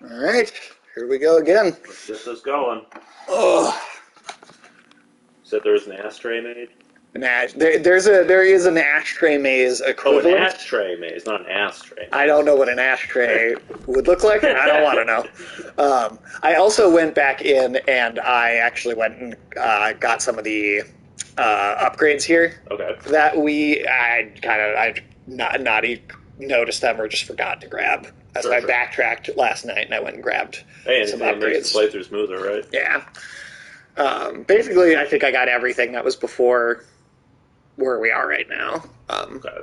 All right, here we go again. Let's get this going. Oh, Said there's an ashtray made? there is an ashtray maze equivalent. Oh, an ashtray maze, not an ashtray. I don't know what an ashtray would look like. I don't want to know. I also went back in and I actually went and got some of the upgrades here. Okay. That I not noticed them or just forgot to grab. So I backtracked last night and I went and grabbed some upgrades. Makes the playthrough smoother, right? Yeah. Basically, I think I got everything that was before where we are right now. Okay.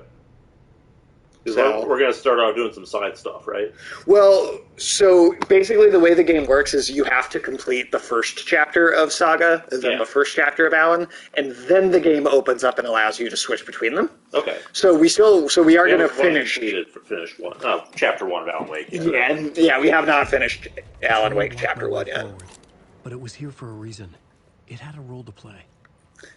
So we're going to start off doing some side stuff, right? Well, so basically the way the game works is you have to complete the first chapter of Saga, then the first chapter of Alan, and then the game opens up and allows you to switch between them. Okay. So we are going to finish. Chapter 1 of Alan Wake. Yeah, we have not finished Alan Wake Chapter 1 yet. But it was here for a reason. It had a role to play.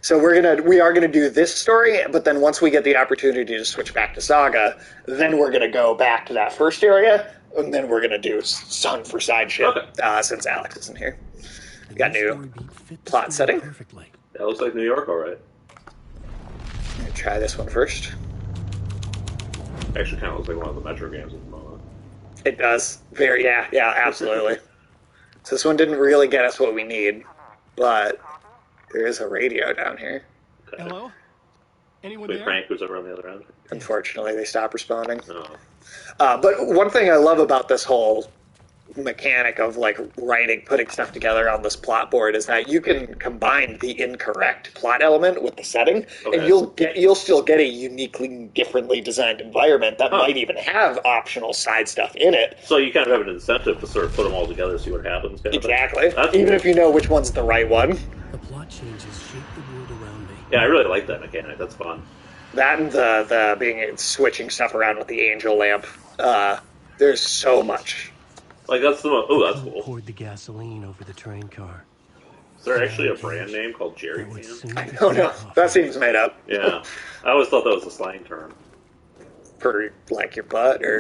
So we are gonna do this story, but then once we get the opportunity to switch back to Saga, then we're gonna go back to that first area, and then we're gonna do some for side shit. Since Alex isn't here, we got new plot setting. Perfectly. That looks like New York, all right. I'm gonna try this one first. Actually, kind of looks like one of the Metro games at the moment. It does. Yeah, absolutely. So this one didn't really get us what we need, but there is a radio down here. Okay. Hello? Anyone Wait, there? Frank, who's over on the other end? Unfortunately, they stopped responding. Oh. But one thing I love about this whole mechanic of putting stuff together on this plot board is that you can combine the incorrect plot element with the setting, and you'll still get a uniquely differently designed environment that might even have optional side stuff in it. So you kind of have an incentive to sort of put them all together, see what happens. Exactly. Even if you know which one's the right one. The plot changes shape the world around me. Yeah, I really like that mechanic. That's fun. That and the being switching stuff around with the angel lamp. There's so much. Like that's that's cool. Poured the gasoline over the train car. Is there actually a brand name called Jerry Can? I don't know. That seems made up. Yeah, I always thought that was a slang term. For like your butt or.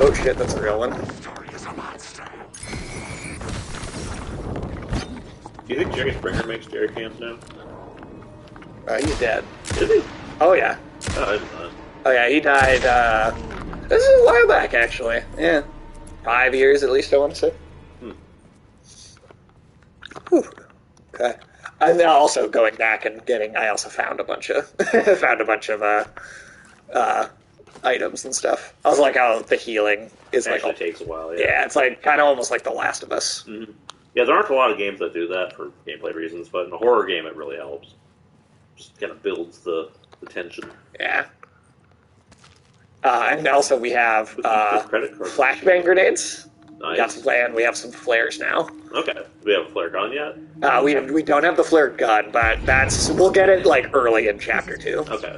Oh shit, that's a real one. Do you think Jerry Springer makes Jerry Cans now? He's dead. Is he? Oh yeah. Oh, I didn't know. Oh yeah, he died. This is a while back, actually. Yeah, 5 years at least. I want to say. Whew. Okay. And then also going back and I also found a bunch of items and stuff. I was like, oh, the healing is Actually takes a while. Yeah, it's like kind of almost like The Last of Us. Mm-hmm. Yeah, there aren't a lot of games that do that for gameplay reasons, but in a horror game, it really helps. Just kind of builds the tension. Yeah. And also we have flashbang grenades. Nice. We have some flares now. Okay. Do we have a flare gun yet? We don't have the flare gun, but we'll get it like early in Chapter 2. Okay.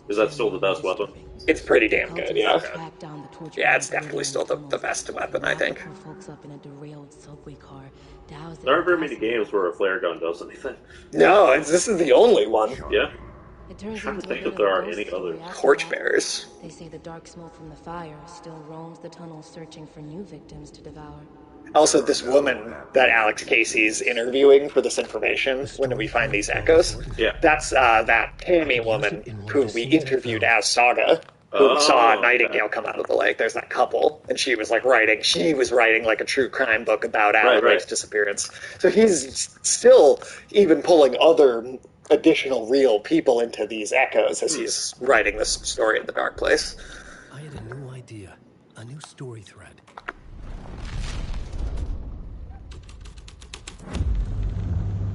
Is that still the best weapon? It's pretty damn good, yeah. Okay. Yeah, it's definitely still the best weapon, I think. There aren't very many games where a flare gun does anything. No, this is the only one. Yeah. I'm trying to think if there are any other torchbearers. They say the dark smoke from the fire still roams the tunnels searching for new victims to devour. Also, this woman that Alex Casey's interviewing for this information, when we find these echoes, that's that Tammy woman who we interviewed as Saga, who saw Nightingale come out of the lake. There's that couple, and she was writing like a true crime book about Alan Wake's disappearance. So he's still even pulling other additional real people into these echoes as he's writing this story in the dark place. I had a new idea, a new story thread.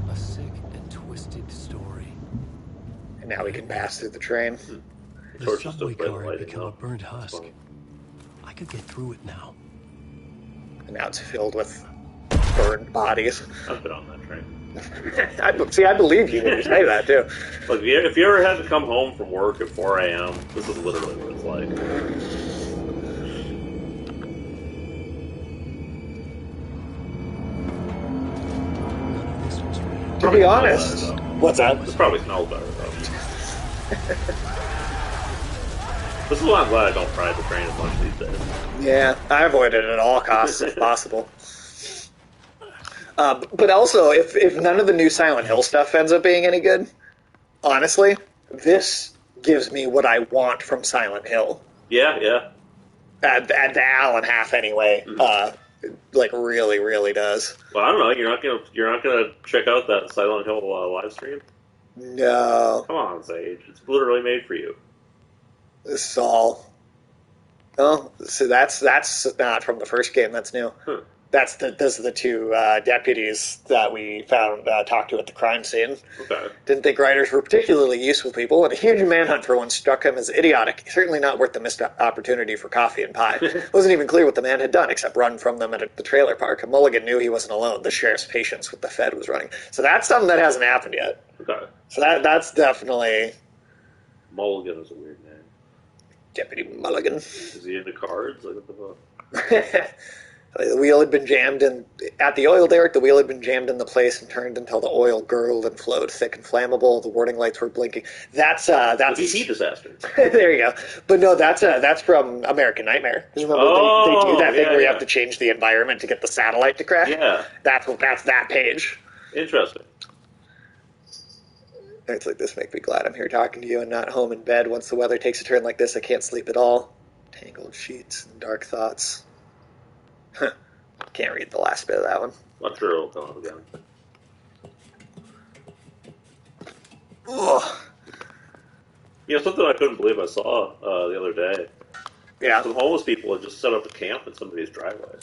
A sick and twisted story. And now we can pass through the train. The subway car had become a burnt husk. I could get through it now. And now it's filled with burned bodies. I've been on that train. I believe you when you say that, too. Look, if you ever had to come home from work at 4 a.m., this is literally what it's like. To be honest. What's that? This probably smells better, though. This is why I'm glad I don't ride the train as much these days. Yeah, I avoid it at all costs if possible. But also, if none of the new Silent Hill stuff ends up being any good, honestly, this gives me what I want from Silent Hill. Yeah. At the hour and a half anyway. Like really, really does. Well, I don't know. You're not gonna check out that Silent Hill live stream? No. Come on, Sage. It's literally made for you. This is all. Oh, so that's not from the first game. That's new. Those are the two deputies that we found talked to at the crime scene. Okay. Didn't think writers were particularly useful people, and a huge manhunt for one struck him as idiotic. Certainly not worth the missed opportunity for coffee and pie. It wasn't even clear what the man had done, except run from them at the trailer park. Mulligan knew he wasn't alone. The sheriff's patience with the Fed was running. So that's something that hasn't happened yet. Okay. So that's definitely... Mulligan is a weird name. Deputy Mulligan. Is he into cards? Like, what the fuck? The wheel had been jammed in at the oil derrick. The wheel had been jammed in the place and turned until the oil gurgled and flowed thick and flammable. The warning lights were blinking. That's VC disaster. There you go. But no, that's from American Nightmare. Remember they do that thing where you have to change the environment to get the satellite to crash. Yeah, that's that page. Interesting. Nights like this make me glad I'm here talking to you and not home in bed. Once the weather takes a turn like this, I can't sleep at all. Tangled sheets and dark thoughts. Can't read the last bit of that one. Not sure it'll come up again. Ugh. You know, something I couldn't believe I saw the other day. Yeah. Some homeless people had just set up a camp in somebody's driveway.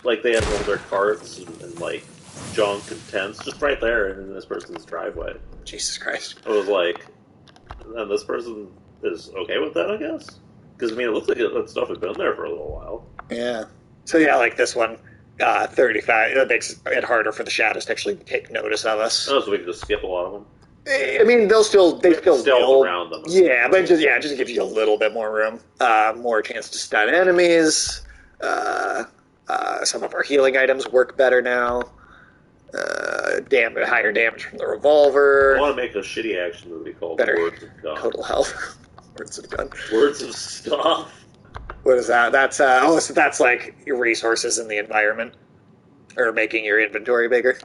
Like, they had all their carts and like, junk and tents just right there in this person's driveway. Jesus Christ. I was like, and this person is okay with that, I guess? Because, I mean, it looks like that stuff had been there for a little while. Yeah. So, yeah, like this one, 35, that makes it harder for the shadows to actually take notice of us. Oh, so we can just skip a lot of them? I mean, they still around them. Yeah, but it just gives you a little bit more room. More chance to stun enemies. Some of our healing items work better now. Higher damage from the revolver. I want to make a shitty action movie called Better Words of Gun. Total health. Words of Gun. Words of Stuff. What is that? That's so that's like your resources in the environment, or making your inventory bigger.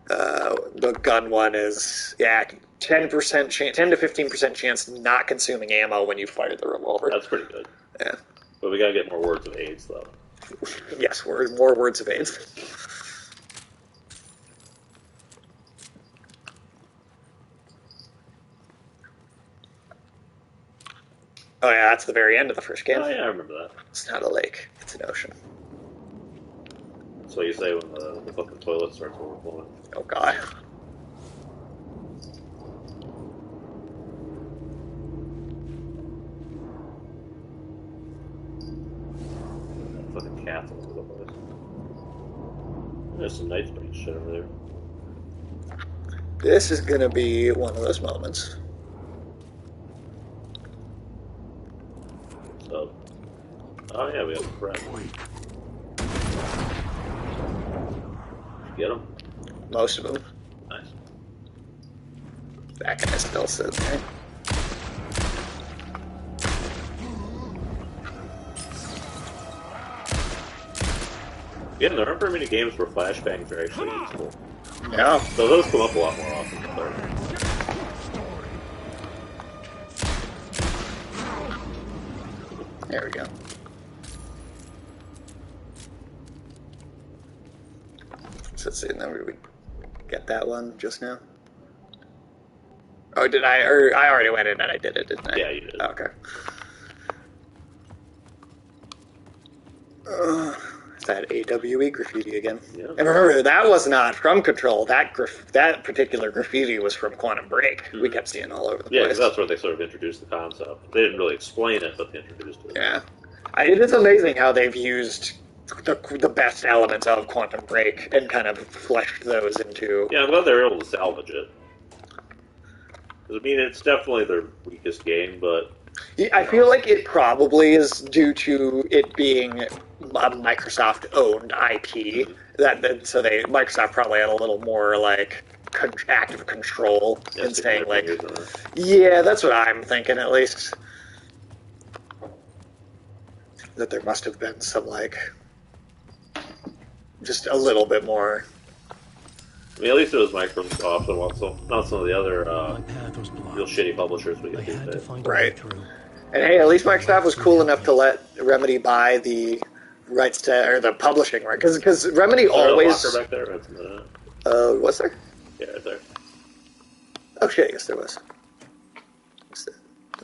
The gun one is 10% 10 to 15% chance not consuming ammo when you fire the revolver. That's pretty good. Yeah, but we gotta get more words of AIDS though. Yes, more words of AIDS. Oh yeah, that's the very end of the first game. Oh yeah, I remember that. It's not a lake; it's an ocean. That's what you say when the fucking toilet starts overflowing. Oh god. Fucking cats all over the place. There's some night springs shit over there. This is gonna be one of those moments. So, oh yeah, we have a friend. Get him? Most of them. Nice. That guy still sitting there. Yeah, there aren't very many games where flashbangs are actually useful. Yeah. So those come up a lot more often than third. There we go. So let's see, and then we get that one just now. Oh, did I? Or I already went in and I did it, didn't I? Yeah, you did. Okay. Is that AWE graffiti again? Yeah. And remember, that was not from Control. That particular graffiti was from Quantum Break. Mm-hmm. We kept seeing all over the place. Yeah, because that's where they sort of introduced the concept. They didn't really explain it, but they introduced it. Yeah. It is amazing how they've used the best elements of Quantum Break and kind of fleshed those into... Yeah, I'm glad they were able to salvage it. I mean, it's definitely their weakest game, but... I feel like it probably is due to it being a Microsoft-owned IP. Microsoft probably had a little more like active control in saying like, yeah, that's what I'm thinking at least. that there must have been some, like, just a little bit more. I mean, at least it was Microsoft and not some of the other real shitty publishers we get these days. Right. And hey, at least Microsoft was cool enough to let Remedy buy the rights to, or the publishing right, because Remedy always. Was there a locker back there? Was there? Yeah, right there. Oh shit! Yes, there was.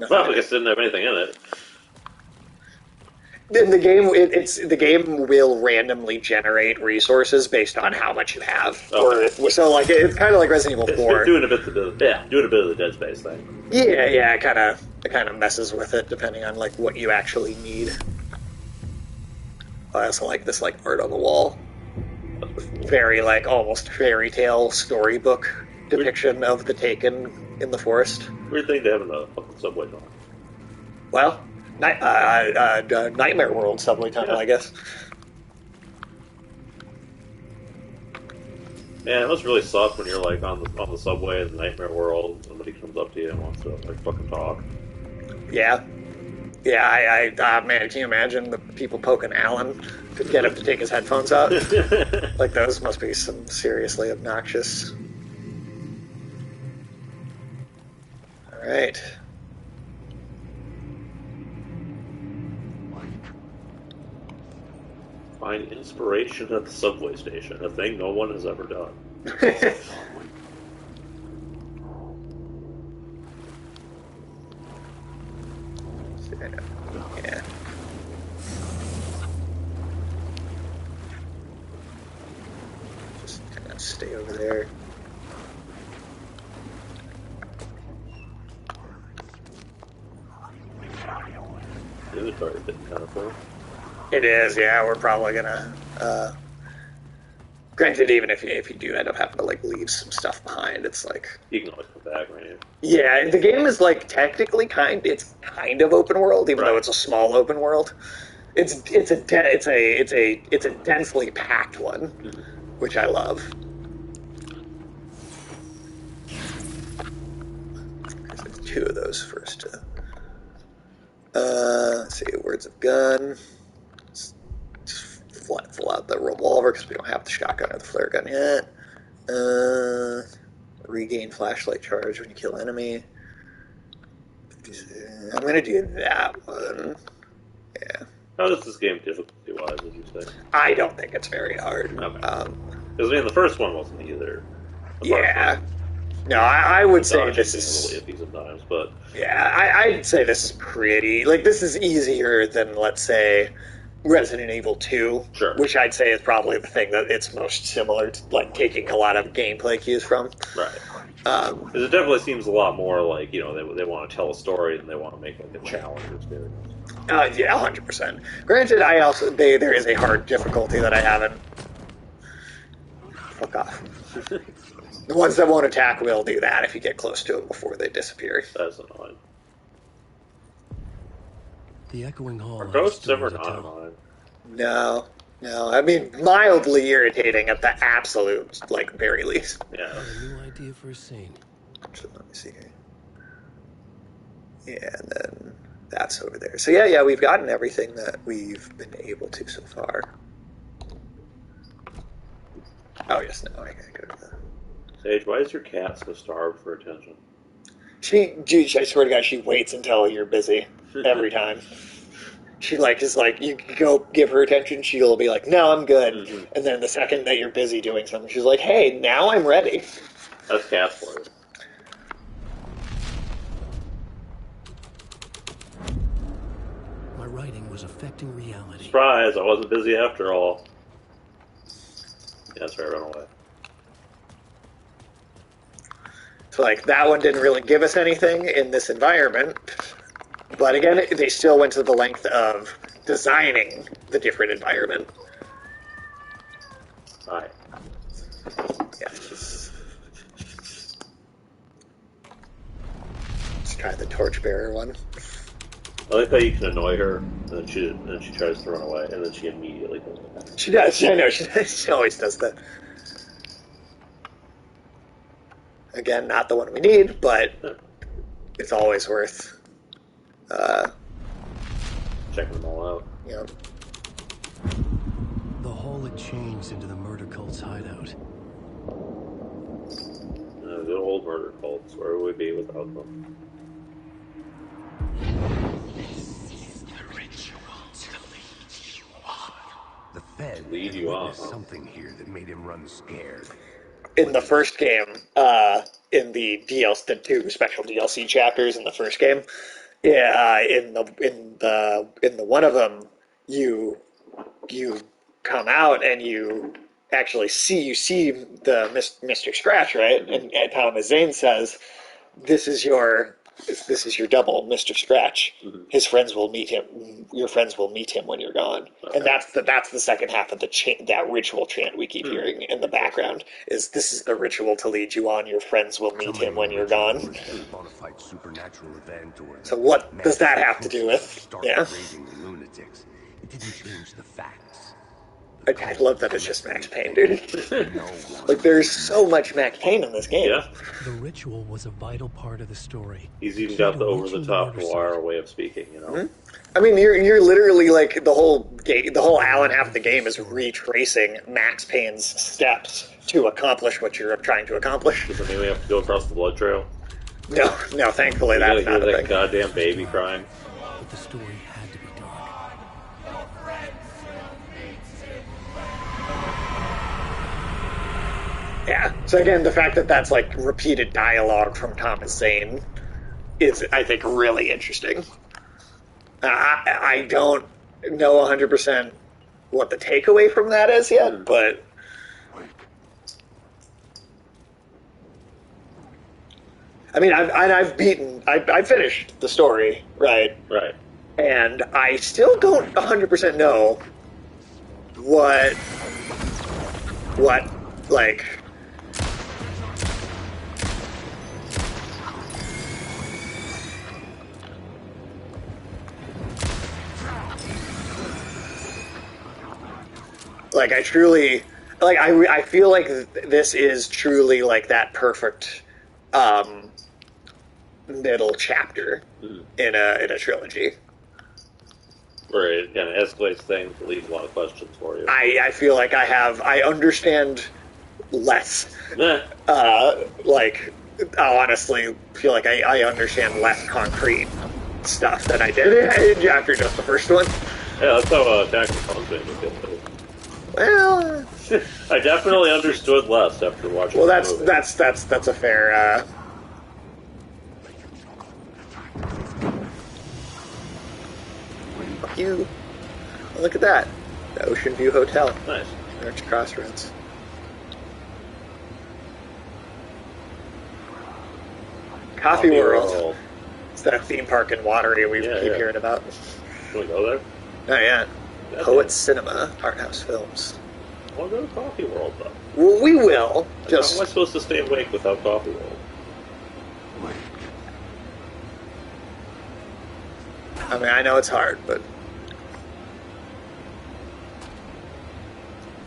Well, I guess it didn't have anything in it. In the game, the game will randomly generate resources based on how much you have. Okay. So like it's kind of like Resident Evil 4. It's doing a bit of the Dead Space thing. Yeah, it kind of messes with it depending on like what you actually need. I also like this like art on the wall, very like almost fairy tale storybook depiction of the Taken in the forest. Weird thing to have in the fucking subway tunnel. Well, Nightmare World subway tunnel, I guess. Man, it must really suck when you're like on the subway in the Nightmare World and somebody comes up to you and wants to like fucking talk. Yeah. Man, can you imagine the people poking Alan to get him to take his headphones out? Like, those must be some seriously obnoxious. Alright. Find inspiration at the subway station, a thing no one has ever done. Yeah. Just kind of stay over there. The inventory's getting kind of full. It is, yeah. We're probably gonna. Granted, even if you do end up having to like leave some stuff behind, it's like You can always come back, right? yeah. The game is like technically kind of open world, even though it's a small open world. It's a densely packed one, which I love. There's two of those first. Let's see, words of gun. Full out the revolver because we don't have the shotgun or the flare gun yet. Regain flashlight charge when you kill enemy. I'm gonna do that one. Yeah. How is this game difficulty-wise, would you say? I don't think it's very hard. Okay. Because I mean, the first one wasn't either. Yeah. No, I would say this is a little iffy sometimes, but yeah, I'd say this is pretty. Like, this is easier than, let's say, Resident Evil 2, sure. Which I'd say is probably the thing that it's most similar to, like, taking a lot of gameplay cues from. Right. Because it definitely seems a lot more like, you know, they want to tell a story and they want to make like a challenge experience. Yeah, 100%. Granted, there is a hard difficulty that I haven't. Fuck off. The ones that won't attack will do that if you get close to them before they disappear. That's annoying. The echoing hall. Are ghosts ever not annoying? No. I mean, mildly irritating at the absolute, like, very least. Yeah. A new idea for a scene. So let me see here. Yeah, and then that's over there. So yeah, we've gotten everything that we've been able to so far. Oh yes, no, I gotta go to the... Sage, why is your cat so starved for attention? I swear to God, she waits until you're busy every time. She is like, you go give her attention, she'll be like, no, I'm good. Mm-hmm. And then the second that you're busy doing something, she's like, hey, now I'm ready. That's cat for you. My writing was affecting reality. Surprise, I wasn't busy after all. Yeah, that's right, run away. So, like, that one didn't really give us anything in this environment. But again, they still went to the length of designing the different environment. Alright. Yeah. Let's try the torchbearer one. I like how you can annoy her, and then she tries to run away, and then she immediately goes back. She does. I know. She always does that. Again, not the one we need, but it's always worth checking them all out. Yep. The hole had changed into the murder cult's hideout. The old murder cults. Where would we be without them? The Fed lead you on. Something here that made him run scared. In the first game, in the DLC, the 2 special DLC chapters in the first game, in the one of them, you come out and you actually see the Mr. Scratch, right? And Thomas Zane says, "This is your double, Mr. Scratch. Mm-hmm. His friends will meet him. Your friends will meet him when you're gone." Okay. And that's the second half of that ritual chant we keep hearing in the background. This is the ritual to lead you on. Your friends will meet him when you're gone. Supernatural event or so what does that have to do with? Yeah. Lunatics. It didn't change the facts. I love that it's just Max Payne, dude. Like, there's so much Max Payne in this game. Yeah. The ritual was a vital part of the story. He's even got the over-the-top noir way of speaking, you know? Mm-hmm. I mean, you're literally, like, the whole Alan half of the game is retracing Max Payne's steps to accomplish what you're trying to accomplish. Does it mean we have to go across the blood trail? No, thankfully that's not a thing. That goddamn baby crying. But the story had to be dark. Yeah. So again, the fact that that's like repeated dialogue from Thomas Zane is, I think, really interesting. I don't know 100% what the takeaway from that is yet, but I mean, I've finished the story, right? Right. And I still don't 100% know what like. Like, I truly, like, I feel like this is truly, like, that perfect middle chapter in a trilogy. Where it kind of escalates things, leaves a lot of questions for you. I feel like I understand less. Like, I honestly feel like I understand less concrete stuff than I did after just the first one. Yeah, that's how Attack of the Clones made me feel too. Well, I definitely understood less after watching. Well, the movie. that's a fair. Fuck you! Oh, look at that, the Ocean View Hotel. Nice. Arch Crossroads. Coffee World. It's that theme park in Watery we keep hearing about. Can we go there? Oh yeah. Poets Cinema, Art House Films. I want to go to Coffee World, though. Well, we will. How am I supposed to stay awake without Coffee World? I mean, I know it's hard, but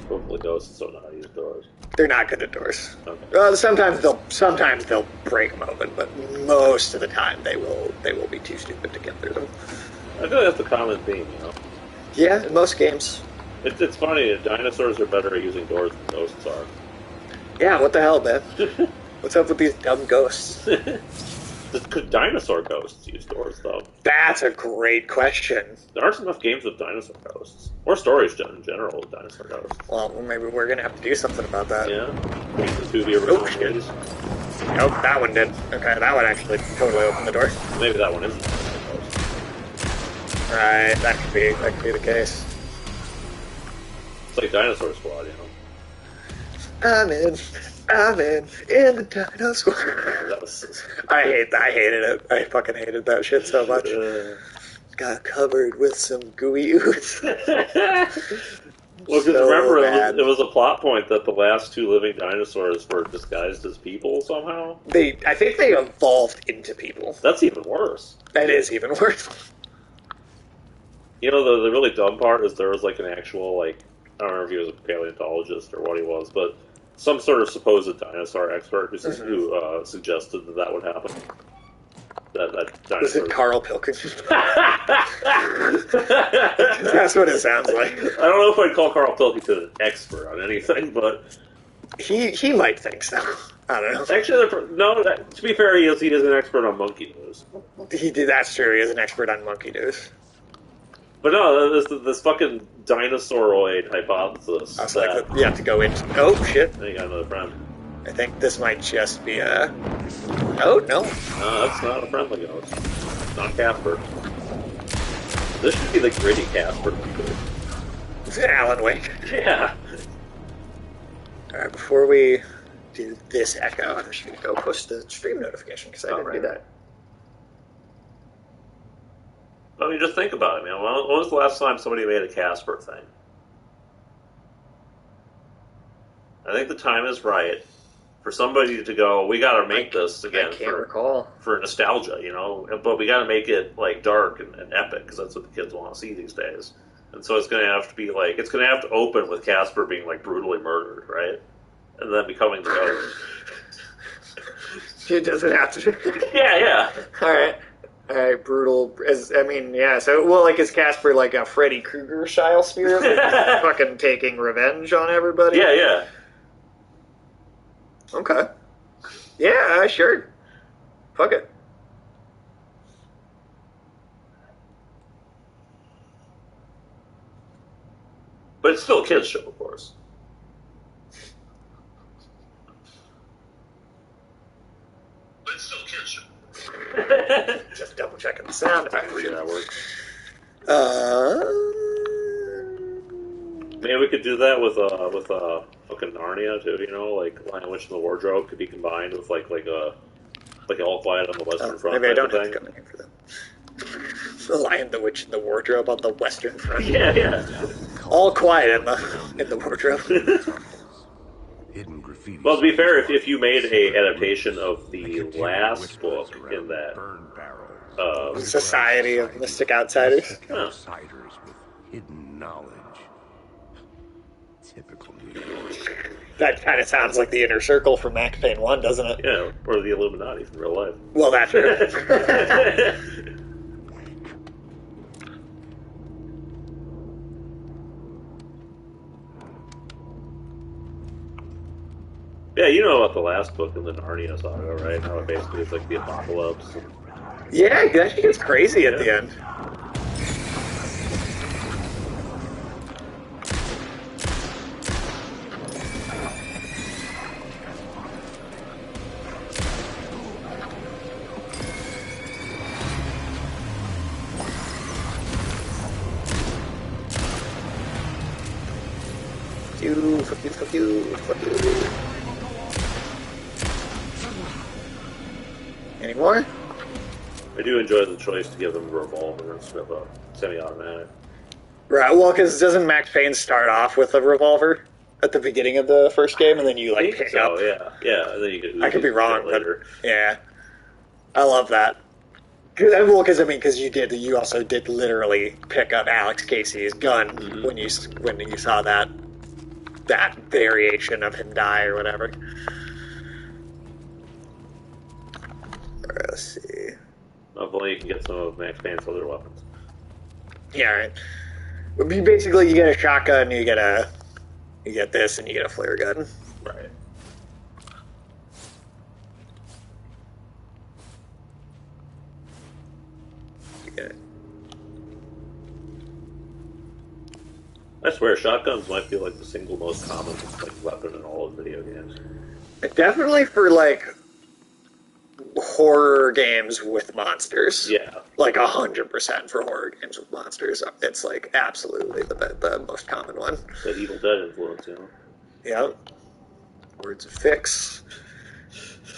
Hopefully ghosts don't know how to use doors. they're not good at doors. Okay. Sometimes they'll break them open, but most of the time they will be too stupid to get through them. I feel like that's the common theme, you know? Yeah, in most games. It's funny, dinosaurs are better at using doors than ghosts are. Yeah, what the hell, man? What's up with these dumb ghosts? Could dinosaur ghosts use doors, though? That's a great question. There aren't enough games with dinosaur ghosts. Or stories in general with dinosaur ghosts. Well, maybe we're going to have to do something about that. Yeah? The original movies. Nope, that one did. Okay, that one actually totally opened the door. Maybe that one isn't a dinosaur ghost. Right, that could be the case. It's like Dinosaur Squad, you know? I'm in the dinosaur. That was... I hated it. I fucking hated that shit so much. Got covered with some gooey ooze. Well, because remember, it was a plot point that the last two living dinosaurs were disguised as people somehow. I think they evolved into people. That's even worse. That is even worse. You know, the really dumb part is there was like an actual, like, I don't know if he was a paleontologist or what he was, but some sort of supposed dinosaur expert who suggested that would happen. That dinosaur. Was it Carl Pilkington? That's what it sounds like. I don't know if I'd call Carl Pilkington an expert on anything, but he might think so. I don't know. Actually, to be fair, he is an expert on monkey news. That's true. He is an expert on monkey news. But no, this fucking dinosauroid hypothesis. I was like, you have to go into. Oh shit! I got another friend. I think this might just be a. Oh no! No, that's not a friendly ghost. It's not Casper. This should be the gritty Casper. Is it Alan Wake? Yeah. All right, before we do this echo, I'm just gonna go push the stream notification because I didn't do that. I mean, just think about it, man. When was the last time somebody made a Casper thing? I think the time is right for somebody to go, we gotta make this again. I can't recall. For nostalgia, you know? But we gotta make it, like, dark and epic, because that's what the kids want to see these days. And so it's gonna have to be, like, it's gonna have to open with Casper being, like, brutally murdered, right? And then becoming the ghost. It doesn't have to. Yeah. Alright, brutal. Yeah, so, well, like, is Casper like a Freddy Krueger style spirit? Like, fucking taking revenge on everybody? Yeah. Okay. Yeah, sure. Fuck it. But it's still a kid's show, of course. Just double checking the sound effect. Yeah, that works. Maybe we could do that with fucking Narnia too. You know, like Lion, Witch, and the Wardrobe could be combined with like All Quiet on the Western Front. Maybe I don't have to come in here for that. The Lion, the Witch, and the Wardrobe on the Western Front. Yeah. All quiet in the wardrobe. Hidden graffiti. Well, to be fair, if you made a adaptation of the last book in that Society of Mystic Outsiders. Outsiders with hidden knowledge. Typical New York. That kind of sounds like the Inner Circle from Max Payne 1, doesn't it? Yeah, or the Illuminati from real life. Well, that's true. Yeah, you know about the last book in the Narnia saga, right? How it basically is like the apocalypse. Yeah, it actually gets crazy at the end. Fuck you. Any more? I do enjoy the choice to give them a revolver instead of a semi-automatic. Right, well, because doesn't Max Payne start off with a revolver at the beginning of the first game, and then you, like, pick up? Yeah, and then you get... I could be wrong, later. But, yeah. I love that. Because you also did literally pick up Alex Casey's gun when you saw that variation of him die or whatever. Alright, let's see. Hopefully you can get some of Max Payne's other weapons. Yeah, right. Basically, you get a shotgun, you get this, and you get a flare gun. Right. Yeah. I swear, shotguns might be like the single most common weapon in all of video games. Definitely for like horror games with monsters. Yeah, like 100% for horror games with monsters. It's like absolutely the most common one. The Evil Dead influence, you know. Yep. Words of fix.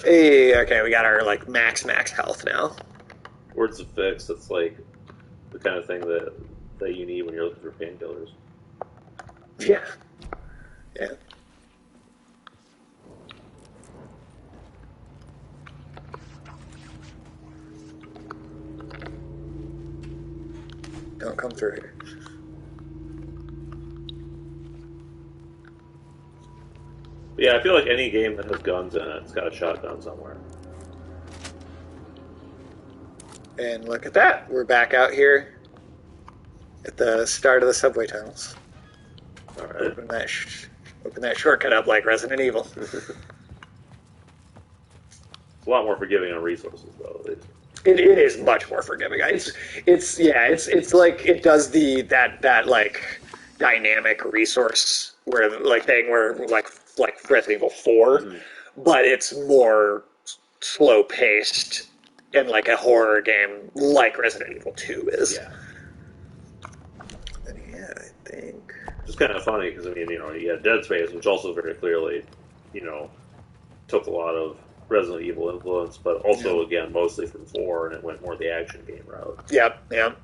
Hey, okay, we got our like max health now. Words of fix. It's like the kind of thing that you need when you're looking for painkillers. Yeah. Don't come through here. Yeah, I feel like any game that has guns in it, it's got a shotgun somewhere. And look at that. We're back out here At the start of the subway tunnels. All right. Open that shortcut up like Resident Evil. It's a lot more forgiving on resources, though. At least. It is much more forgiving. It's like it does that like dynamic resource where like thing where like Resident Evil 4, but it's more slow paced and like a horror game like Resident Evil 2 is. Yeah. And yeah, I think It's kind of funny because I mean, you had Dead Space, which also very clearly, took a lot of Resident Evil influence, but also again mostly from 4, and it went more the action game route. Yep.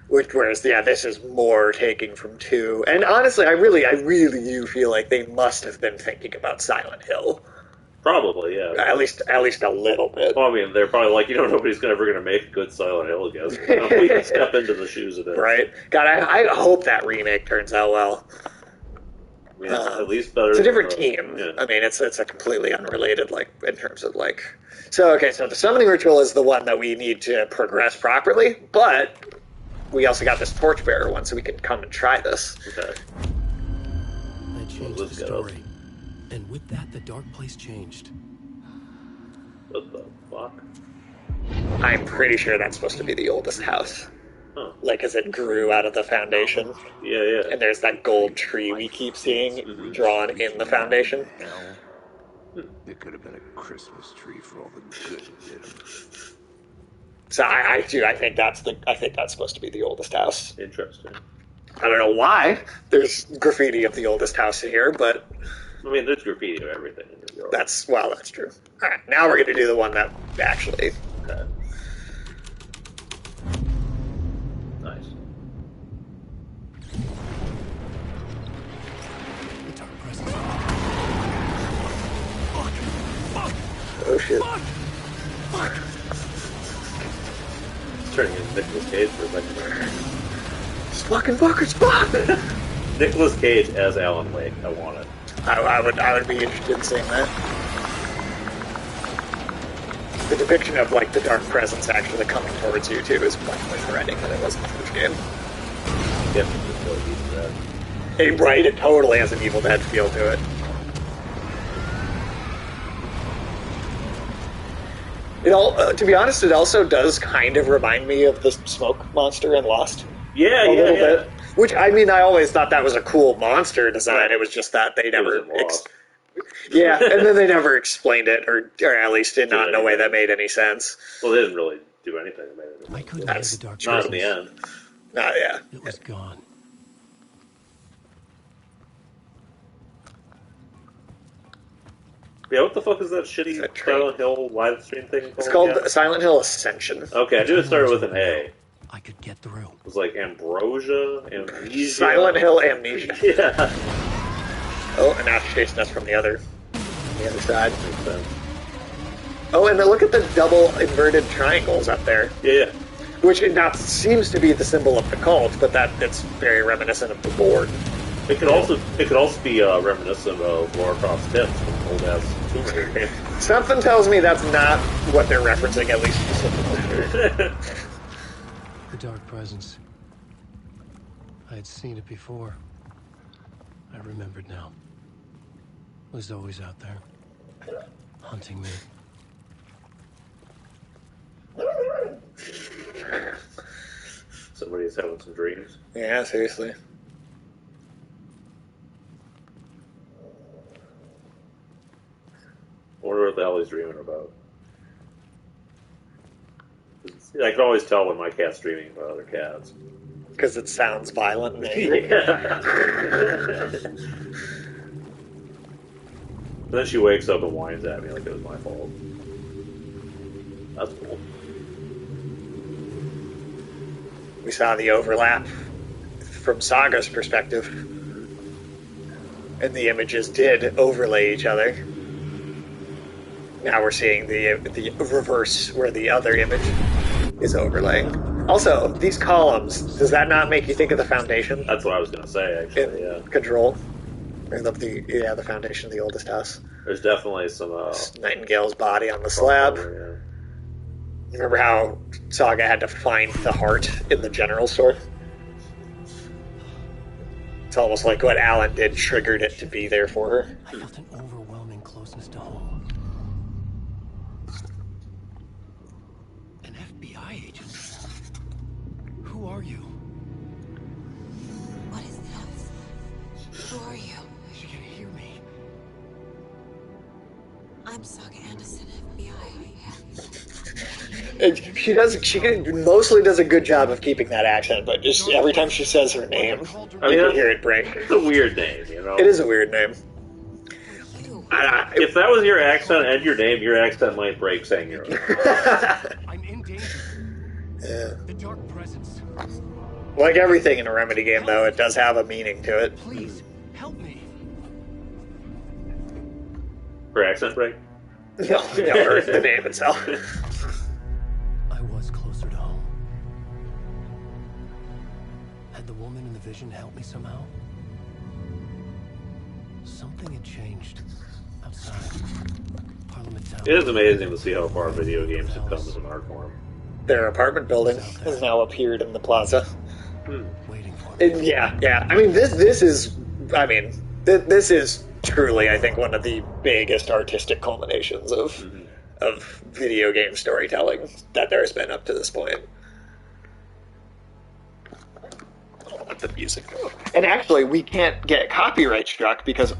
Whereas this is more taking from 2. And honestly, I really do feel like they must have been thinking about Silent Hill. Probably, yeah. At least a little bit. Well, I mean, they're probably like, nobody's ever going to make a good Silent Hill again. So, we can step into the shoes of it. Right. God, I hope that remake turns out well. I mean, it's at least better. It's a different team. Yeah. I mean, it's a completely unrelated, like, in terms of, like... So the summoning ritual is the one that we need to progress properly, but we also got this torchbearer one, so we can come and try this. Okay. I changed the story. And with that, the dark place changed. What the fuck? I'm pretty sure that's supposed to be the oldest house. Huh. Like, as it grew out of the foundation. Yeah. And there's that gold tree we keep seeing drawn in the foundation. It could have been a Christmas tree for all the good it did. So I think that's supposed to be the oldest house. Interesting. I don't know why there's graffiti of the oldest house here, but I mean, there's graffiti of everything in New York. that's true. All right, now we're going to do the one that actually. Okay. Nice. The dark presence. Oh shit! It's turning into Nicolas Cage for a second. Fucking fuckers, fuck! Nicolas Cage as Alan Wake. I want it. I would be interested in seeing that. The depiction of like the dark presence actually coming towards you too is much more threatening than it was in the first game. Definitely just really deep that. Hey, right, it totally has an Evil Dead feel to it. To be honest, it also does kind of remind me of the smoke monster in Lost. Yeah. Bit. Which, I mean, I always thought that was a cool monster design. Right. It was just that they never... Yeah, and then they never explained it, or at least did not in a way that made any sense. Well, they didn't really do anything. I couldn't hear the dark not in the end. Yeah. It was gone. Yeah, what the fuck is that shitty Silent Hill live stream thing called? It's called Silent Hill Ascension. Okay, I knew it started with an A. I could get through. It was like Ambrosia, Amnesia. Silent Hill Amnesia. Yeah. Oh, and now it's chasing us from the other side. Oh, and then look at the double inverted triangles up there. Yeah. Which now seems to be the symbol of the cult, but it's very reminiscent of the board. It could also be reminiscent of Lara Croft's tips from old ass Tomb Raider game. Something tells me that's not what they're referencing, at least specifically. The dark presence. I had seen it before. I remembered now. It was always out there, hunting me. Somebody's having some dreams. Yeah, seriously. I wonder what the hell he's dreaming about. I can always tell when my cat's dreaming about other cats. Because it sounds violent and angry. Yeah. Then she wakes up and whines at me like it was my fault. That's cool. We saw the overlap from Saga's perspective. And the images did overlay each other. Now we're seeing the reverse where the other image is overlaying. Also, these columns, does that not make you think of the Foundation? That's what I was going to say, actually, yeah. Control. Or the Foundation of the oldest house. There's definitely some... Nightingale's body on the slab. Yeah. You remember how Saga had to find the heart in the general store? almost like what Alan did triggered it to be there for her. I felt an overwhelming closeness to home. An FBI agent? Who are you? What is this? Who are you? She can hear me. I'm Saga Anderson, FBI. She mostly does a good job of keeping that accent, but just every time she says her name, you can hear it break. It's a weird name, you know? It is a weird name. If that was your accent and your accent might break saying your own. I'm in danger. Yeah. The dark presence. Like everything in a Remedy game, though, it does have a meaning to it. Please, help me. Her accent break? No, or the name itself. I was closer to home. Had the woman in the vision helped me somehow? Something had changed outside Parliament Town. It is amazing to see how far video games have come as an art form. Their apartment building has now appeared in the plaza. Waiting for me. Yeah. I mean, this is truly, I think, one of the biggest artistic culminations of video game storytelling that there's been up to this point. Let the music go. And actually, we can't get copyright struck because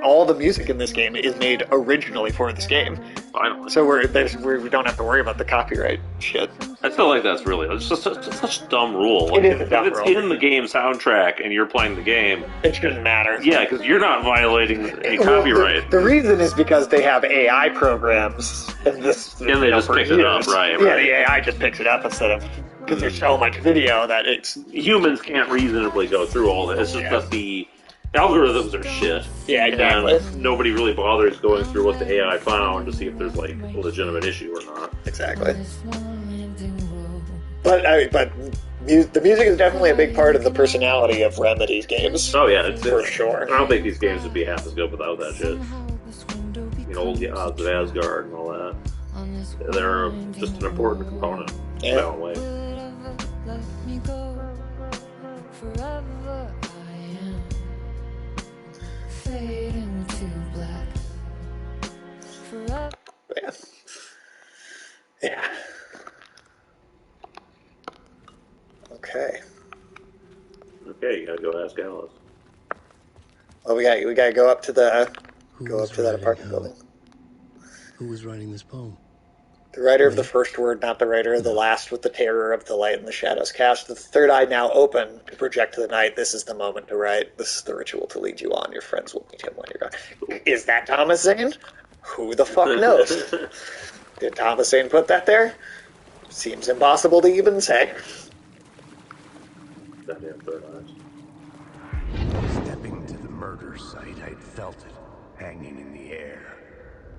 all the music in this game is made originally for this game. Finally. So we don't have to worry about the copyright shit. I feel like that's just such a dumb rule. It is a dumb if it's rule. in the game soundtrack and you're playing the game, It shouldn't matter. yeah, because you're not violating any copyright. The reason is because they have AI programs, and And they just pick it up, right? Yeah, the AI just picks it up instead of because there's so much video that it's Humans can't reasonably go through all this. It's just that the algorithms are shit. Yeah, exactly. And nobody really bothers going through what the AI found to see if there's like a legitimate issue or not. exactly. But the music is definitely a big part of the personality of Remedy's games. Oh yeah, it's For sure. I don't think these games would be half as good without that shit. You know, the odds of Asgard and all that. They're just an important component in their own way. Let me go. Forever I am fading to black. Forever. Yeah. Okay. Okay, you gotta go ask Alice. Well, we gotta go up to that was apartment writing, building. Who was writing this poem? The writer of the first word, not the writer of the last, with the terror of the light and the shadows cast. The third eye now open to project to the night. This is the moment to write. This is the ritual to lead you on. Your friends will meet him when you're gone. Is that Thomas Zane? Who the fuck knows? Did Thomas Zane put that there? Seems impossible to even say. Goddamn third eyes. Stepping to the murder site, I'd felt it, hanging in the air.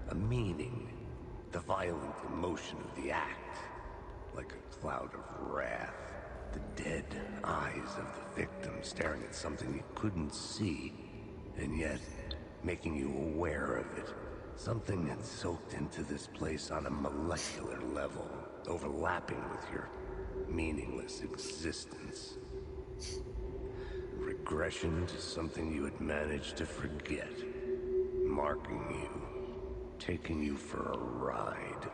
A meaning. The violent emotion of the act. Like a cloud of wrath. The dead eyes of the victim staring at something you couldn't see. And yet, making you aware of it. Something had soaked into this place on a molecular level. Overlapping with your meaningless existence. Regression to something you had managed to forget. Marking you. Taking you for a ride.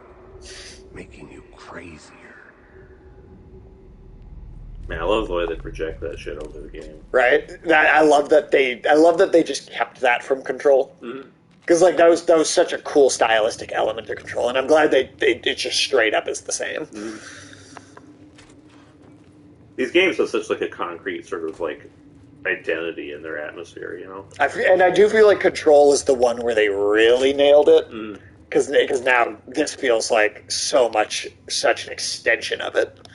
Making you crazier. Man, I love the way they project that shit over the game. Right? I love that they just kept that from Control. Because like that was such a cool stylistic element to Control, and I'm glad it just straight up is the same. These games have such like a concrete sort of like identity in their atmosphere, you know? And I do feel like Control is the one where they really nailed it. Because now this feels like such an extension of it.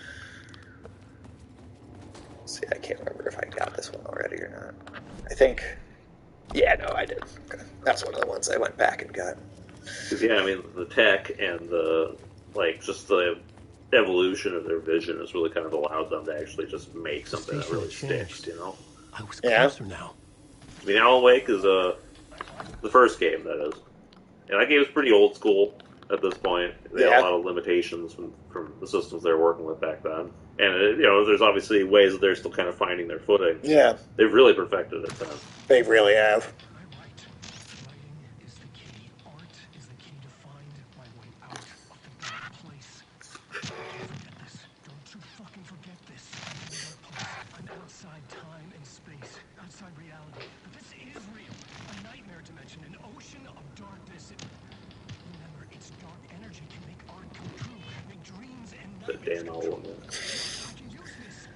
Let's see, I can't remember if I got this one already or not. I think, yeah, no, I did. Okay. That's one of the ones I went back and got. Because, yeah, I mean, the tech and the, like, just the evolution of their vision has really kind of allowed them to actually just make something that really sticks, you know? I was closer now. I mean, Alan Wake is the first game, that is. And that game is pretty old school at this point. They had a lot of limitations from the systems they were working with back then. And, there's obviously ways that they're still kind of finding their footing. Yeah, They've really perfected it then. they really have. Am I right? Writing is the key. Art is the key to find my way out of the dark place. Don't forget this. Don't you fucking forget this. I'm in a dark place. I'm outside time and space. Outside reality. But this is real. A nightmare dimension. An ocean of darkness. Remember, its dark energy can make art come true. Make dreams and The nightmares damn come owl. true. I can use this.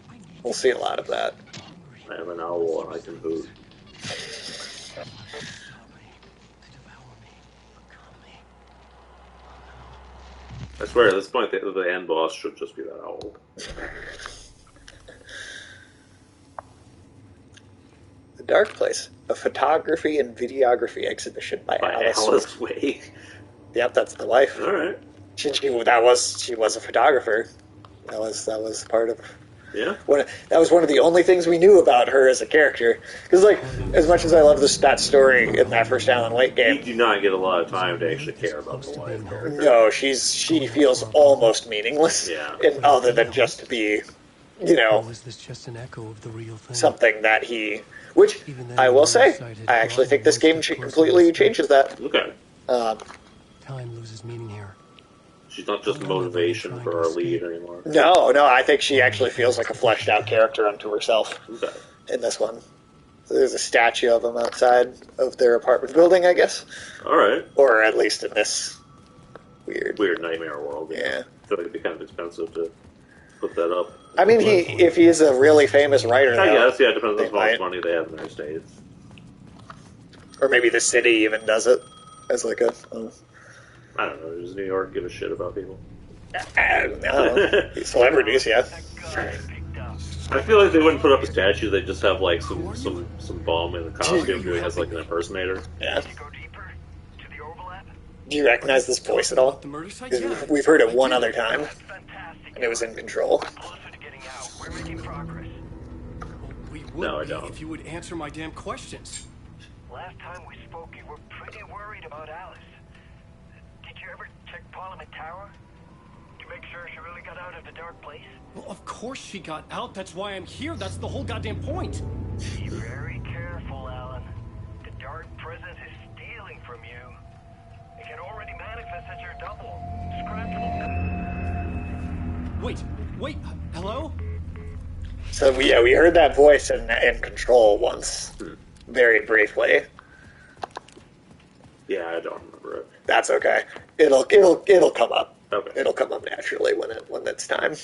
I need We'll see a lot of that. hungry. I am an owl and I can hoot. Stop me. They devour me. Calm me. I swear, at this point, the end boss should just be that owl. The Dark Place, a photography and videography exhibition by Alice. Alice Way. Yep, that's the wife. All right. She was a photographer. That was part of. Yeah. That was one of the only things we knew about her as a character. Because, like, as much as I love that story in that first Alan Wake game, You do not get a lot of time to actually care about the wife character. no, she feels almost meaningless. Yeah. And other than just to be, Or was this just an echo of the real thing? something that which I will say, I actually think this game completely changes that. Okay. Time loses meaning here. She's not just motivation for our lead anymore. No, I think she actually feels like a fleshed out character unto herself Okay. in this one. So there's a statue of him outside of their apartment building, I guess. All right. Or at least in this weird nightmare world. Yeah. I feel like it'd be kind of expensive to put that up. I mean, if he is a really famous writer, I though, guess, yeah, it depends they on how much might. money they have in their states. Or maybe the city even does it as like a... I don't know, does New York give a shit about people? I don't know. Celebrities, yeah. I feel like they wouldn't put up a statue, they'd just have like some bum in a costume doing as like an impersonator. Yeah. Do you recognize this voice at all? The murder site? 'Cause Yeah. we've heard it one other time, and it was in Control. We would No, I be don't. if you would answer my damn questions. Last time we spoke, you were pretty worried about Alice. Did you ever check Parliament Tower? To make sure she really got out of the dark place? Well, of course she got out. That's why I'm here. That's the whole goddamn point. Be very careful, Alan. The dark presence is stealing from you. It can already manifest as your double. Wait. Hello? So we heard that voice in Control once, very briefly. Yeah, I don't remember it. That's okay. It'll come up. Okay. It'll come up naturally when it's time.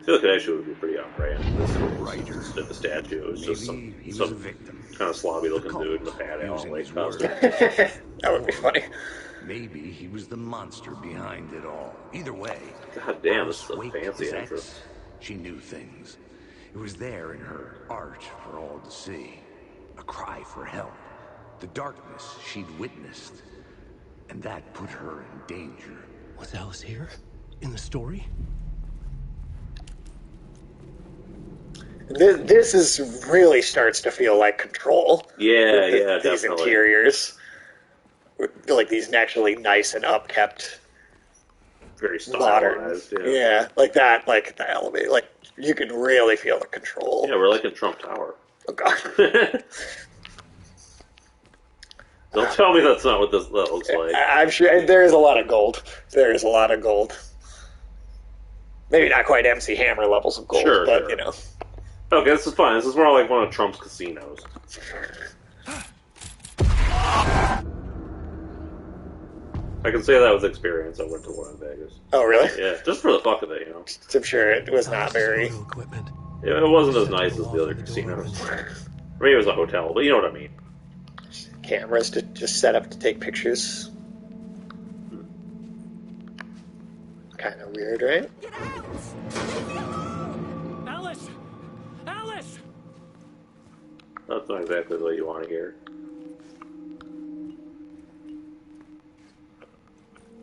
I feel like it actually would be pretty on brand. Writer. The statue was just Maybe he was a some victim. kind of slobby looking dude in a bad Alan Using Wake his words. costume. That would be funny. Maybe he was the monster behind it all. Either way, God damn, this is a Alice Wake fancy was actress. X. She knew things. It was there in her art for all to see. A cry for help. The darkness she'd witnessed. And that put her in danger. Was Alice here? In the story? This is really starts to feel like Control. Yeah, These definitely. interiors, like these naturally nice and upkept, Very modern. stylized. Yeah, like that, like the elevator. Like you can really feel the Control. Yeah, we're like in Trump Tower. Oh god. Don't tell me that's not what that looks like. I'm sure there is a lot of gold. There is a lot of gold. Maybe not quite MC Hammer levels of gold, Sure, but sure. you know. Okay, this is fine. This is more like one of Trump's casinos. I can say that with experience. I went to one in Vegas. Oh really? Yeah, just for the fuck of it, I'm sure it was not very. Photo equipment. Yeah, it wasn't as nice as the other casinos. Maybe it was a hotel, but you know what I mean. Cameras to just set up to take pictures. Kind of weird, right? Alice! Alice! That's not exactly what you want to hear.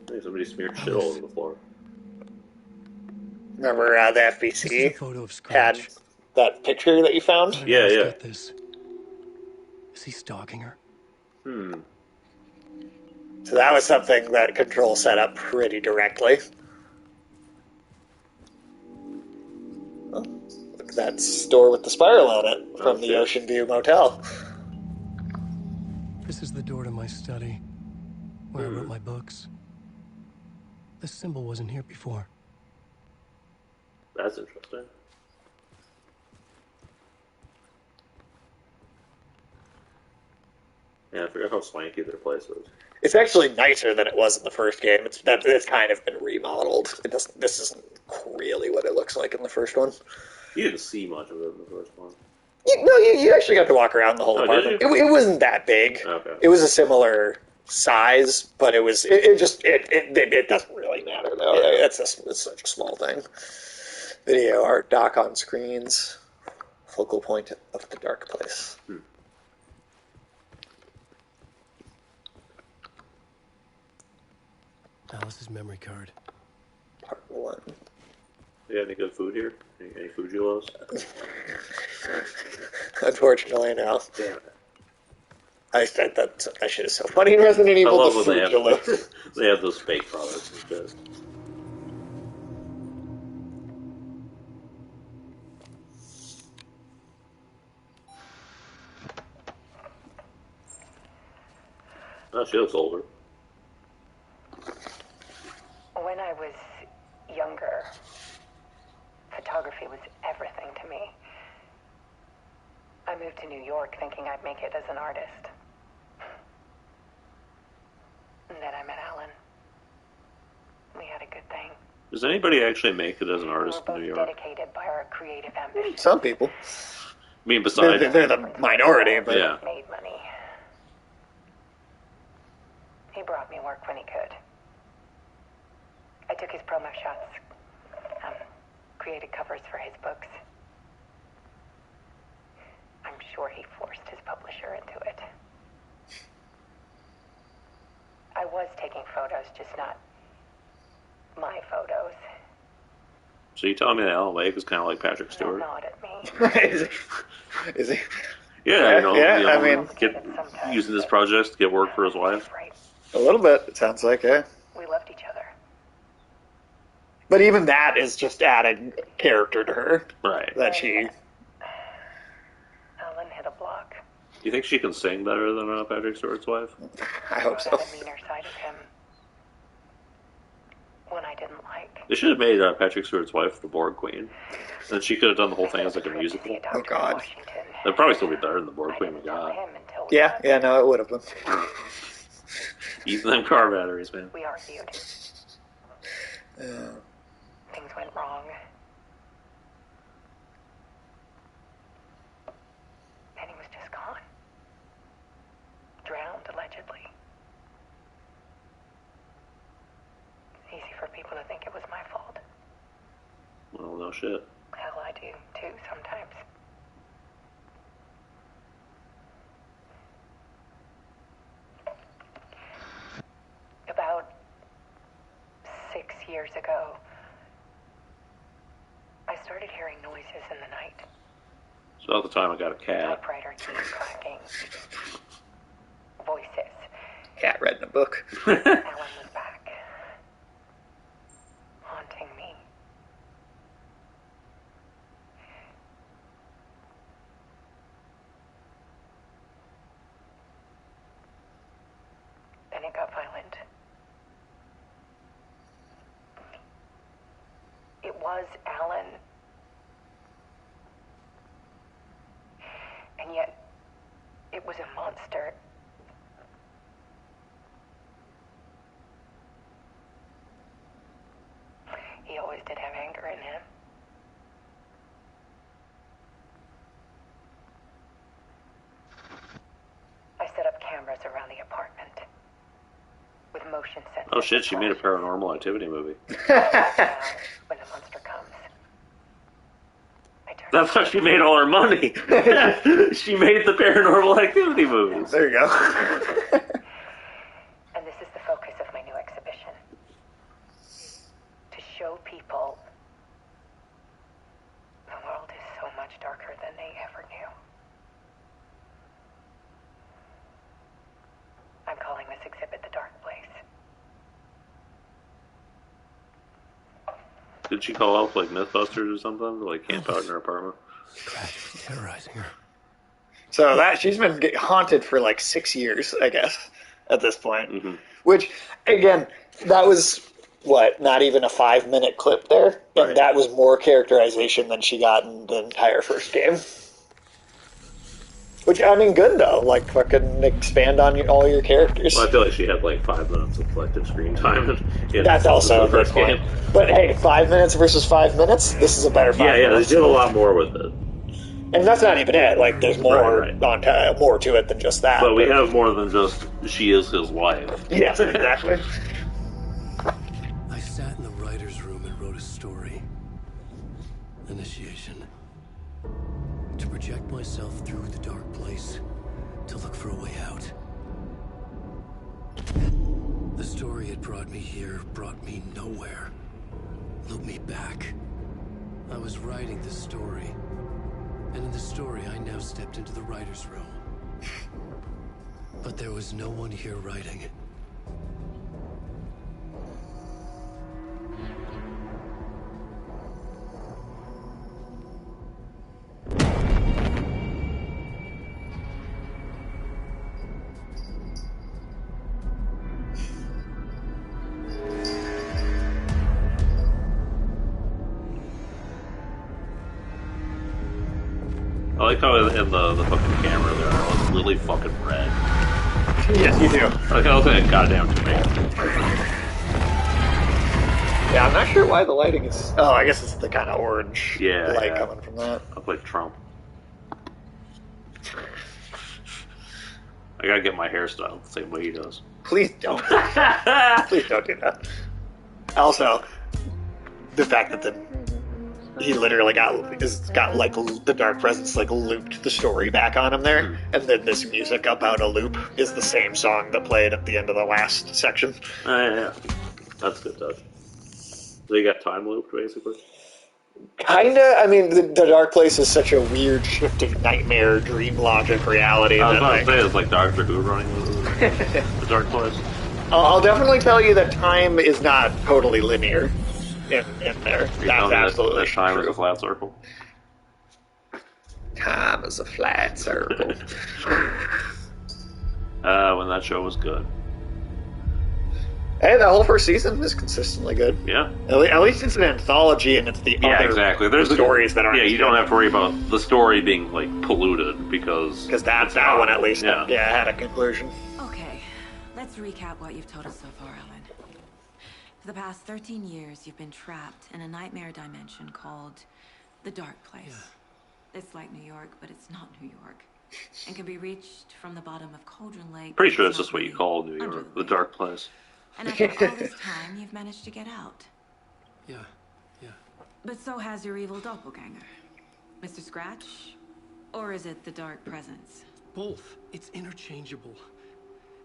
Hey, somebody smeared shit all over the floor. Remember the This is a FBC photo of had Scratch. that picture that you found? Yeah, Alice yeah. got this. he stalking her? So that was something that Control set up pretty directly. Oh, look at that store with the spiral on it from the Ocean View Motel. This is the door to my study, where I wrote my books. This symbol wasn't here before. That's interesting. Yeah, I forgot how swanky their place is. It's actually nicer than it was in the first game. It's kind of been remodeled. This isn't really what it looks like in the first one. You didn't see much of it in the first one. You actually got to walk around the whole apartment. It wasn't that big. Okay. It was a similar size, but it doesn't really matter though. Yeah. It's such a small thing. Video art, dock on screens, focal point of the dark place. Alice's memory card. Part 1. You got any good food here? Any food you lost? Unfortunately, no. Damn it. I said that shit is so funny in Resident Evil. I love when they have those fake products and shit. Oh, she looks older. When I was younger, photography was everything to me. I moved to New York thinking I'd make it as an artist. And then I met Alan. We had a good thing. Does anybody actually make it as an artist in New We were York? both dedicated by our creative ambition. Some people. I mean, besides... They're the minority, but... Yeah. Made money. He brought me work when he could. I took his promo shots, created covers for his books. I'm sure he forced his publisher into it. I was taking photos, just not my photos. So you telling me that Alan Wake is kind of like Patrick Stewart? Don't nod at me. Is he? Yeah, I mean... using this project to get work for his wife? A little bit, it sounds like, yeah. We loved each other. But even that is just adding character to her. Right. That she... Alan hit a block. Do you think she can sing better than Patrick Stewart's wife? I hope so. Had a meaner side of him. One I didn't like. They should have made Patrick Stewart's wife the Borg Queen. Then she could have done the whole thing as like a musical. Oh, God. That'd probably still be better than the Borg Queen we got. Yeah, no, it would have been. Eating them car batteries, man. We argued. Things went wrong. And he was just gone. Drowned, allegedly. It's easy for people to think it was my fault. Well, no shit. Hell, I do, too, sometimes. About 6 years ago, I started hearing noises in the night. So at the time I got a cat. Typewriter keys clacking. Voices. Cat read in a book. Alan was back. Haunting me. Then it got violent. It was Alan. And yet, it was a monster. He always did have anger in him. I set up cameras around the apartment with motion sensors. Oh shit, she made a Paranormal Activity movie. When the monster comes, That's how she made all her money. She made the Paranormal Activity movies. There you go. And this is the focus of my new exhibition. To show people the world is so much darker than they ever knew. Did she call out like Mythbusters or something to like camp out in her apartment? Scratch was terrorizing her. So that she's been haunted for like 6 years, I guess, at this point. Mm-hmm. Which, again, that was what, not even a 5-minute clip there, and Right. that was more characterization than she got in the entire first game. Which, I mean, good though. Like, fucking expand on all your characters. Well, I feel like she had like 5 minutes of collective screen time. That's also a good first point. game. But hey, 5 minutes versus 5 minutes. This is a better 5 Yeah, they minutes. did a lot more with it. And that's not even it. Like, there's more Right. more to it than just that. But we have more than just she is his wife. Yes, exactly. I sat in the writer's room and wrote a story. Initiation. To project myself through the dark place. To look for a way out. The story had brought me here, brought me nowhere. Looped me back. I was writing the story. And in the story, I now stepped into the writer's room. But there was no one here writing. I like how in the fucking camera there, it looks really fucking red. Yes, you do. Like, I look like a goddamn tomato. Yeah, I'm not sure why the lighting is... Oh, I guess it's the kind of orange light coming from that. Up like Trump. I gotta get my hairstyle the same way he does. Please don't. Please don't do that. Also, the fact that he literally got like the Dark Presence like looped the story back on him there, and then this music up out a loop is the same song that played at the end of the last section. Yeah. That's a good touch. They got time looped, basically. Kinda. I mean, the Dark Place is such a weird, shifting nightmare, dream logic reality. I was about to say, it's like Doctor Who running the Dark Place. I'll definitely tell you that time is not totally linear in there. That's absolutely that time is a flat circle. Time is a flat circle. When that show was good. Hey, the whole first season is consistently good. Yeah. At least it's an anthology, and it's the other exactly. There's stories that aren't. Yeah, you don't have to worry about the story being like polluted because that one at least had a conclusion. Okay, let's recap what you've told us so far, Alan. For the past 13 years, you've been trapped in a nightmare dimension called the Dark Place. Yeah. It's like New York, but it's not New York. And can be reached from the bottom of Cauldron Lake. Pretty sure it's just what you call New York, the Dark Place. And after all this time, you've managed to get out. Yeah. But so has your evil doppelganger. Mr. Scratch? Or is it the Dark Presence? Both. It's interchangeable.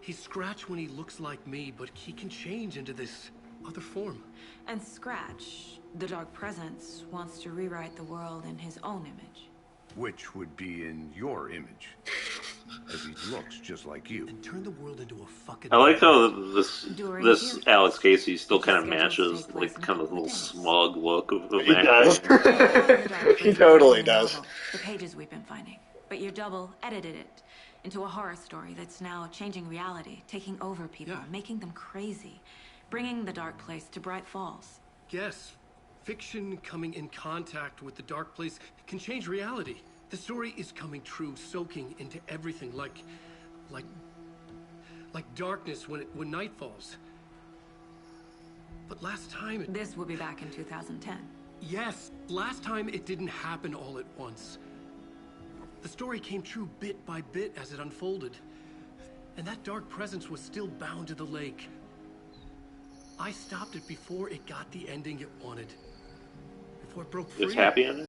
He's Scratch when he looks like me, but he can change into this other form. And Scratch, the Dark Presence, wants to rewrite the world in his own image. Which would be in your image. As he looks just like you. And turn the world into a fucking... I like how this Alex Casey still kind of matches like kind of little smug look of He does. He totally does. The pages we've been finding. But your double edited it into a horror story that's now changing reality, taking over people, making them crazy, bringing the Dark Place to Bright Falls. Yes. Fiction coming in contact with the Dark Place can change reality. The story is coming true, soaking into everything like darkness when night falls. But last time This will be back in 2010. Yes, last time it didn't happen all at once. The story came true bit by bit as it unfolded. And that Dark Presence was still bound to the lake. I stopped it before it got the ending it wanted. Before it broke free. It's happy ending?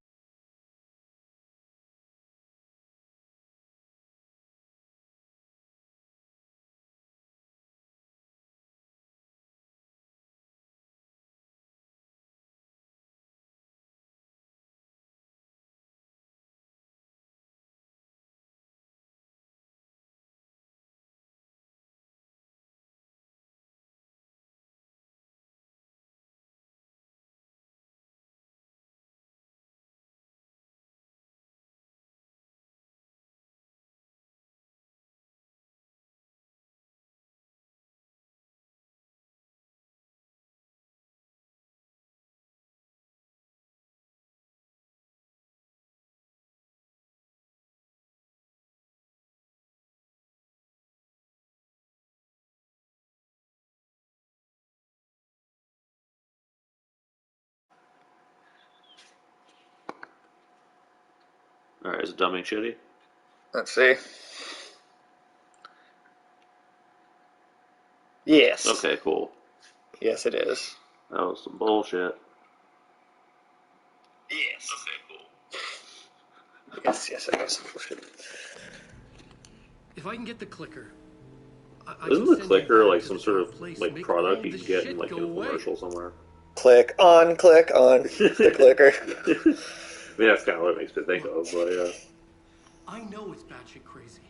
All right, is it dumbing shitty? Let's see. Yes. Okay, cool. Yes, it is. That was some bullshit. Yes. Okay, cool. Yes, it was some bullshit. If I can get the clicker, Isn't the clicker like some sort of like product you can get in like in a commercial somewhere? Click on the clicker. I mean, that's kind of what it makes me think of, but yeah. I know it's batshit crazy.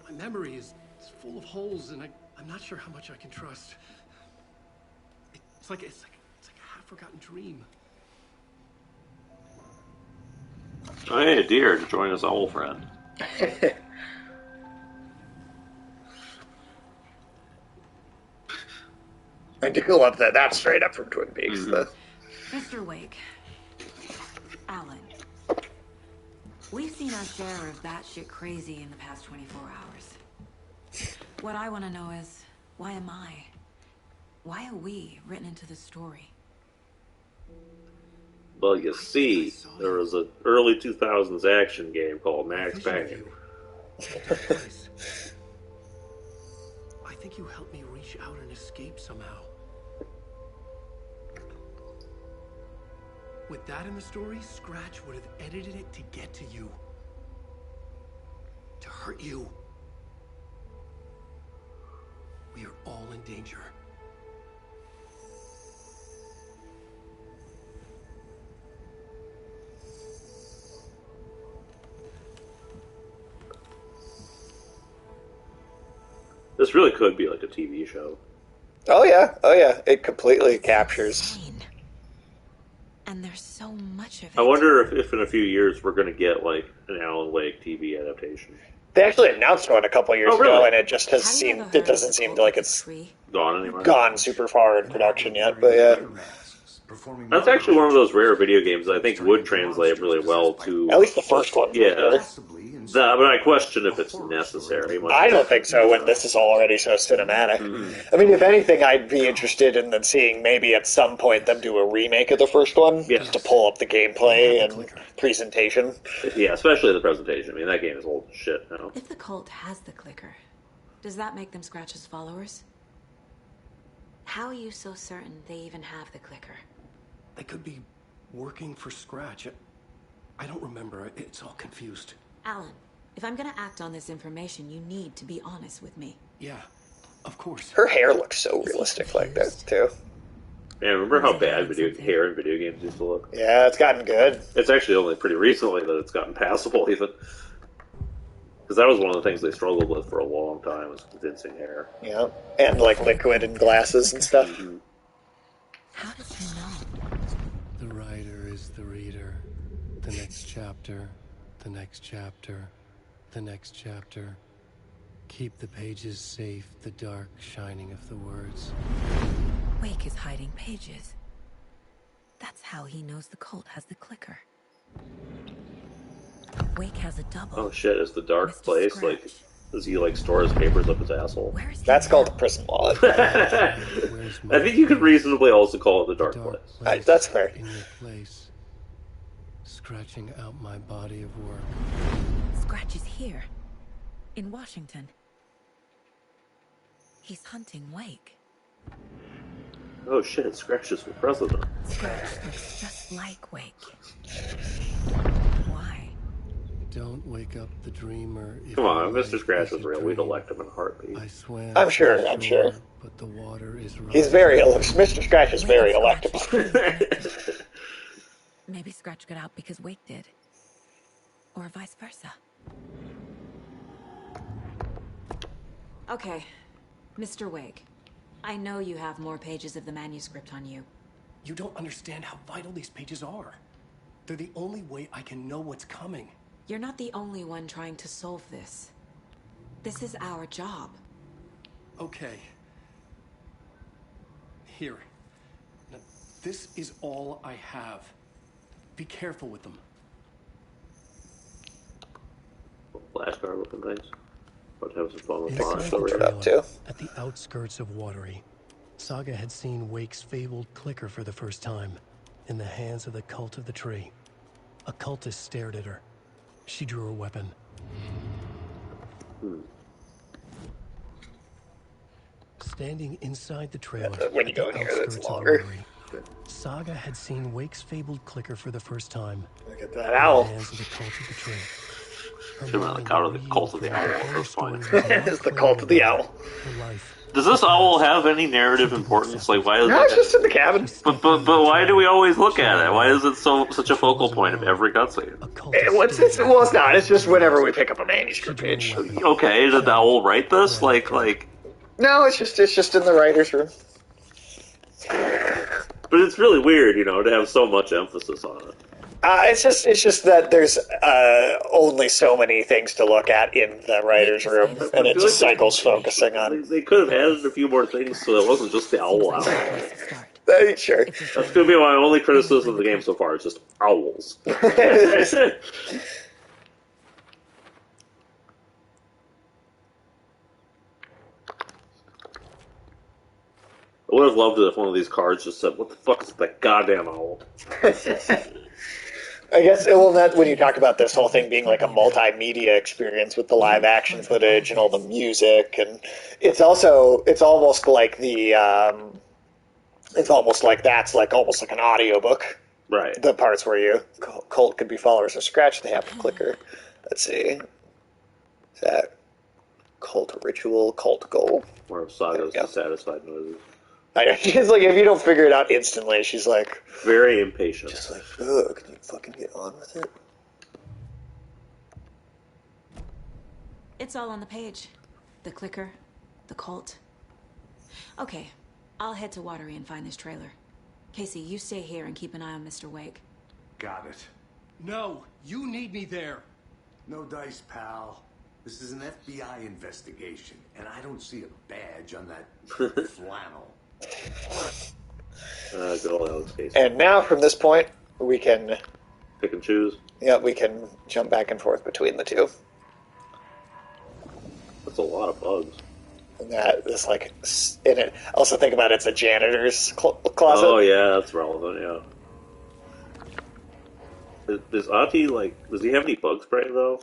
My memory is full of holes, and I'm not sure how much I can trust. It's like a half-forgotten dream. Oh, hey, a deer to join us owl friend. I do love that. That's straight up from Twin Peaks. Mm-hmm. Mr. Wake. Alan. We've seen our share of batshit crazy in the past 24 hours. What I want to know is, why am I? Why are we written into the story? Well, you see, there was an early 2000s action game called Max Payne. I think you helped me reach out and escape somehow. With that in the story, Scratch would have edited it to get to you. To hurt you. We are all in danger. This really could be like a TV show. Oh yeah. It completely captures. And there's so much of it. I wonder if in a few years we're going to get like an Alan Wake TV adaptation. They actually announced one a couple years really? ago, and it just has seemed. It doesn't seem like it's gone anywhere. Gone super far in production yet, but yeah. That's actually one of those rare video games that I think would translate really well to... At least the first one. Yeah. But I question if it's necessary. I don't think so when this is already so cinematic. Mm-hmm. I mean, if anything, I'd be interested in seeing maybe at some point them do a remake of the first one, just to pull up the gameplay and presentation. Yeah, especially the presentation. I mean, that game is old as shit now. If the cult has the clicker, does that make them Scratch's followers? How are you so certain they even have the clicker? They could be working for Scratch. I don't remember. It's all confused. Alan, if I'm gonna act on this information, you need to be honest with me. Yeah, of course. Her hair looks so realistic like that, too. Yeah, remember how bad hair in video games used to look? Yeah, it's gotten good. It's actually only pretty recently that it's gotten passable, even. Because that was one of the things they struggled with for a long time, was convincing hair. Yeah, and like liquid and glasses and stuff. Mm-hmm. How does he know? The writer is the reader. The next chapter, the next chapter, the next chapter. Keep the pages safe, the dark shining of the words. Wake is hiding pages. That's how he knows the cult has the clicker. Wake has a double. Oh shit, is the dark place, like, does he, like, store his papers up his asshole? That's called prison law. I think you could reasonably also call it the dark place. That's fair. In your place, scratching out my body of work. Scratch is here, in Washington. He's hunting Wake. Oh shit, Scratch is for president. Scratch looks just like Wake. Why? Don't wake up the dreamer. Come on, if Mr. Scratch was real, we'd elect him in a heartbeat. I swear. I'm sure. But the water is right. He's very Mr. Scratch is very electable. Maybe Scratch got out because Wake did. Or vice versa. Okay, Mr. Wake. I know you have more pages of the manuscript on you. You don't understand how vital these pages are. They're the only way I can know what's coming. You're not the only one trying to solve this. This is our job. Okay. Here. Now, this is all I have. Be careful with them. Flashcard looking things. But have some fun with At the outskirts of Watery, Saga had seen Wake's fabled clicker for the first time, in the hands of the Cult of the Tree. A cultist stared at her, She drew her weapon. Standing inside the trailer When you at go the in here, that's outskirts of longer. Rotary, Saga had seen Wake's fabled clicker for the first time. Look at that In owl. the hands of the cult of the tree. Her Should have mind been the reeled cult of the from owl the at horror this point. story was now It's the playing cult of the around owl. her life. Does this owl have any narrative importance? Like, why is No, it's just in the cabin. But why do we always look at it? Why is it such a focal point of every cutscene? Well, it's not. It's just whenever we pick up a manuscript page. Okay, did the owl write this? Like. No, it's just in the writer's room. But it's really weird, to have so much emphasis on it. It's just that there's only so many things to look at in the writer's room, and it just cycles focusing on. They could have added a few more things so it wasn't just the owl. Sure. That's going to be my only criticism of the game so far. It's just owls. I would have loved it if one of these cards just said, "What the fuck is that goddamn owl?" I guess when you talk about this whole thing being like a multimedia experience with the live action footage and all the music, and it's almost like that's almost like an audiobook. Right. The parts where you cult could be followers of Scratch, they have the clicker. Let's see. Is that cult ritual, cult goal? Or of Saga's dissatisfied noises. She's like, if you don't figure it out instantly, she's like... Very impatient. Just like, ugh, can you fucking get on with it? It's all on the page. The clicker, the cult. Okay, I'll head to Watery and find this trailer. Casey, you stay here and keep an eye on Mr. Wake. Got it. No, you need me there. No dice, pal. This is an FBI investigation, and I don't see a badge on that flannel. Good old Alex Casey. And now, from this point, we can... Pick and choose? Yeah, we can jump back and forth between the two. That's a lot of bugs. And in it. Also think about it's a janitor's closet. Oh, yeah, that's relevant, yeah. Does Ati, does he have any bug spray, though?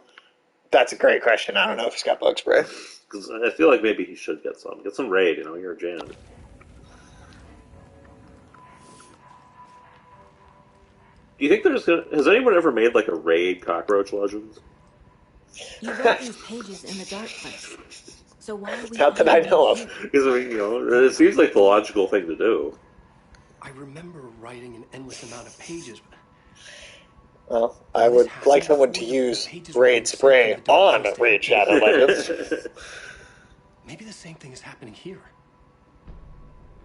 That's a great question. I don't know if he's got bug spray. Because I feel like maybe he should get some. Get some raid, you're a janitor. Do you think has anyone ever made a raid Cockroach Legends? You wrote these pages in the dark place. So why are we... Not that I know of. Because, it seems like the logical thing to do. I remember writing an endless amount of pages. Well, I would like someone to use raid spray on Raid Shadow Legends. Maybe the same thing is happening here.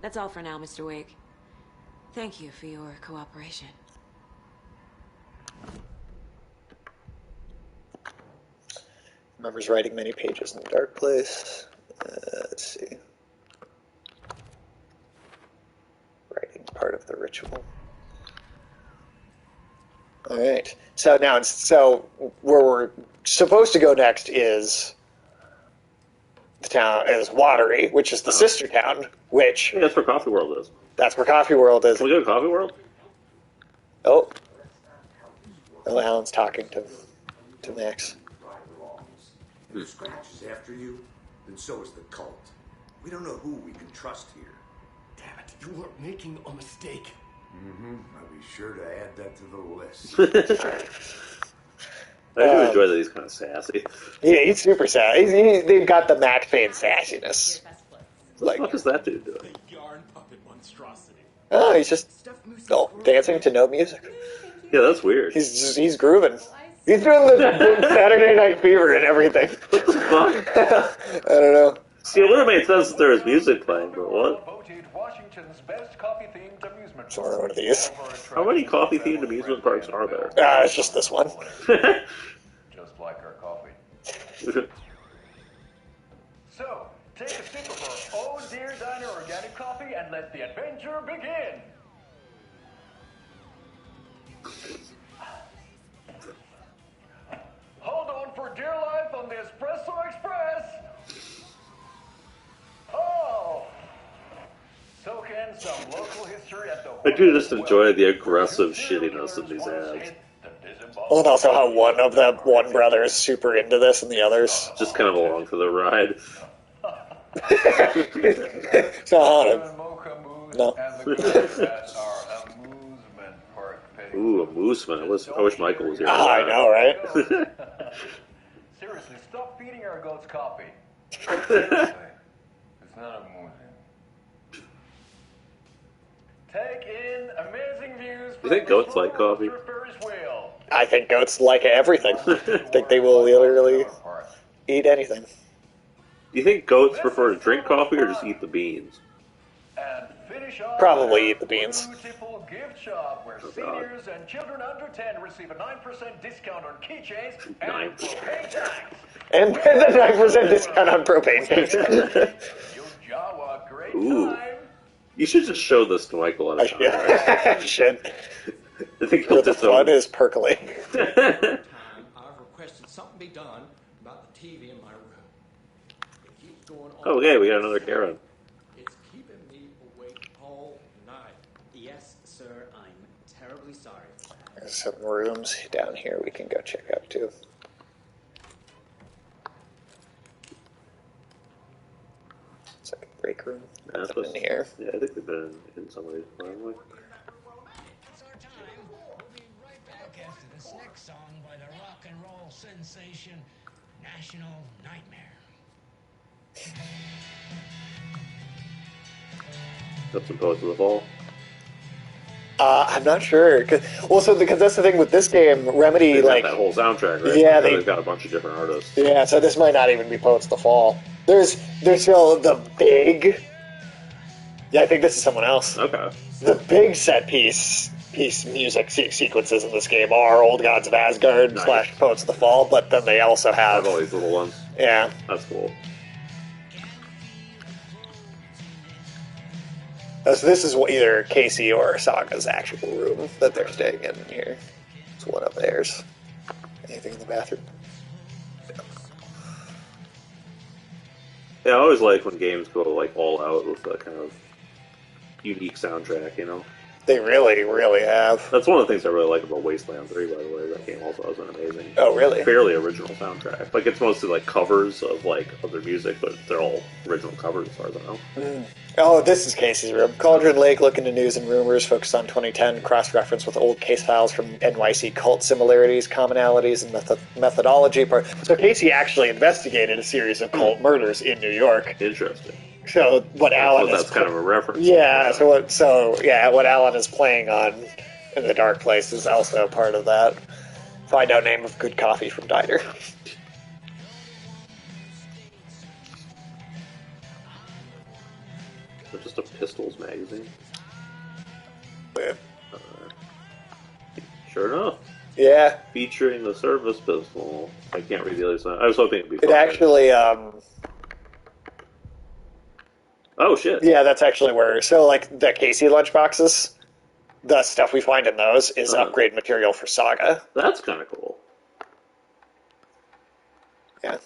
That's all for now, Mr. Wake. Thank you for your cooperation. Remembers writing many pages in the dark place. Let's see. Writing part of the ritual. All right. So where we're supposed to go next is the town is Watery, which is the sister town. Which that's where Coffee World is. That's where Coffee World is. Can we go to Coffee World? Oh, Alan's talking to Max. If Scratch is after you, then so is the cult. We don't know who we can trust here. Damn it, you are making a mistake. I'll be sure to add that to the list. I do enjoy that he's kind of sassy. Yeah, he's super sassy. They've got the Max Payne sassiness. What the fuck is that dude doing? The yarn puppet monstrosity. Oh, he's just dancing to no music. Yeah, that's weird. He's grooving. He's doing the Saturday Night Fever and everything. What the fuck? I don't know. See, it would have made sense if there was music playing, but what? Voted Washington's best coffee-themed amusement It's one of these. How many coffee-themed amusement parks are there? It's just this one. Just like our coffee. So, take a sip of our Oh Dear Diner organic coffee and let the adventure begin. Hold on for dear life on the Espresso Express. Oh! Soak in some local history at the... I do just enjoy the aggressive shittiness of these ads. The Well, and also how one brother is super into this and the others just kind of along for the ride. It's not haunted. No. Ooh, amusement. I wish Michael was here. I know, right? Seriously, stop feeding our goats coffee. Seriously, it's not amusing. Take in amazing views. You think goats like coffee? I think goats like everything. I think they will literally eat anything. Do you think goats prefer to drink coffee or just eat the beans? Probably eat the beans. Beautiful gift shop where seniors and children under 10 receive a 9% discount on keychains and propane tanks. And the 9% discount on propane tanks. Ooh. You should just show this to Michael at a time. I should. I think he'll The fun is percolating. I've requested something be done about the TV in my room. It keeps going on. Oh, okay, we got another Karen. It's keeping me awake all night. Yes, sir, I'm terribly sorry. There's some rooms down here we can go check out too. It's like a break room. Nothing in here. Yeah, I think they've been in some ways. Probably. It's our time. We'll be right back after this next song by the rock and roll sensation, National Nightmare. Up some Poets of the Fall. I'm not sure. Because that's the thing with this game, Remedy, They've like got that whole soundtrack, right? Yeah, they've got a bunch of different artists. Yeah, so this might not even be Poets of the Fall. There's still the big. Yeah, I think this is someone else. Okay. The big set piece music sequences in this game are Old Gods of Asgard / Poets of the Fall, but then they also have all these little ones. Yeah, that's cool. So this is either Casey or Saga's actual room that they're staying in here. It's one of theirs. Anything in the bathroom? Yeah, I always like when games go like all out with a kind of unique soundtrack, you know? They really, really have. That's one of the things I really like about Wasteland 3, by the way. That game also has an amazing, Oh, really? fairly original soundtrack. Like, it's mostly like covers of like other music, but they're all original covers as far as I know. Oh, this is Casey's room. Cauldron Lake, look into news and rumors, focused on 2010, cross-reference with old case files from NYC cult similarities, commonalities, and methodology. So Casey actually investigated a series of cult murders in New York. Interesting. So what Alan that's kind of a reference. Yeah, what Alan is playing on in the Dark Place is also part of that. Find out name of good coffee from Diner. It's just a Pistols magazine. Yeah. Sure enough. Yeah. Featuring the service pistol. I can't read the other side. I was hoping it'd be It fun. actually, Oh, shit. yeah, that's actually where, so like the Casey lunchboxes, the stuff we find in those is upgrade material for Saga. That's kind of cool. Yeah.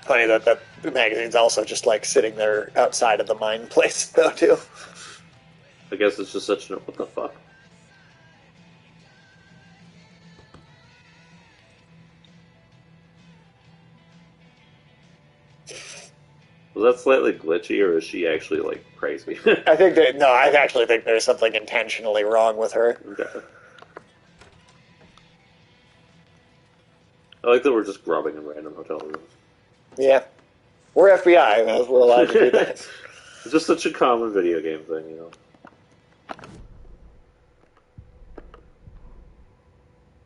Funny that the magazine's also just like sitting there outside of the mine place though too. I guess it's just such what the fuck? Was that slightly glitchy, or is she actually, like, crazy? I actually think there's something intentionally wrong with her. Okay. I like that we're just grubbing in random hotel rooms. Yeah. We're FBI, we're allowed to do that. It's just such a common video game thing, you know?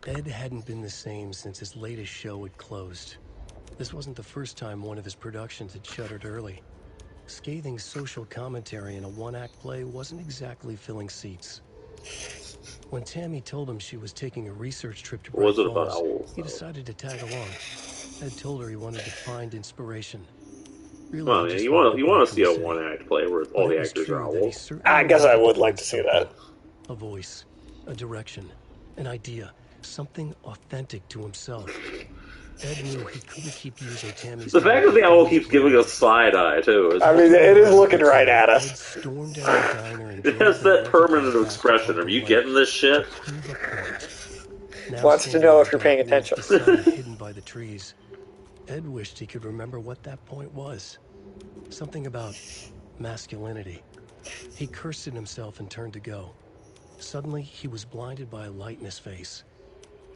Ed hadn't been the same since his latest show had closed. This wasn't the first time one of his productions had shuttered early. Scathing social commentary in a one-act play wasn't exactly filling seats. When Tammy told him she was taking a research trip to Bright Falls, he decided to tag along. Ed told her he wanted to find inspiration. Really, well, yeah, you want to see a one-act play where all the actors are owls. I guess I would like to see that. A voice, a direction, an idea, something authentic to himself. Ed knew he couldn't keep using Tammy's... The fact that the owl keeps giving us side-eye, too. I mean, it is looking right at us. Ed stormed down the diner and It has that permanent expression. Are you getting this shit? Wants to know if you're paying attention. Hidden by the trees. Ed wished he could remember what that point was. Something about masculinity. He cursed at himself and turned to go. Suddenly, he was blinded by a light in his face.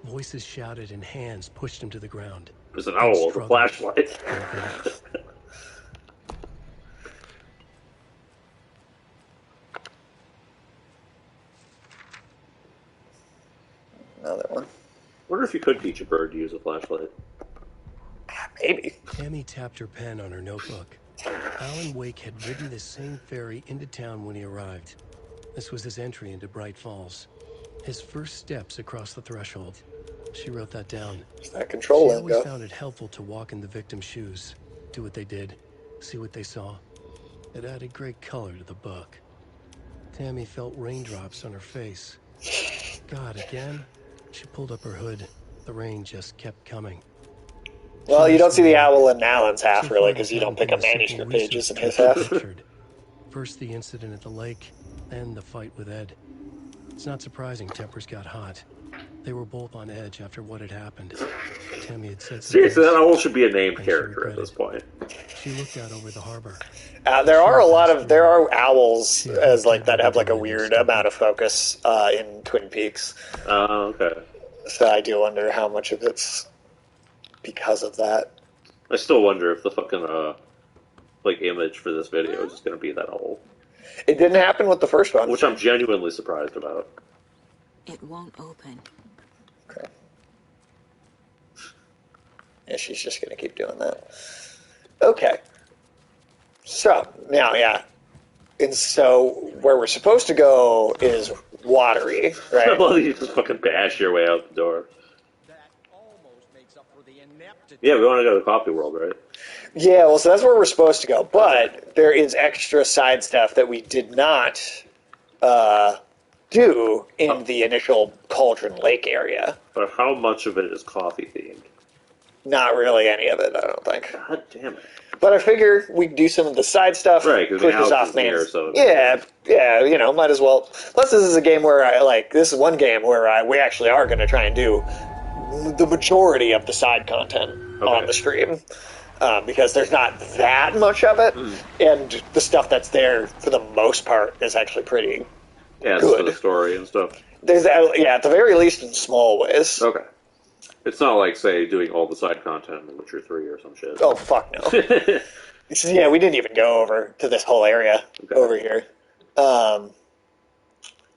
Voices shouted and hands pushed him to the ground. There's an owl with a flashlight. Another one. Wonder if you could teach a bird to use a flashlight. Maybe. Tammy tapped her pen on her notebook. Alan Wake had ridden this same ferry into town when he arrived. This was his entry into Bright Falls. His first steps across the threshold. She wrote that down. That control She always lingo. found it helpful to walk in the victim's shoes, do what they did, see what they saw. It added great color to the book. Tammy felt raindrops on her face. God, again? She pulled up her hood. The rain just kept coming. Well, you don't see the owl in Alan's half, really, because you don't pick up manuscript pages in his half. First the incident at the lake, then the fight with Ed. It's not surprising tempers got hot. They were both on edge after what had happened. Tammy had said... Seriously, that owl should be a named character at this point. She looked out over the harbor. There are owls as like that have like a weird amount of focus in Twin Peaks. Oh, okay. So I do wonder how much of it's because of that. I still wonder if the fucking like image for this video is just going to be that owl. It didn't happen with the first one, which I'm genuinely surprised about. It won't open. Okay. Yeah, she's just going to keep doing that. Okay. So, now, yeah. And so, where we're supposed to go is watery, right? Well, you just fucking bash your way out the door. Yeah, we want to go to Coffee World, right? Yeah, well, so that's where we're supposed to go. But there is extra side stuff that we did not do in the initial Cauldron Lake area. But how much of it is coffee themed? Not really any of it, I don't think. God damn it. But I figure we can do some of the side stuff. Right, because pushes off here, so... Yeah, you know, might as well. Plus, this is a game where this is one game where we actually are going to try and do the majority of the side content on the stream. Because there's not that much of it, and the stuff that's there, for the most part, is actually pretty good. For the story and stuff. There's, at the very least, in small ways. Okay. It's not like, say, doing all the side content in Witcher 3 or some shit. Oh, fuck no. Yeah, we didn't even go over to this whole area over here.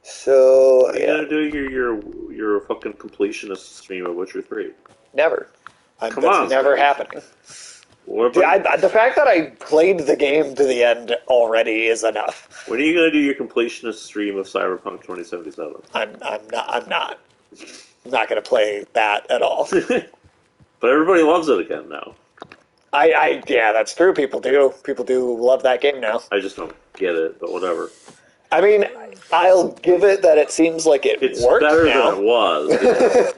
So, are you gonna do your fucking completionist stream of Witcher 3? Never. Come on. Never happening. The fact that I played the game to the end already is enough. When are you going to do your completionist stream of Cyberpunk 2077? I'm not going to play that at all. But everybody loves it again now. Yeah, that's true. People do love that game now. I just don't get it, but whatever. I mean, I'll give it that it seems like it's worked better now. than it was,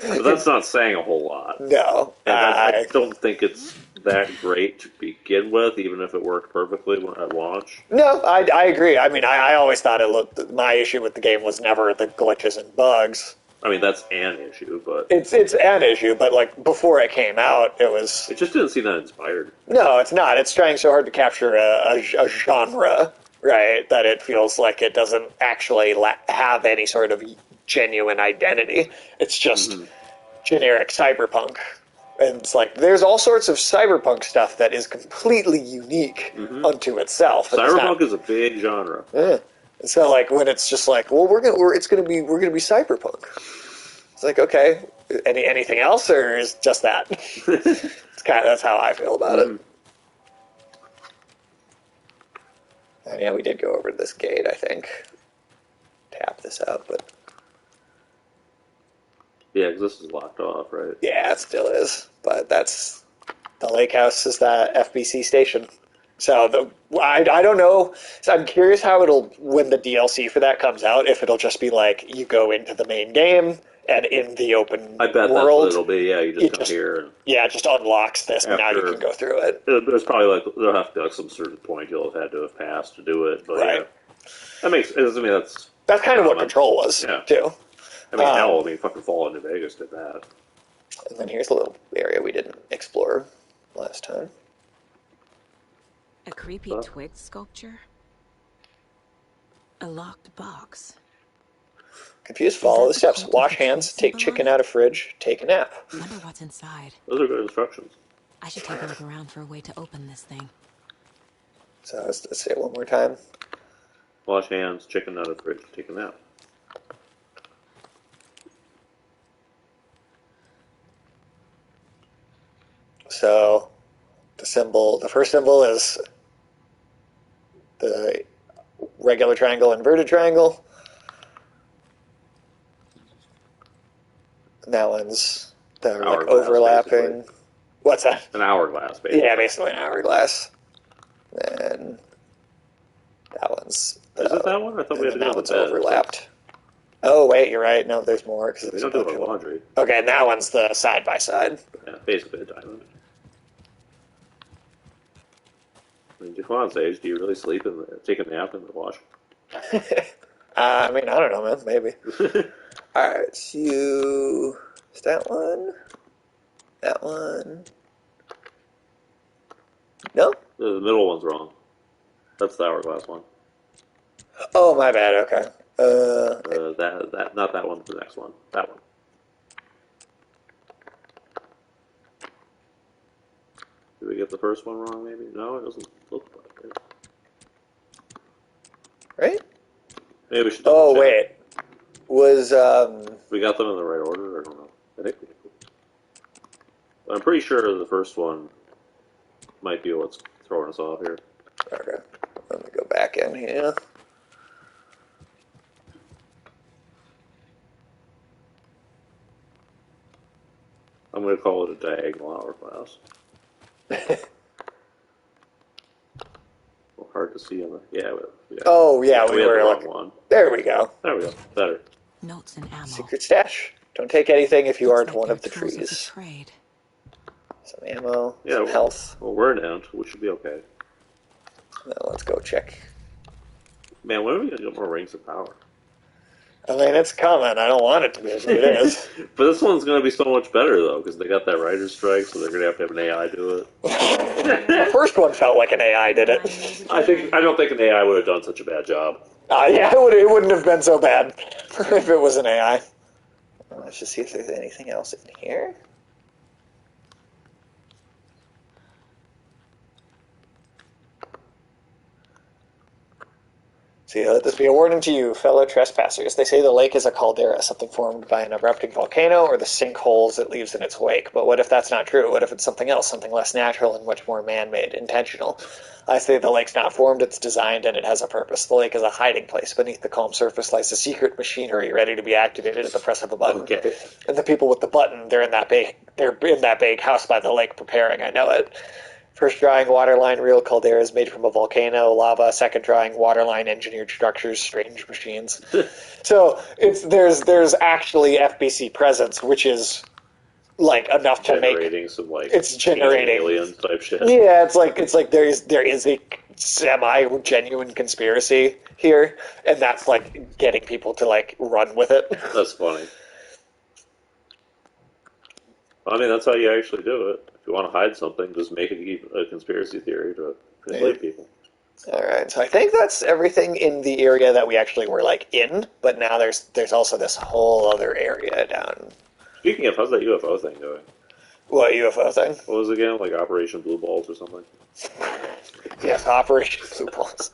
but that's not saying a whole lot. No, and I don't think it's that great to begin with, even if it worked perfectly at launch. No, I agree. I mean, I always thought my issue with the game was never the glitches and bugs. I mean, that's an issue, but... It's an issue, but, like, before it came out, it was... It just didn't seem that inspired. No, it's not. It's trying so hard to capture a genre, right, that it feels like it doesn't actually have any sort of genuine identity. It's just generic cyberpunk. And it's like, there's all sorts of cyberpunk stuff that is completely unique unto itself. Cyberpunk is a big genre. Yeah. So, like, when it's just like, well, we're gonna be cyberpunk. It's like, okay, anything else, or is just that? That's how I feel about it. And yeah, we did go over to this gate, I think. Tap this out, but yeah, because this is locked off, right? Yeah, it still is. But that's the lake house is that FBC station. So I don't know. So I'm curious how it'll, when the DLC for that comes out, if it'll just be like you go into the main game and in the open I bet world, that's what it'll be. Yeah, you just come here. And yeah, it just unlocks this, and now you can go through it. There's probably like there'll have to be like some certain point you'll have had to have passed to do it. But right. Yeah, that makes. I mean, that's kind of what Control was too. I mean, hell, fucking Fallout New Vegas did that. And then here's a little area we didn't explore last time. A creepy twig sculpture? A locked box. Confused, follow the steps. Wash hands, take chicken out of fridge, take a nap. Wonder what's inside. Those are good instructions. I should take a look around for a way to open this thing. So let's say it one more time. Wash hands, chicken out of fridge, take a nap. So the first symbol is the regular triangle, inverted triangle. And that one's the like overlapping. Basically. What's that? An hourglass, basically. Yeah, basically an hourglass. And that one's. Is it that one? I thought we had to do that one's overlapped. Oh wait, you're right. No, there's more because we don't do the laundry. Okay, and that one's the side by side. Yeah, basically a diamond. I mean, come on, Sage. Do you really sleep and take a nap in the wash? I mean, I don't know, man. Maybe. All right, so is that one? That one? No. The middle one's wrong. That's the hourglass one. Oh, my bad. Okay. That not that one. The next one. That one. Did we get the first one wrong? Maybe no. It doesn't look like it. Right? Maybe we should. Oh wait. Was we got them in the right order? I don't know. I think we did. I'm pretty sure the first one might be what's throwing us off here. Okay. Let me go back in here. I'm going to call it a diagonal hourglass. Well, hard to see on the. Yeah. Oh yeah, we were like one. There we go. There we go. Better. Notes and ammo. Secret stash. Don't take anything if you aren't one of the trees. Some ammo. Yeah. Some health. Well, we're down. We should be okay. Now let's go check. Man, when are we going to get more rings of power? I mean, it's coming. I don't want it to be as it is. But this one's going to be so much better, though, because they got that writer's strike, so they're going to have an AI do it. The first one felt like an AI did it. I don't think an AI would have done such a bad job. Yeah, it wouldn't have been so bad if it was an AI. Let's just see if there's anything else in here. See, let this be a warning to you, fellow trespassers. They say the lake is a caldera, something formed by an erupting volcano or the sinkholes it leaves in its wake. But what if that's not true? What if it's something else, something less natural and much more man-made, intentional? I say the lake's not formed, it's designed, and it has a purpose. The lake is a hiding place. Beneath the calm surface lies a secret machinery ready to be activated at the press of a button. Okay. And the people with the button, they're in that big house by the lake preparing, I know it. First drawing, waterline, real calderas made from a volcano, lava. Second drawing, waterline, engineered structures, strange machines. So there's actually FBC presence, which is like enough to generating some like it's generating alien type shit. Yeah, it's like there is a semi-genuine conspiracy here, and that's like getting people to like run with it. That's funny. I mean, that's how you actually do it. If you want to hide something, just make a conspiracy theory to enslave people. All right, so I think that's everything in the area that we actually were like in, but now there's also this whole other area down. Speaking of, how's that UFO thing going? What UFO thing? What was it again? Like Operation Blue Balls or something? Yes, Operation Blue Balls.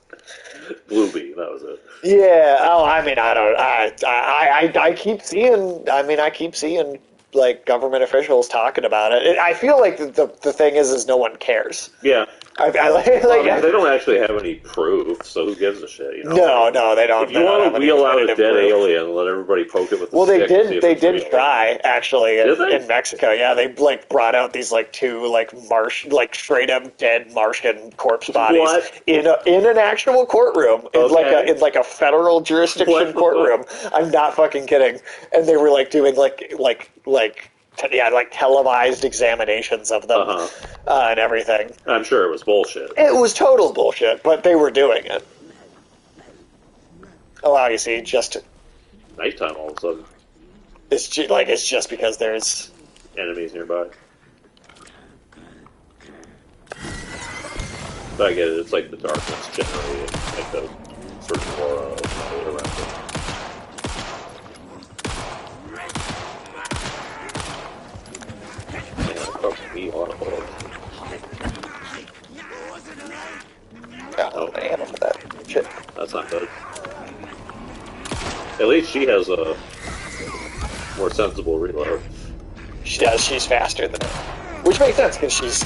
Bluebee, that was it. Yeah. Oh, I mean, I keep seeing. I mean, I keep seeing like government officials talking about it. I feel like the thing is no one cares. Yeah. Yeah. They don't actually have any proof, so who gives a shit? You know? No, they don't. If you want to wheel out a dead proof. alien, let everybody poke it with. Well, they stick did. They did try actually in Mexico. Yeah, they like brought out these like two like straight up dead Martian corpse bodies in an actual courtrum in like a federal jurisdiction courtroom. I'm not fucking kidding. And they were like doing like televised examinations of them and everything. I'm sure it was bullshit. It was total bullshit, but they were doing it. Oh wow, you see, just nighttime all of a sudden. It's just because there's enemies nearby. But I get it. It's like the darkness generating like the sort of aura of light around it. Ammo for that. Shit. That's not good. At least she has a more sensible reload. She does. She's faster than it. Which makes sense, because she's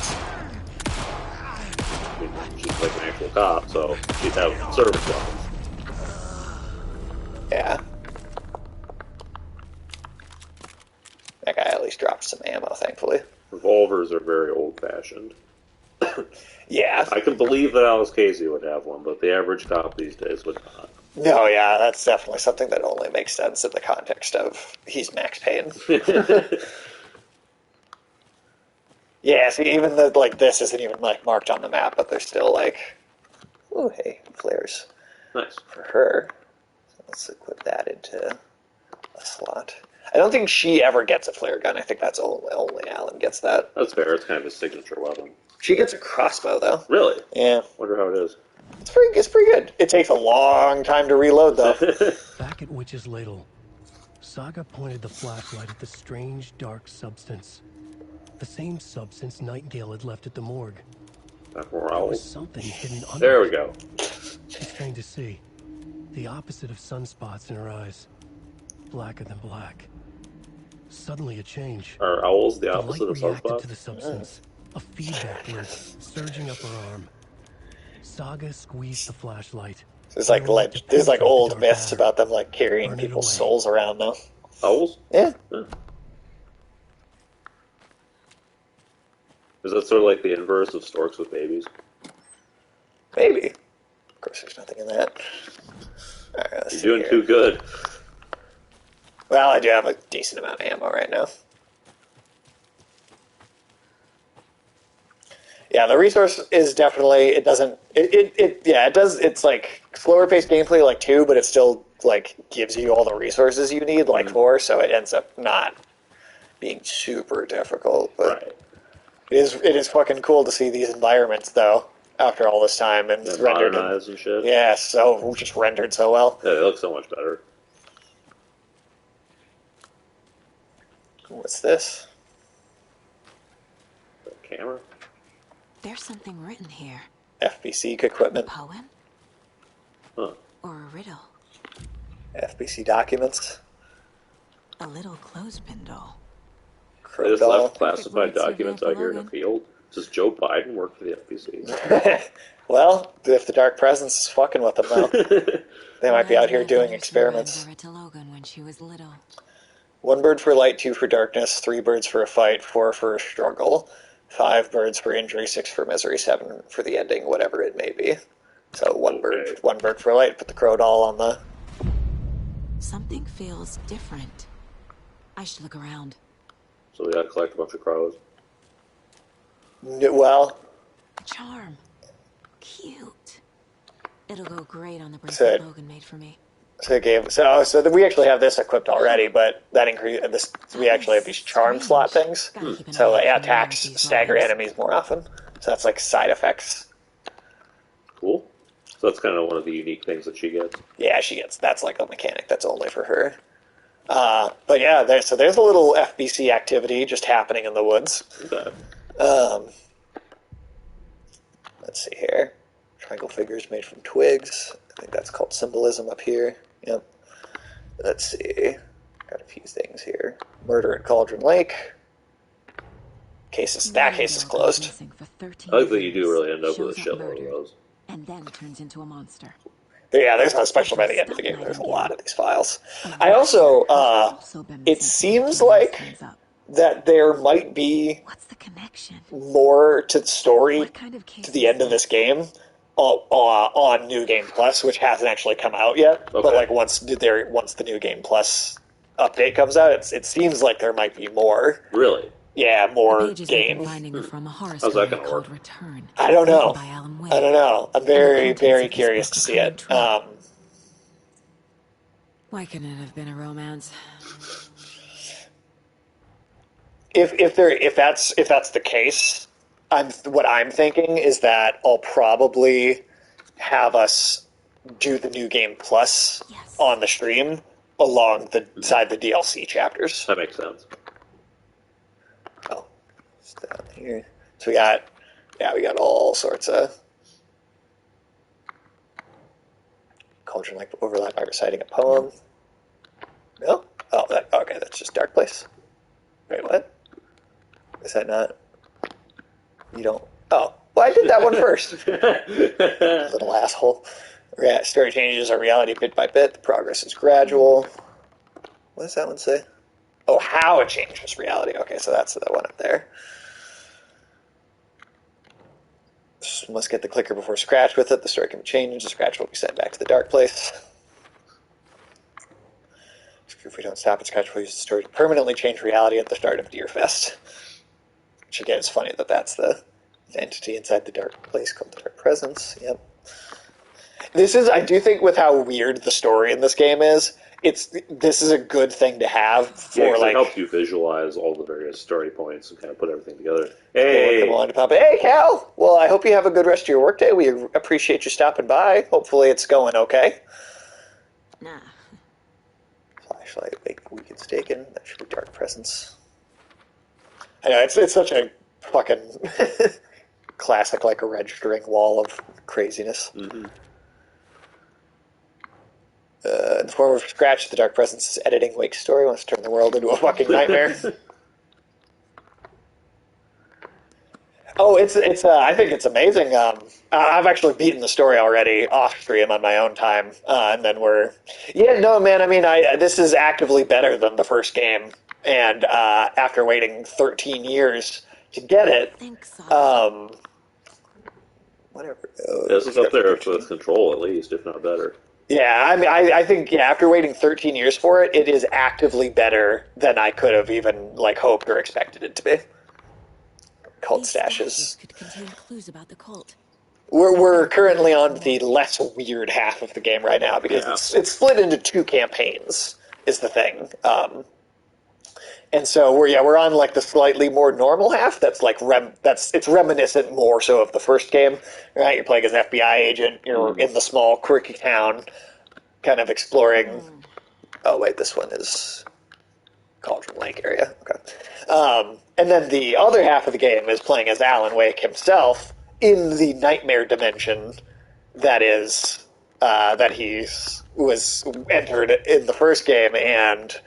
like an actual cop, so she'd have service weapons. Yeah. That guy at least dropped some ammo, thankfully. Revolvers are very old-fashioned. Yeah. I can believe that Alice Casey would have one, but the average cop these days would not. No, yeah, that's definitely something that only makes sense in the context of he's Max Payne. Yeah, see, even though this isn't even marked on the map, but they're still oh hey, flares. Nice. For her. So let's equip that into a slot. I don't think she ever gets a flare gun. I think that's only Alan gets that. That's fair. It's kind of his signature weapon. She gets a crossbow though. Really? Yeah. Wonder how it is. It's pretty good. It takes a long time to reload though. Back at Witch's Ladle, Saga pointed the flashlight at the strange dark substance. The same substance Nightingale had left at the morgue. There was something hidden under. There we go. It's strange to see. The opposite of sunspots in her eyes. Blacker than black. Suddenly a change. Are owls the opposite of light reacted sunspots? to the substance. A feedback loop surging up her arm. Saga squeezed the flashlight. There's old myths about them carrying people's souls around now. Owls? Yeah. Is that sort of like the inverse of storks with babies? Maybe. Of course, there's nothing in that. All right, You're doing too good. Well, I do have a decent amount of ammo right now. Yeah, the resource is definitely, it does, it's slower paced gameplay 2, but it still gives you all the resources you need 4, so it ends up not being super difficult, but right. It is fucking cool to see these environments though after all this time and rendered and shit. Yeah, so just rendered so well. Yeah, they look so much better. What's this? Camera? There's something written here. FBC equipment. A poem? Huh. Or a riddle? FBC documents. A little clothespin doll. They just left classified documents out here in the field. Does Joe Biden work for the FBC? Well, if the Dark Presence is fucking with them now, they might be out here doing experiments. To Logan when she was little. 1 bird for light, 2 for darkness, 3 birds for a fight, 4 for a struggle, 5 birds for injury, 6 for misery, 7 for the ending, whatever it may be. So 1 bird for light. Put the crow doll on the... Something feels different. I should look around. So we gotta collect a bunch of crows. Well... Charm. Cute. It'll go great on the bracelet Logan made for me. So we actually have this equipped already, but that we actually have these charm slot things. So it attacks stagger enemies more often. So that's side effects. Cool. So that's kind of one of the unique things that she gets. Yeah, she gets. That's a mechanic that's only for her. But yeah, there's a little FBC activity just happening in the woods. Okay. Let's see here. Triangle figures made from twigs. I think that's called symbolism up here. Yep. Let's see. Got a few things here. Murder at Cauldron Lake. That case is closed. I like that you do really end up with a shitload of those. And then turns into a monster. Yeah, there's not special by the end of the game. There's a lot of these files. I also, it seems like that there might be more to the story to the end of this game on New Game Plus, which hasn't actually come out yet. Okay. But like once the New Game Plus update comes out, it seems like there might be more. Really? Yeah, more game. How's that going to work? I don't know. I'm very, very curious to see it. Why couldn't it have been a romance? If that's the case, what I'm thinking is that I'll probably have us do the New Game Plus on the stream alongside the DLC chapters. That makes sense. Oh, it's down here. So we got all sorts of Cauldron like overlap by reciting a poem. No? Oh, okay, that's just Dark Place. Wait, what? Is that not? You don't... Oh, well, I did that one first. Little asshole. Story changes our reality bit by bit. The progress is gradual. What does that one say? Oh, how it changes reality. Okay, so that's that one up there. Must get the clicker before scratch with it. The story can be changed. The scratch will be sent back to the Dark Place. If we don't stop it, scratch will use the story to permanently change reality at the start of Deerfest. Which again, it's funny that that's the entity inside the Dark Place called the Dark Presence. Yep. I do think with how weird the story in this game is, this is a good thing to have for it helps you visualize all the various story points and kind of put everything together. Hey, Cal! Well, I hope you have a good rest of your workday. We appreciate you stopping by. Hopefully it's going okay. Nah. Flashlight, weekend's taken. That should be Dark Presence. I know, it's such a fucking classic, like a registering wall of craziness. Mm-hmm. In the form of scratch, the Dark Presence is editing Wake's story, wants to turn the world into a fucking nightmare. I think it's amazing. I've actually beaten the story already off stream on my own time, and then this is actively better than the first game, and after waiting 13 years to get it, whatever. This is up there with Control, at least, if not better. Yeah, I mean, I think after waiting 13 years for it, it is actively better than I could have even hoped or expected it to be. Cult stashes could contain clues about the cult. We're currently on the less weird half of the game right now because it's split into two campaigns. Is the thing, and so we're on the slightly more normal half. That's it's reminiscent more so of the first game, right? You're playing as an FBI agent. You're in the small quirky town, kind of exploring. Oh wait, this one is Cauldron Lake area. Okay. And then the other half of the game is playing as Alan Wake himself in the nightmare dimension that he was entered in the first game, and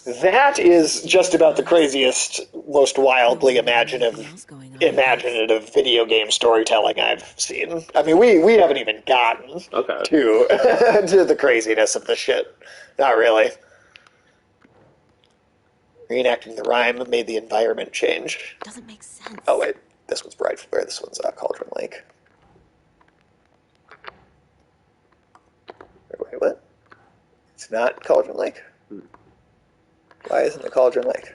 that is just about the craziest, most wildly imaginative video game storytelling I've seen. I mean, we haven't even gotten to the craziness of the shit. Not really. Reenacting the rhyme made the environment change. Doesn't make sense. Oh wait, this one's Brightflare, this one's Cauldron Lake. Wait, what? It's not Cauldron Lake? Why isn't it Cauldron Lake?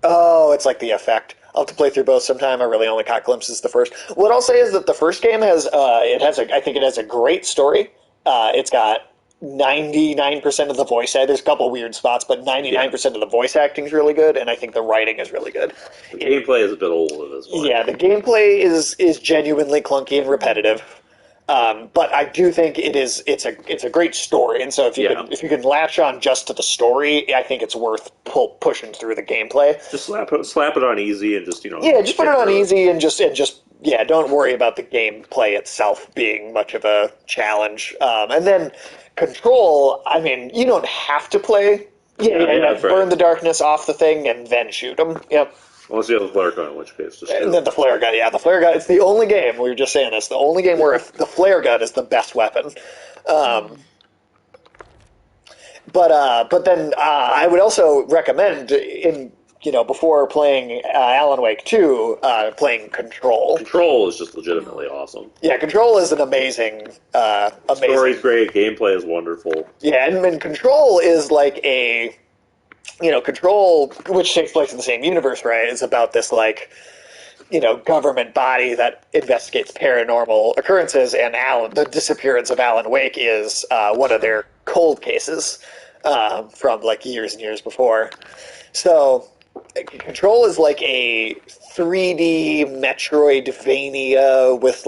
Oh, it's like the effect. I'll have to play through both sometime. I really only caught glimpses of the first. What I'll say is that the first game has a great story. It's got 99% of the voice acting. There's a couple weird spots, but 99% of the voice acting is really good, and I think the writing is really good. The gameplay is a bit old at this point. Yeah, the gameplay is genuinely clunky and repetitive. But I do think it's a great story, and so if you can latch on just to the story, I think it's worth pushing through the gameplay. Just slap it on easy and just just put it on easy and just don't worry about the gameplay itself being much of a challenge. And then Control, I mean, you don't have to play Yeah. That's right. Burn the darkness off the thing and then shoot them. Yep. Unless you have the flare gun, in which case just And then the flare gun. Yeah, the flare gun. It's the only game, we were just saying this, the only game where the flare gun is the best weapon. But then I would also recommend before playing Alan Wake 2, playing Control. Control is just legitimately awesome. Yeah, Control is an amazing. Story's great, gameplay is wonderful. Yeah, and Control is like a, Control, which takes place in the same universe, right? Is about this government body that investigates paranormal occurrences, and the disappearance of Alan Wake is one of their cold cases from years and years before. So Control is like a 3D Metroidvania with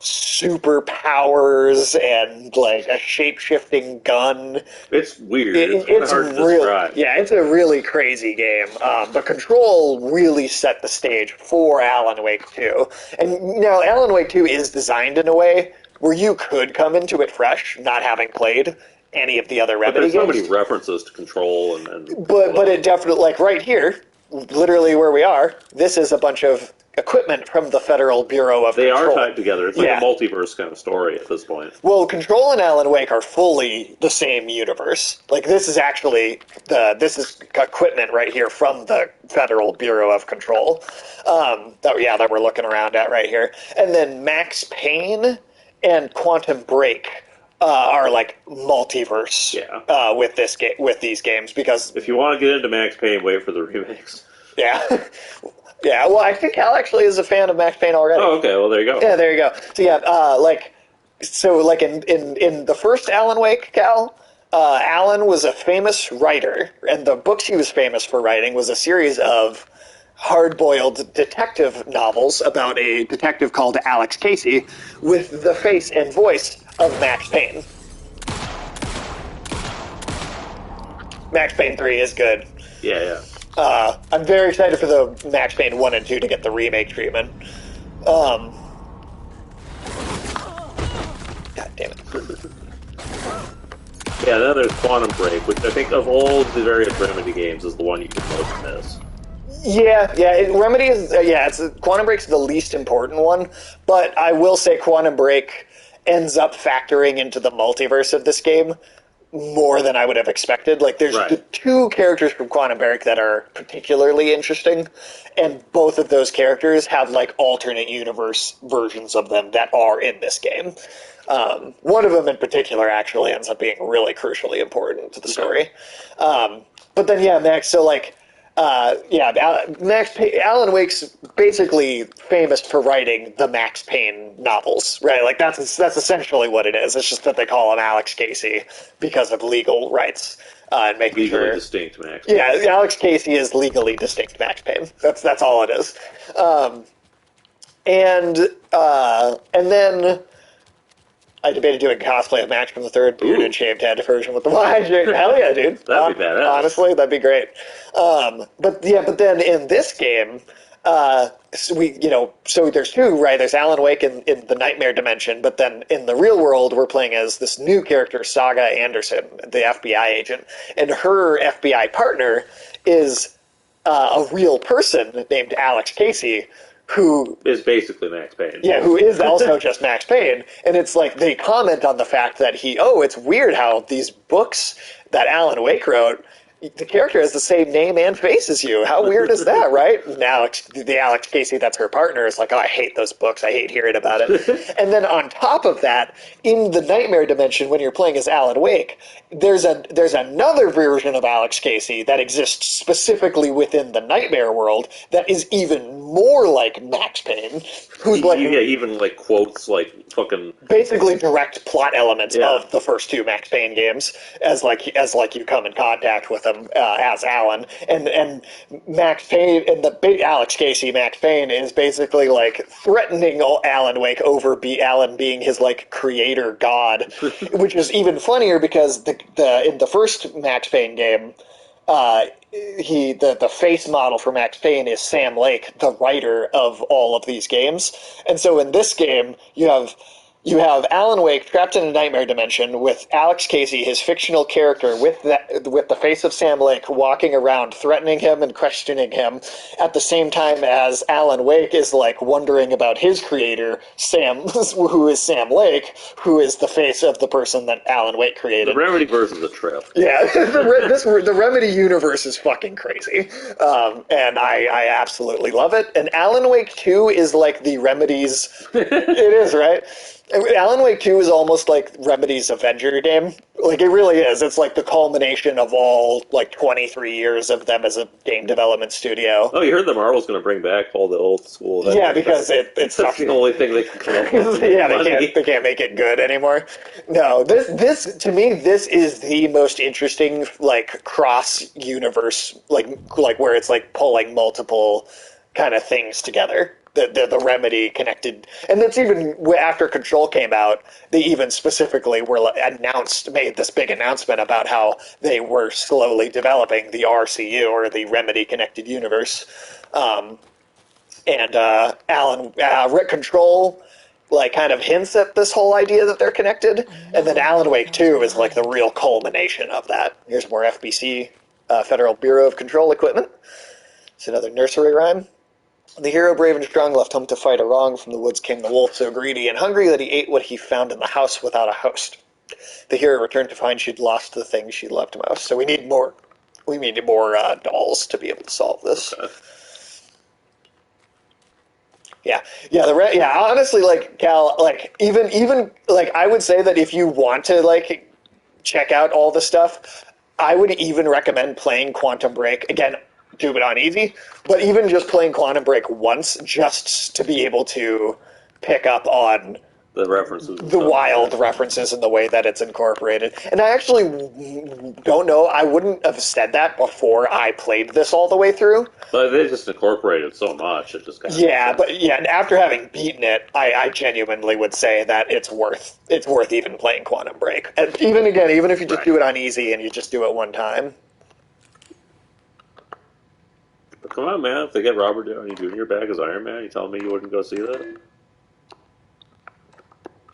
superpowers and a shape-shifting gun. It's weird. It's hard to describe. Yeah, it's a really crazy game. But Control really set the stage for Alan Wake 2. And now Alan Wake 2 is designed in a way where you could come into it fresh, not having played any of the other Remedy games. But there's so many references to Control But it definitely, right here, literally where we are, this is a bunch of equipment from the Federal Bureau of Control. They are tied together. It's like a multiverse kind of story at this point. Well, Control and Alan Wake are fully the same universe. This is actually this is equipment right here from the Federal Bureau of Control. That we're looking around at right here. And then Max Payne and Quantum Break are multiverse with these games, because if you want to get into Max Payne, wait for the remakes. Yeah. Yeah, well, I think Cal actually is a fan of Max Payne already. Oh, okay, well, there you go. Yeah, there you go. So, in the first Alan Wake, Cal, Alan was a famous writer, and the books he was famous for writing was a series of hard-boiled detective novels about a detective called Alex Casey with the face and voice of Max Payne. Max Payne 3 is good. Yeah. I'm very excited for the Max Payne 1 and 2 to get the remake treatment. God damn it. Yeah, then there's Quantum Break, which I think of all the various Remedy games is the one you can most miss. Remedy is, Quantum Break's the least important one, but I will say Quantum Break ends up factoring into the multiverse of this game more than I would have expected. There's the two characters from Quantum Break that are particularly interesting, and both of those characters have alternate universe versions of them that are in this game. One of them in particular actually ends up being really crucially important to the story. But then Max, so Alan Wake's basically famous for writing the Max Payne novels, right? That's essentially what it is. It's just that they call him Alex Casey because of legal rights and making legally distinct Max Payne. Yeah, Alex Casey is legally distinct Max Payne. That's all it is. And then I debated doing cosplay of Max from the Third, bearded, shaved head version with the wide shirt. Hell yeah, dude! That'd be badass. Honestly, that'd be great. But then in this game, so there's two, right? There's Alan Wake in the Nightmare Dimension, but then in the real world, we're playing as this new character, Saga Anderson, the FBI agent, and her FBI partner is a real person named Alex Casey, who is basically Max Payne. Yeah, who is also just Max Payne. And it's they comment on the fact that it's weird how these books that Alan Wake wrote, the character has the same name and face as you. How weird is that, right? And the Alex Casey, that's her partner, is I hate those books. I hate hearing about it. And then on top of that, in the Nightmare Dimension, when you're playing as Alan Wake, there's another version of Alex Casey that exists specifically within the Nightmare world that is even more like Max Payne, who's even quotes fucking basically direct plot elements of the first two Max Payne games as you come in contact with them as Alan, and Max Payne and the Alex Casey Max Payne is basically threatening Alan Wake over Alan being his creator god, which is even funnier because in the first Max Payne game, the face model for Max Payne is Sam Lake, the writer of all of these games. And so in this game, you have You have Alan Wake trapped in a nightmare dimension with Alex Casey, his fictional character, with the face of Sam Lake walking around, threatening him and questioning him, at the same time as Alan Wake is like wondering about his creator, Sam, who is Sam Lake, who is the face of the person that Alan Wake created. The Remedy verse is a trip. Yeah, the Remedy universe is fucking crazy, and I absolutely love it. And Alan Wake 2 is like the Remedy's. It is, right? Alan Wake 2 is almost like Remedy's Avenger game. Like, it really is. It's like the culmination of all, like, 23 years of them as a game development studio. Oh, you heard that Marvel's going to bring back all the old school. Yeah, because it's that's the only thing they can come up with. Yeah, they can't make it good anymore. No, this to me, this is the most interesting, like, cross-universe, like where it's, like, pulling multiple kind of things together. The Remedy connected, and that's even after Control came out. They even specifically made this big announcement about how they were slowly developing the RCU, or the Remedy Connected Universe. Rick Control like kind of hints at this whole idea that they're connected, and then Alan Wake 2 is like the real culmination of that. Here's more FBC, Federal Bureau of Control Equipment. It's another nursery rhyme. The hero, brave and strong, left home to fight a wrong. From the woods came the wolf, so greedy and hungry that he ate what he found in the house without a host. The hero returned to find she'd lost the thing she loved most. So we need more. We need more dolls to be able to solve this. Yeah. Honestly, like Cal, like even like I would say that if you want to like check out all the stuff, I would even recommend playing Quantum Break again. Do it on easy, but even just playing Quantum Break once, just to be able to pick up on the references, the wild references in the way that it's incorporated. And I actually don't know, I wouldn't have said that before I played this all the way through. But they just incorporated so much, it just kind of... And after having beaten it, I genuinely would say that it's worth even playing Quantum Break. And even if you just do it on easy and you just do it one time. But come on, man, if they get Robert Downey Jr. back as Iron Man, you telling me you wouldn't go see that?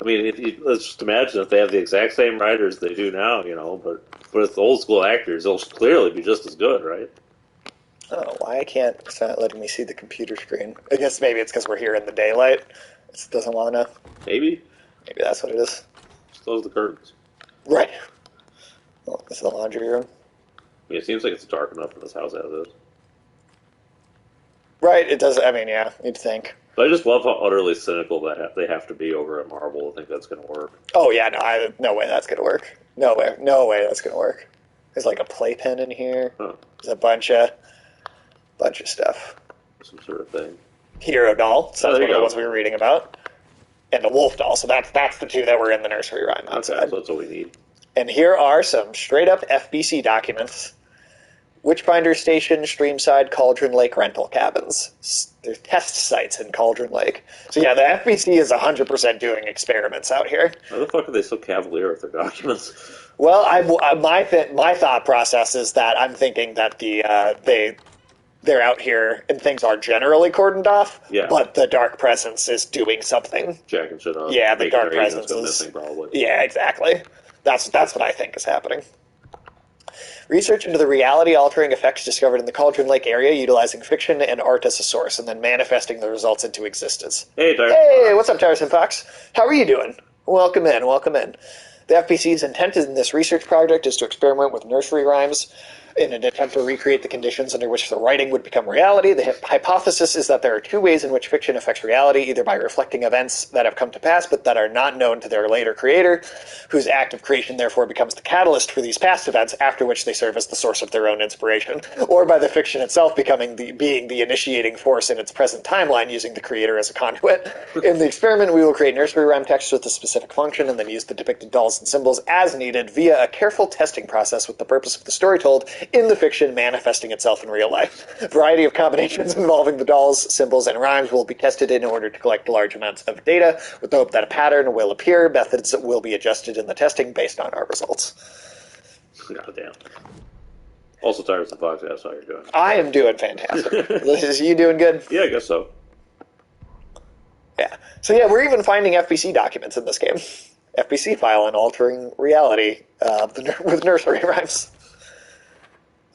I mean, let's just imagine if they have the exact same writers they do now, but with old school actors, they'll clearly be just as good, right? Oh, why it's not letting me see the computer screen. I guess maybe it's because we're here in the daylight. It doesn't want to. Maybe that's what it is. Just close the curtains. Right. Well, this is the laundry room. I mean, it seems like it's dark enough in this house as it is. Right, it does. I mean, yeah, you'd think. But I just love how utterly cynical that they have to be over at Marvel to think that's going to work. Oh, yeah, no way that's going to work. No way that's going to work. There's like a playpen in here. Huh. There's a bunch of stuff. Some sort of thing. Hero doll. So that's one of the ones we were reading about. And the wolf doll. So that's the two that were in the nursery rhyme outside. Okay, so that's what we need. And here are some straight-up FBC documents. Witchfinder Station, Streamside, Cauldron Lake rental cabins. There's test sites in Cauldron Lake. So yeah, the FBC is 100% doing experiments out here. Why the fuck are they so cavalier with their documents? Well, my thought process is that I'm thinking that they're out here and things are generally cordoned off, but the Dark Presence is doing something. Jacking shit up. Yeah, the Dark Presence is missing, probably. Yeah, exactly. That's what I think is happening. Research into the reality-altering effects discovered in the Cauldron Lake area, utilizing fiction and art as a source, and then manifesting the results into existence. Hey, what's up, Tiresome Fox? How are you doing? Welcome in. The FPC's intent in this research project is to experiment with nursery rhymes in an attempt to recreate the conditions under which the writing would become reality. The hypothesis is that there are two ways in which fiction affects reality, either by reflecting events that have come to pass but that are not known to their later creator, whose act of creation therefore becomes the catalyst for these past events, after which they serve as the source of their own inspiration, or by the fiction itself being the initiating force in its present timeline, using the creator as a conduit. In the experiment, we will create nursery rhyme text with a specific function and then use the depicted dolls and symbols as needed via a careful testing process with the purpose of the story told in the fiction manifesting itself in real life. A variety of combinations involving the dolls, symbols, and rhymes will be tested in order to collect large amounts of data, with the hope that a pattern will appear. Methods will be adjusted in the testing based on our results. Goddamn. Also, Tiresome Fox, that's how you're doing. I am doing fantastic. Is you doing good? Yeah, I guess so. Yeah. So yeah, we're even finding FBC documents in this game. FBC file on altering reality with nursery rhymes.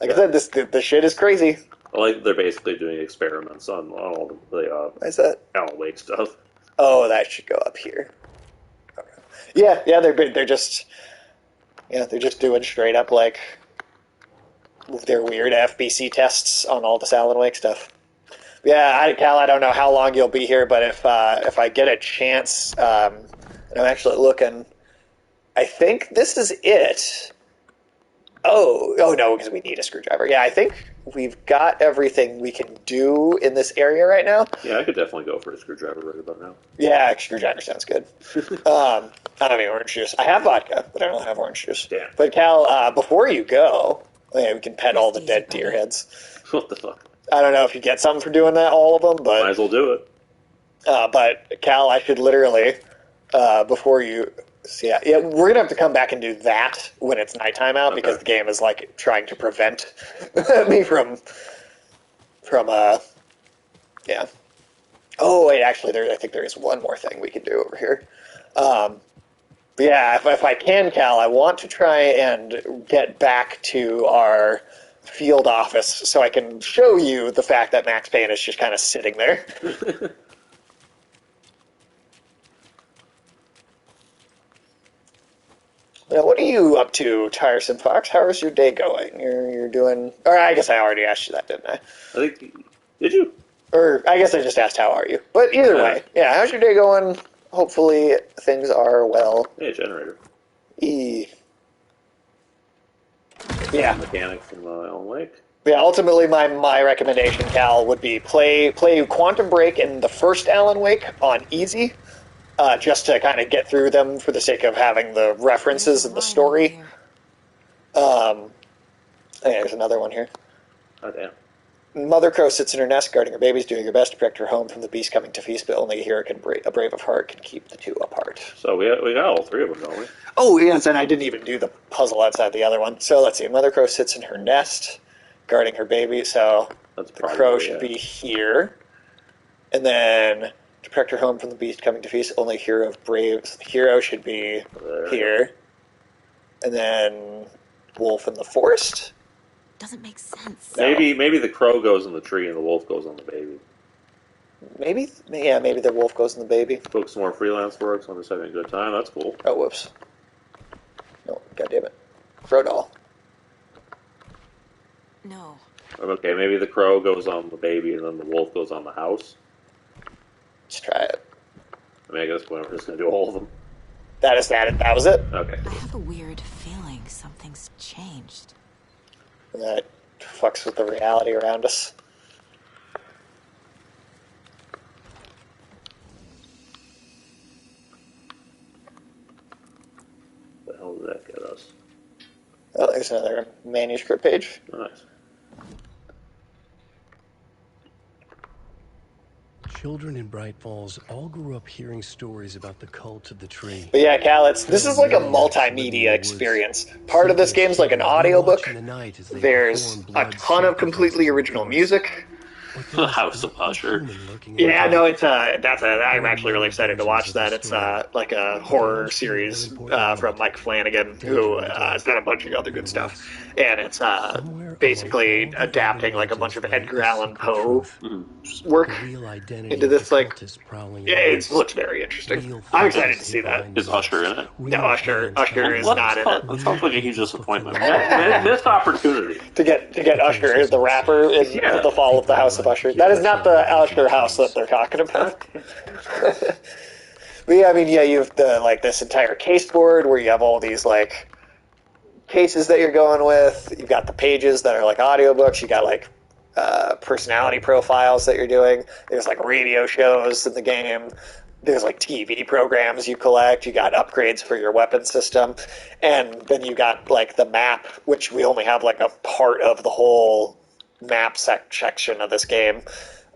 Like I said, this shit is crazy. I like they're basically doing experiments on all the Why's that? Alan Wake stuff. Oh, that should go up here. Okay. Yeah, they're just doing straight up like their weird FBC tests on all this Alan Wake stuff. Yeah, Cal, I don't know how long you'll be here, but if I get a chance, and I'm actually looking, I think this is it. Oh no, because we need a screwdriver. Yeah, I think we've got everything we can do in this area right now. Yeah, I could definitely go for a screwdriver right about now. Yeah, screwdriver sounds good. I don't have any orange juice. I have vodka, but I don't have orange juice. Yeah. But Cal, before you go, yeah, we can pet all the dead deer heads. What the fuck? I don't know if you get something for doing that, all of them, but might as well do it. But Cal, I should literally before you. So yeah, we're gonna have to come back and do that when it's nighttime out because the game is like trying to prevent me from yeah. Oh wait, actually, I think there is one more thing we can do over here. But yeah, if I can, Cal, I want to try and get back to our field office so I can show you the fact that Max Payne is just kind of sitting there. Now, what are you up to, Tiresome Fox? How is your day going? You're doing... Or I guess I already asked you that, didn't I? I think... Did you? Or I guess I just asked how are you. But either way, yeah, how's your day going? Hopefully things are well. Hey, generator. Yeah. Mechanic from Alan Wake. Yeah, ultimately my recommendation, Cal, would be play Quantum Break and the first Alan Wake on easy. Just to kind of get through them for the sake of having the references and the story. There's another one here. Oh, damn. Mother Crow sits in her nest, guarding her babies, doing her best to protect her home from the beast coming to feast, but only a hero a brave of heart can keep the two apart. So we got all three of them, don't we? Oh, yes, and I didn't even do the puzzle outside the other one. So let's see. Mother Crow sits in her nest, guarding her baby, so the crow should be here. And then... to protect her home from the beast coming to feast, only hero should be here. And then wolf in the forest. Doesn't make sense. Maybe the crow goes in the tree and the wolf goes on the baby. Maybe the wolf goes in the baby. Book some more freelance work, so I'm just having a good time. That's cool. Oh, whoops. No, goddammit. Crow doll. No. Okay, maybe the crow goes on the baby and then the wolf goes on the house. Let's try it. I mean, I guess we're just going to do all of them. That was it? Okay. I have a weird feeling something's changed. That fucks with the reality around us. What the hell did that get us? Oh, there's another manuscript page. Nice. Children in Bright Falls all grew up hearing stories about the cult of the tree. But yeah, Cal, this is like a multimedia experience. Part of this game's like an audiobook. There's a ton of completely original music. The House of Usher. Yeah, no, I'm actually really excited to watch that. It's like a horror series from Mike Flanagan, who has done a bunch of other good stuff. And it's basically adapting like a bunch of Edgar Allan Poe work into this, like, yeah, it looks very interesting. I'm excited to see that. Is Usher in it? No, Usher is not in it. That sounds like a huge disappointment. Missed opportunity. To get Usher, the rapper, in the fall of the House of Usher. That is not the Usher house that they're talking about. But yeah, I mean, yeah, you have this entire case board where you have all these like cases that you're going with. You've got the pages that are like audiobooks. You got like personality profiles that you're doing. There's like radio shows in the game. There's like TV programs you collect. You got upgrades for your weapon system. And then you got like the map, which we only have like a part of the whole map section of this game.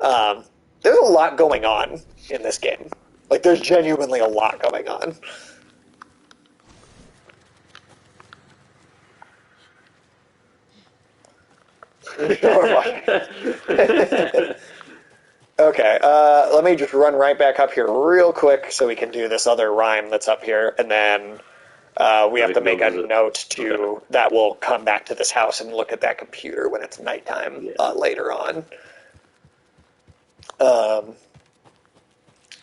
There's a lot going on in this game. Like, there's genuinely a lot going on. Okay, let me just run right back up here real quick so we can do this other rhyme that's up here, and then we have to make a note to that we'll come back to this house and look at that computer when it's nighttime later on.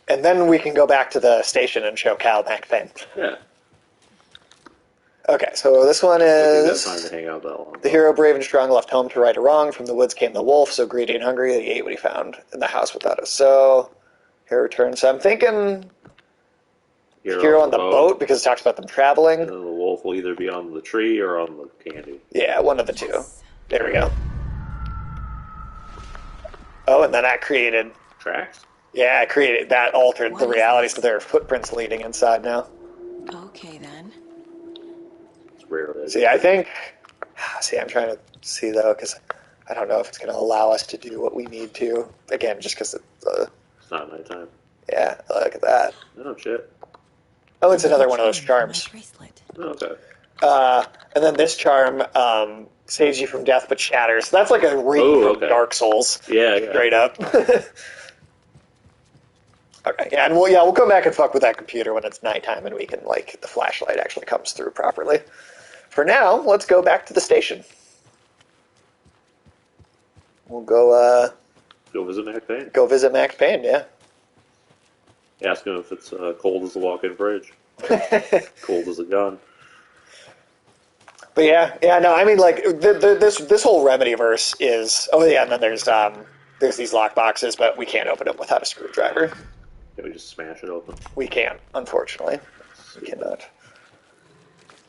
And then we can go back to the station and show Cal MacFin. Yeah. Okay, so this one is... Time to hang out that long. The hero, brave and strong, left home to right a wrong. From the woods came the wolf, so greedy and hungry that he ate what he found in the house without us. So, hero returns. So I'm thinking hero on the boat, because it talks about them traveling. And then the wolf will either be on the tree or on the candy. Yeah, one of the two. There we go. Oh, and then that created... Tracks? Yeah, it created... That altered the reality, so there are footprints leading inside now. Okay, then. See, I think... See, I'm trying to see, though, because I don't know if it's going to allow us to do what we need to. Again, just because it's not nighttime. Yeah, look at that. Oh, shit. Oh, it's another one of those charms. Oh, okay. And then this charm saves you from death but shatters. So that's like a ring from Dark Souls. Yeah. Straight up. Okay, yeah, and we'll come back and fuck with that computer when it's nighttime and we can, like, the flashlight actually comes through properly. For now, let's go back to the station. We'll go, Go visit Max Payne. Go visit Max Payne, yeah. Ask him if it's cold as the walk-in fridge. Cold as a gun. But yeah, no, I mean, like, this whole Remedy-verse is... Oh, yeah, and then there's these lock boxes, but we can't open them without a screwdriver. Can we just smash it open? We can't, unfortunately. We cannot.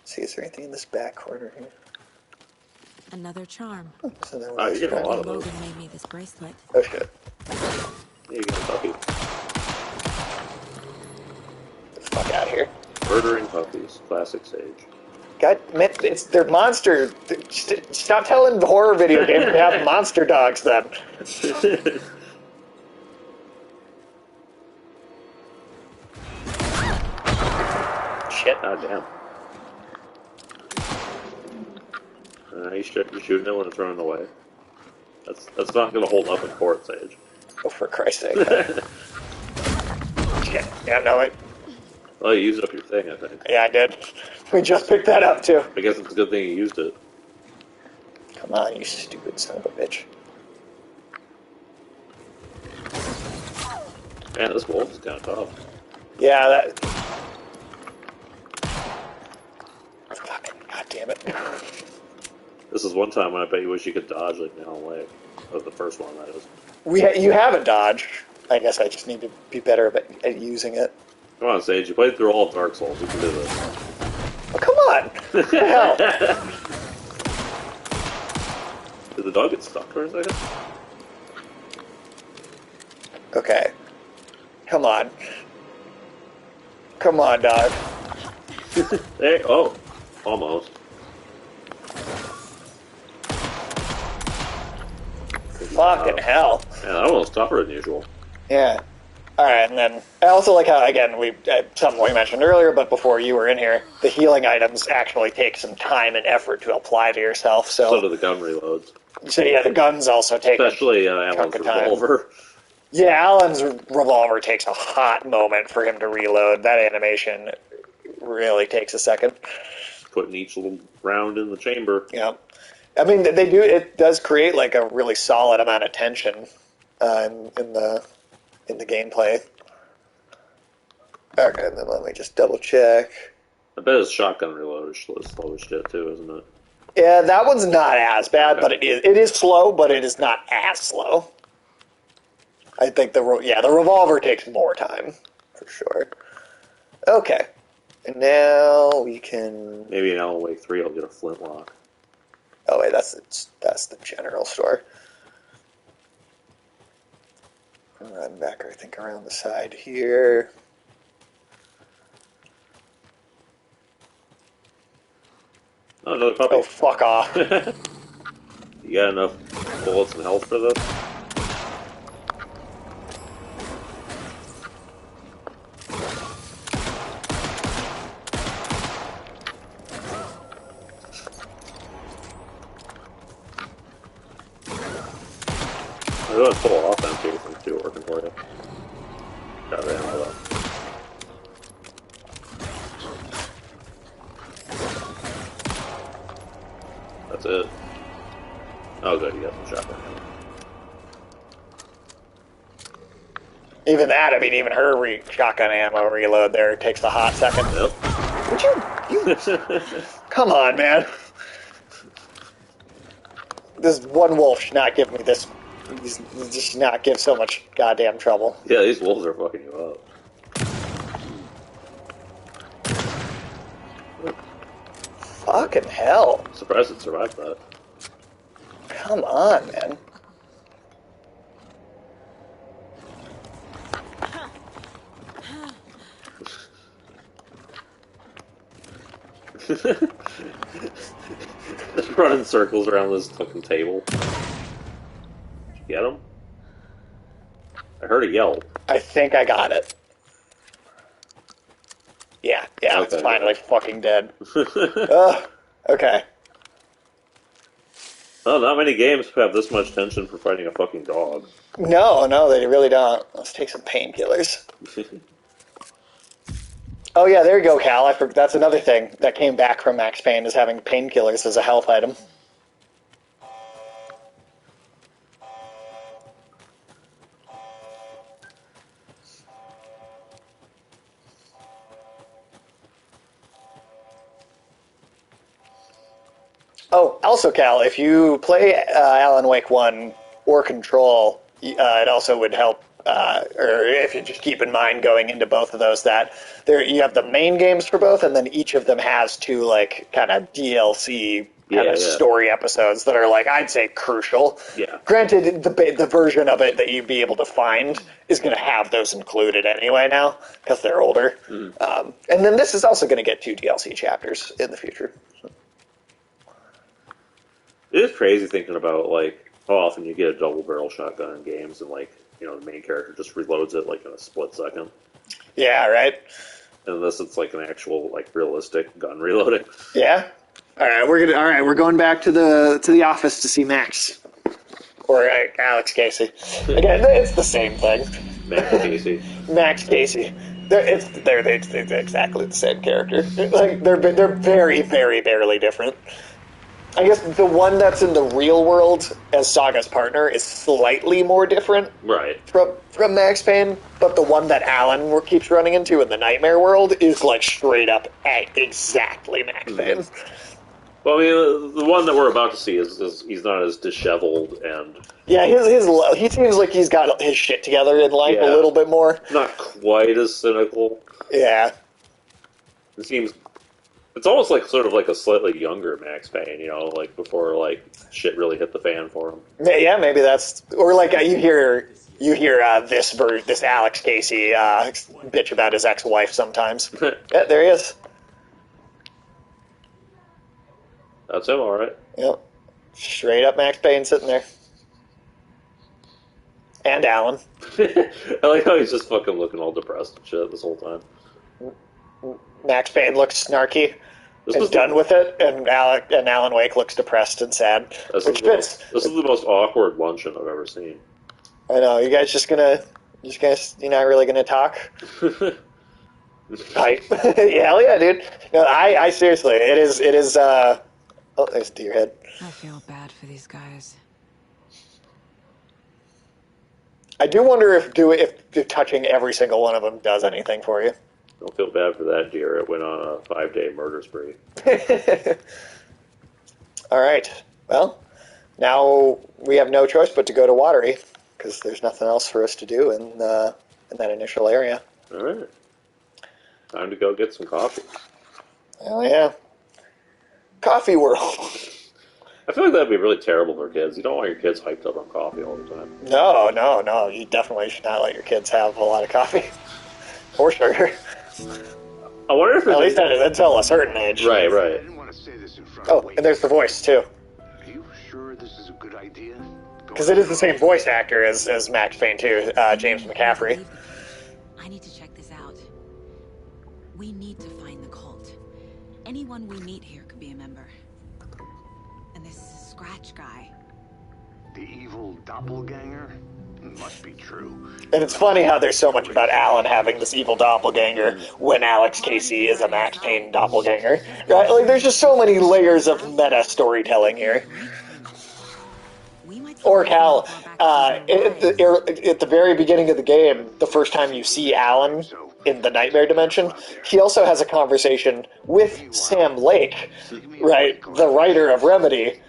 Let's see, is there anything in this back corner here? Another charm. So there you get a lot of those. Logan made me this bracelet. Oh, shit. Yeah, you get a puppy. Get the fuck out of here. Murdering puppies. Classic Sage. God, man, they're monster. Stop telling the horror video games to have monster dogs, then. Shit. Oh, damn. You're shooting it when it's running away. That's not going to hold up in court, Sage. Oh, for Christ's sake. Shit. Yeah, no, it... Well, you used up your thing, I think. Yeah, I did. We just picked that up, too. I guess it's a good thing you used it. Come on, you stupid son of a bitch. Man, this wolf is kind of tough. Yeah, that... Fucking goddamn it. This is one time when I bet you wish you could dodge like Alan Wake. Of the first one, that is. You have a dodge. I guess I just need to be better at using it. Come on, Sage. You played through all of Dark Souls. You can do this. Oh, come on! What the hell? Did the dog get stuck for a second? Okay. Come on. Come on, dog. Hey, oh. Almost. Fucking hell. Yeah, that one was tougher than usual. Yeah. Alright, and then I also like how, again, something we mentioned earlier, but before you were in here, the healing items actually take some time and effort to apply to yourself, so do the gun reloads. So yeah, the guns also take especially Alan's revolver. Yeah, Alan's revolver takes a hot moment for him to reload. That animation really takes a second. Putting each little round in the chamber. Yeah. I mean, it does create like a really solid amount of tension in the gameplay. Okay, and then let me just double check. I bet his shotgun reload is slow as shit too, isn't it? Yeah, that one's not as bad, but it is slow, but it is not as slow. I think the revolver takes more time, for sure. Okay. And now we can... Maybe in Alan Wake 3 I'll get a flintlock. Oh wait, that's the general store. I'll run back, I think, around the side here. Oh, another puppy. Oh, fuck off. You got enough bullets and health for this? I'm doing full offense here from 2 working for you. Got it, ammo though. That's it. Oh, good, you got some shotgun ammo. Even that, I mean, even her shotgun ammo reload there takes a hot second. Yep. Would you come on, man. This one wolf should not give me this. He should not give so much goddamn trouble. Yeah, these wolves are fucking you up. Fucking hell. I'm surprised it survived that. Come on, man. Just running circles around this fucking table. Get him? I heard a yell. I think I got it. Yeah, Okay, it's finally fucking dead. Ugh, okay. Oh, not many games have this much tension for fighting a fucking dog. No, they really don't. Let's take some painkillers. Oh yeah, there you go, Cal. That's another thing that came back from Max Payne, is having painkillers as a health item. Oh, also, Cal, if you play Alan Wake 1 or Control, it also would help, or if you just keep in mind going into both of those, that you have the main games for both, and then each of them has two, like, kind of DLC kind of story episodes that are, like, I'd say crucial. Yeah. Granted, the version of it that you'd be able to find is going to have those included anyway now, because they're older. And then this is also going to get 2 DLC chapters in the future. It is crazy thinking about, like, how often you get a double barrel shotgun in games and, like, you know, the main character just reloads it, like, in a split second. Yeah, right? And this, it's, like, an actual, like, realistic gun reloading. Yeah? We're going back to the office to see Max. Or Alex Casey. Again, it's the same thing. Max Casey. Max Casey. They're exactly the same character. Like, they're very, very barely different. I guess the one that's in the real world as Saga's partner is slightly more different, right, from Max Payne, but the one that Alan keeps running into in the Nightmare world is like straight up exactly Max Payne. Well, I mean, the one that we're about to see is he's not as disheveled and yeah, he seems like he's got his shit together in life a little bit more. Not quite as cynical. Yeah, it seems. It's almost like sort of like a slightly younger Max Payne, you know, like before like shit really hit the fan for him. Yeah, maybe that's, or like you hear this Alex Casey bitch about his ex-wife sometimes. Yeah, there he is. That's him, all right. Yep, straight up Max Payne sitting there, and Alan. I like how he's just fucking looking all depressed and shit this whole time. Max Payne looks snarky and done with it, and Alan Wake looks depressed and sad, which fits. This is the most awkward luncheon I've ever seen. I know. You guys you're not really gonna talk? Right. Hell yeah, dude. No, I seriously, it is, oh, there's a deer head. I feel bad for these guys. I do wonder if touching every single one of them does anything for you. Don't feel bad for that deer. It went on a 5-day murder spree. All right. Well, now we have no choice but to go to Watery, because there's nothing else for us to do in that initial area. All right. Time to go get some coffee. Oh, yeah. Coffee world. I feel like that'd be really terrible for kids. You don't want your kids hyped up on coffee all the time. No. You definitely should not let your kids have a lot of coffee. Or sugar. I wonder if at least until a certain age. Right. Oh, and there's the voice too. Are you sure this is a good idea? Because it is the same voice actor as Max Payne too, James McCaffrey. I need to check this out. We need to find the cult. Anyone we meet here could be a member. And this Scratch guy. The evil doppelganger? Must be true. And it's funny how there's so much about Alan having this evil doppelganger when Alex Casey is a Max Payne doppelganger. Right? Like, there's just so many layers of meta storytelling here. Or Cal, at the very beginning of the game, the first time you see Alan in the Nightmare Dimension, he also has a conversation with Sam Lake, right, the writer of Remedy,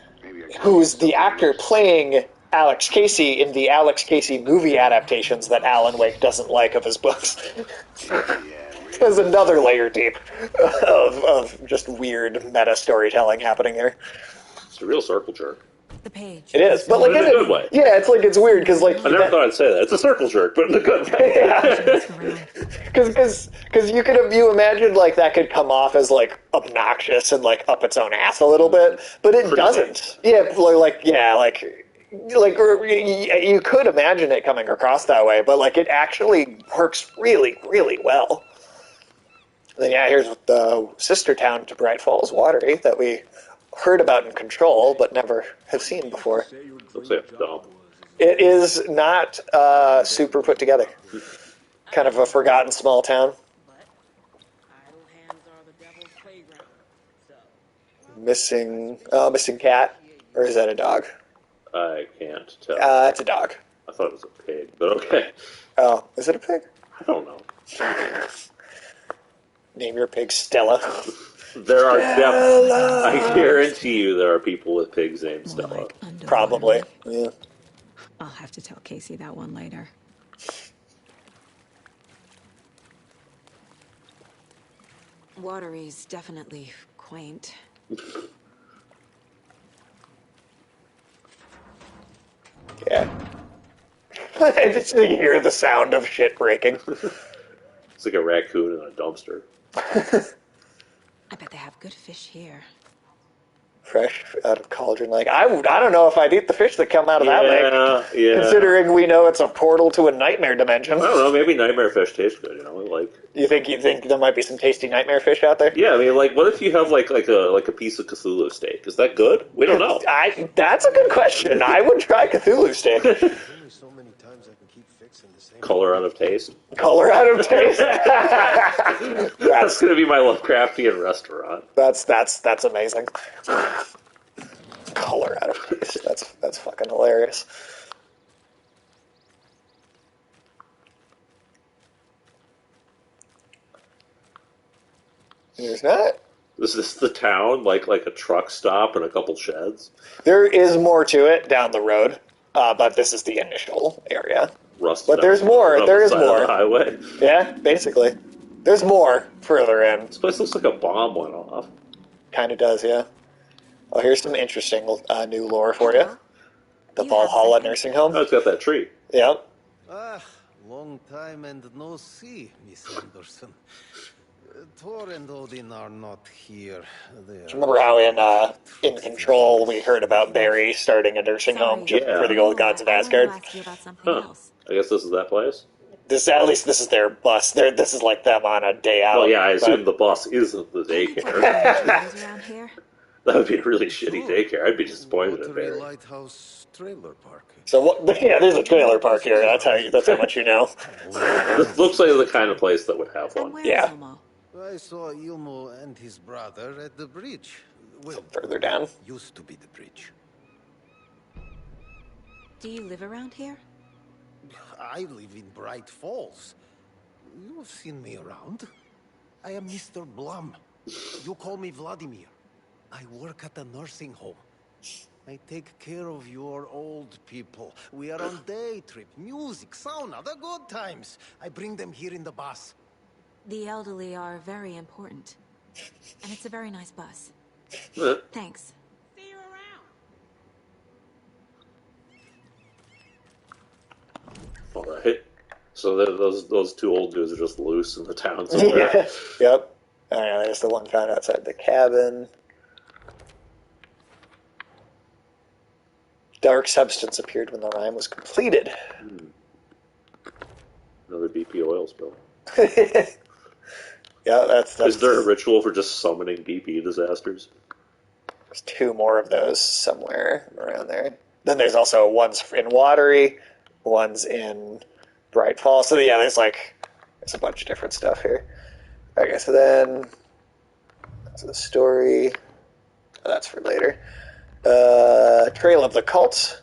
who's the actor playing Alex Casey in the Alex Casey movie adaptations that Alan Wake doesn't like of his books. There's another layer deep of just weird meta storytelling happening here. It's a real circle jerk. The page. It is, but like in a good way. Yeah, it's like it's weird because like I never thought I'd say that. It's a circle jerk, but in a good way. Because you imagine like that could come off as like obnoxious and like up its own ass a little bit, but it doesn't. Yeah, you could imagine it coming across that way, but like it actually works really, really well. And then here's the sister town to Bright Falls, Watery, that we heard about in Control, but never have seen before. Looks like a dump. It is not super put together. Kind of a forgotten small town. Missing cat, or is that a dog? I can't tell. It's a dog. I thought it was a pig, but okay. Oh, is it a pig? I don't know. Name your pig Stella. There are definitely, I guarantee you there are people with pigs named Stella. Probably, yeah. I'll have to tell Casey that one later. Watery's definitely quaint. Yeah. I just hear the sound of shit breaking. It's like a raccoon in a dumpster. I bet they have good fish here. Fresh out of cauldron lake. I don't know if I'd eat the fish that come out of that lake. Yeah. Considering we know it's a portal to a nightmare dimension. I don't know. Maybe nightmare fish taste good. Like. You think there might be some tasty nightmare fish out there? Yeah, I mean, like, what if you have like a piece of Cthulhu steak? Is that good? We don't know. That's a good question. I would try Cthulhu steak. Color out of taste. Color out of taste. That's going to be my Lovecraftian restaurant. That's amazing. Color out of taste. That's fucking hilarious. There's not. Is this the town? Like a truck stop and a couple sheds? There is more to it down the road, but this is the initial area. But there's more. There is more. The highway. Yeah, basically. There's more further in. This place looks like a bomb went off. Kind of does, yeah. Oh, here's some interesting new lore for you. The Valhalla nursing home. Oh, it's got that tree. Yep. Long time and no see, Miss Anderson. Thor and Odin are not here. Do you remember how in Control we heard about Barry starting a nursing home just for the old gods of Asgard? Huh. I guess this is that place? At least this is their bus. This is like them on a day out. Oh yeah, I assume the bus isn't the daycare. That would be a really shitty daycare. I'd be disappointed in Barry. Lighthouse trailer park. So what? Yeah, there's a trailer park here. That's how much you know. This looks like the kind of place that would have one. Yeah. I saw Ilmo and his brother at the bridge. Well, further down. Used to be the bridge. Do you live around here? I live in Bright Falls. You have seen me around. I am Mr. Blum. You call me Vladimir. I work at a nursing home. I take care of your old people. We are on day trip, music, sauna, the good times. I bring them here in the bus. The elderly are very important. And it's a very nice bus. Thanks. See you around. Alright. So those two old dudes are just loose in the town somewhere. Yeah. Yep. Alright, there's the one found outside the cabin. Dark substance appeared when the rhyme was completed. Another BP oil spill. Yeah, that's... Is there a ritual for just summoning BP disasters? There's two more of those somewhere around there. Then there's also ones in Watery, ones in Brightfall. So yeah, there's a bunch of different stuff here. Okay, so then that's the story. Oh, that's for later. Trail of the Cult.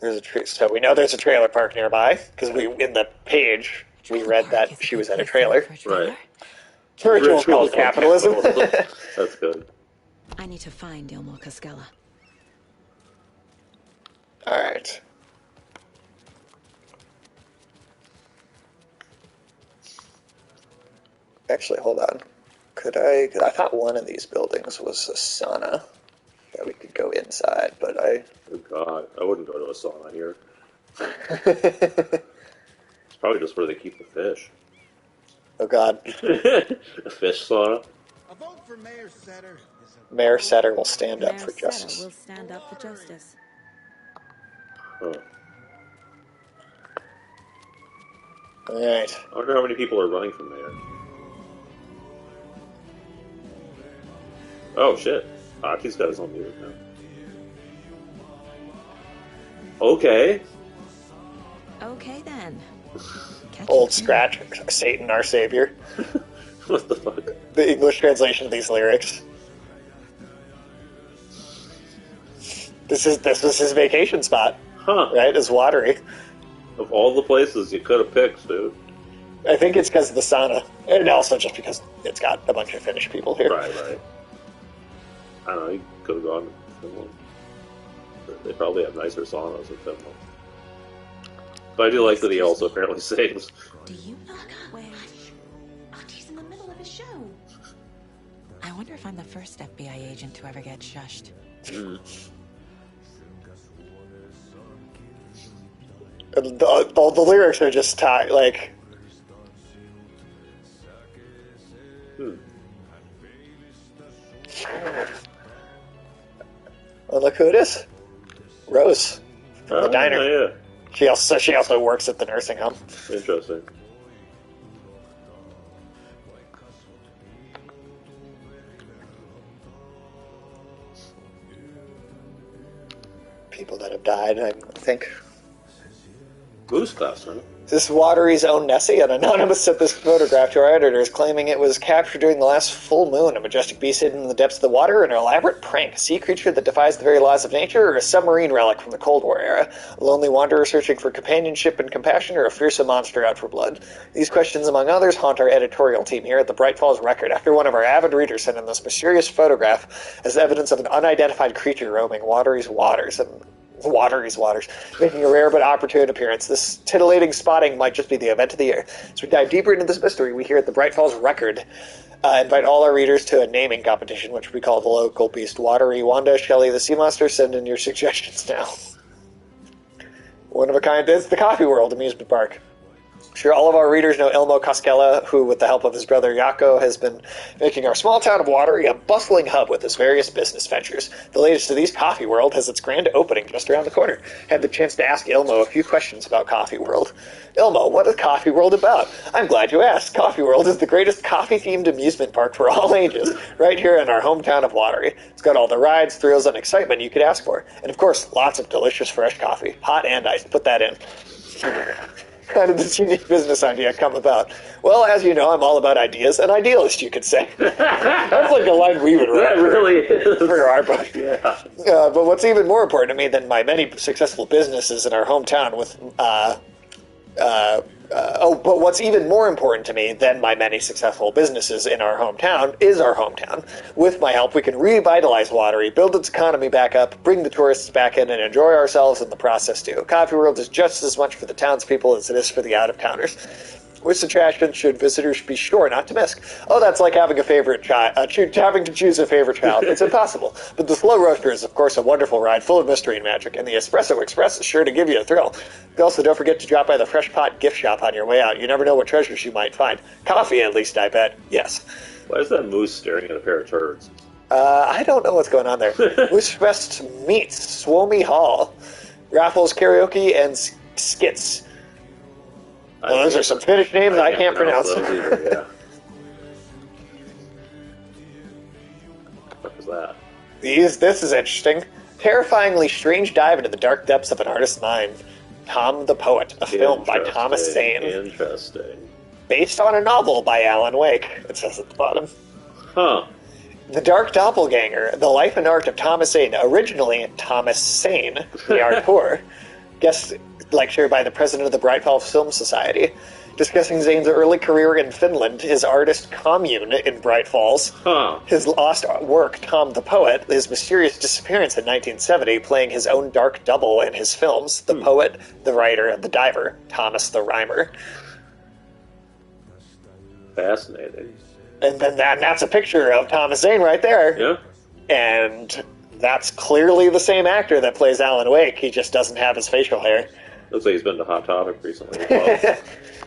There's so we know there's a trailer park nearby because in the page we read that she was at a trailer. Right. Ritual called Capitalism. That's good. I need to find Ilmo Cascella. All right. Actually, hold on. I thought one of these buildings was a sauna that we could go inside, but Oh God, I wouldn't go to a sauna here. It's probably just where they keep the fish. Oh God. A fish sauna. A vote for Mayor Setter. Mayor Setter will stand up for Setter justice. will stand up for justice. Huh. All right. I wonder how many people are running for mayor. Oh shit! Aki's got his own music now. Okay. Okay then. Old Scratch, Satan, our savior. What the fuck? The English translation of these lyrics. This was his vacation spot. Huh. Right? Is Watery. Of all the places you could have picked, dude. I think it's because of the sauna. And also just because it's got a bunch of Finnish people here. Right. I don't know, you could have gone to Finland. They probably have nicer saunas in Finland. But I do like that he also apparently sings. Do you not where? He's in the middle of his show. I wonder if I'm the first FBI agent to ever get shushed. All the lyrics are just tied, like... Oh, look who it is. Rose. From the diner. Yeah. She also works at the nursing home. Interesting. People that have died, I think. Booze Class, huh? This Watery's own Nessie, an anonymous sent this photograph to our editors, claiming it was captured during the last full moon, a majestic beast hidden in the depths of the water, an elaborate prank, a sea creature that defies the very laws of nature, or a submarine relic from the Cold War era, a lonely wanderer searching for companionship and compassion, or a fearsome monster out for blood. These questions, among others, haunt our editorial team here at the Bright Falls Record, after one of our avid readers sent in this mysterious photograph as evidence of an unidentified creature roaming Watery's waters, making a rare but opportune appearance. This titillating spotting might just be the event of the year. As we dive deeper into this mystery, we here at the Bright Falls Record invite all our readers to a naming competition, which we call the local beast Watery. Wanda, Shelley, the Sea Monster, send in your suggestions now. One of a kind is the Coffee World amusement park. I'm sure all of our readers know Ilmo Cascella, who, with the help of his brother Jaakko, has been making our small town of Watery a bustling hub with his various business ventures. The latest of these, Coffee World, has its grand opening just around the corner. Had the chance to ask Ilmo a few questions about Coffee World. Ilmo, what is Coffee World about? I'm glad you asked. Coffee World is the greatest coffee-themed amusement park for all ages, right here in our hometown of Watery. It's got all the rides, thrills, and excitement you could ask for. And of course, lots of delicious fresh coffee. Hot and iced. Put that in. How did this unique business idea come about? Well, as you know, I'm all about ideas. An idealist, you could say. That's like a line we would write. That really is. For our book. Yeah. But what's even more important to me than my many successful businesses in our hometown with... but what's even more important to me than my many successful businesses in our hometown is our hometown. With my help, we can revitalize Watery, build its economy back up, bring the tourists back in, and enjoy ourselves in the process too. Coffee World is just as much for the townspeople as it is for the out-of-towners. Which attraction should visitors be sure not to miss? Oh, that's like having a favorite child, having to choose a favorite child. It's impossible. But the Slow Roaster is, of course, a wonderful ride full of mystery and magic, and the Espresso Express is sure to give you a thrill. Also, don't forget to drop by the Fresh Pot gift shop on your way out. You never know what treasures you might find. Coffee, at least, I bet. Yes. Why is that moose staring at a pair of turds? I don't know what's going on there. Moose Fest meets Swomy Hall. Raffles, karaoke, and skits. Well, those are some Finnish names I can't pronounce. Either, yeah. What is that? This is interesting. Terrifyingly strange dive into the dark depths of an artist's mind. Tom the Poet, a film by Thomas Zane. Interesting. Based on a novel by Alan Wake, it says at the bottom. Huh. The Dark Doppelganger, the life and art of Thomas Zane, originally Thomas Sane, the auteur, guest lecture by the president of the Bright Falls Film Society, discussing Zane's early career in Finland, his artist commune in Bright Falls, his lost work, Tom the Poet, his mysterious disappearance in 1970, playing his own dark double in his films, the poet, the writer, and the diver, Thomas the Rhymer. Fascinating. And then that's a picture of Thomas Zane right there. Yeah. And that's clearly the same actor that plays Alan Wake. He just doesn't have his facial hair. Looks like he's been to Hot Topic recently as well.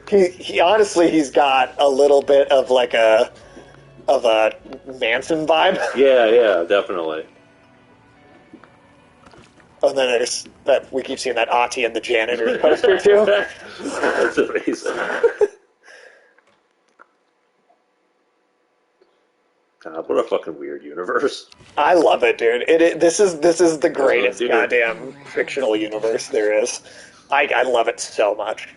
he honestly, he's got a little bit of like a Manson vibe. Yeah, definitely. Oh, and then there's that, we keep seeing that Ati and the janitor poster too. That's amazing. God, what a fucking weird universe. I love it, dude. This is the greatest goddamn fictional universe there is. I love it so much.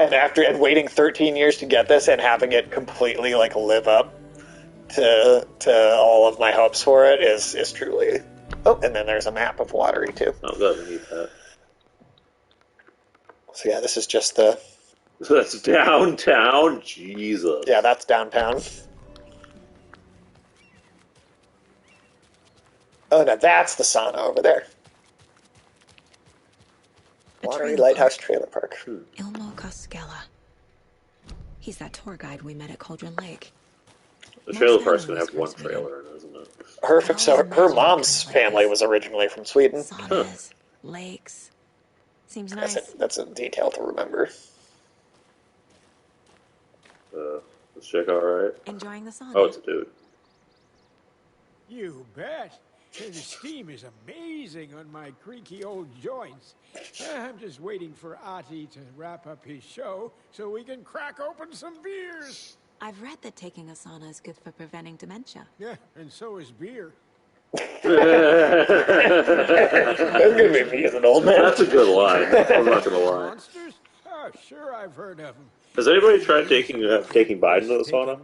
And waiting 13 years to get this and having it completely like live up to all of my hopes for it is truly. Oh, and then there's a map of Watery too. Oh, good. We need that. So yeah, this is just the. That's downtown? Jesus. Yeah, that's downtown. Oh, no, that's the sauna over there. Watery Lighthouse Trailer Park. Ilmo Koskela. He's that tour guide we met at Cauldron Lake. The trailer park's going to have one trailer in it, isn't it? Her mom's family was originally from Sweden. Saunas, lakes. Seems nice. That's a detail to remember. This chick alright? Enjoying the sauna? Oh, it's a dude. You bet. The steam is amazing on my creaky old joints. I'm just waiting for Ati to wrap up his show so we can crack open some beers. I've read that taking a sauna is good for preventing dementia. Yeah, and so is beer. That's gonna be me as an old man. That's a good line. I'm not gonna lie. Monsters? Oh, sure, I've heard of them. Has anybody tried taking Biden to the sauna?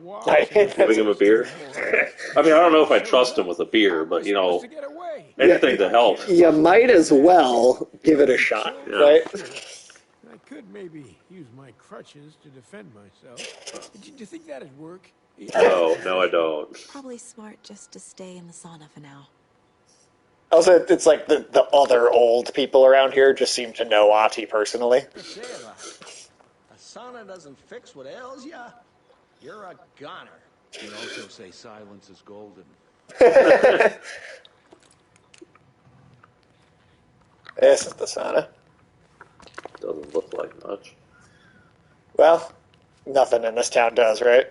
Giving him a beer? I mean, I don't know if I trust him with a beer, but, you know, anything to help. You might as well give it a shot, right? I could maybe use my crutches to defend myself. Do you think that'd work? No, I don't. Probably smart just to stay in the sauna for now. Also, it's like the other old people around here just seem to know Ati personally. A sauna doesn't fix what ails ya. You're a goner. You also say silence is golden. This is the sauna. Doesn't look like much. Well, nothing in this town does, right?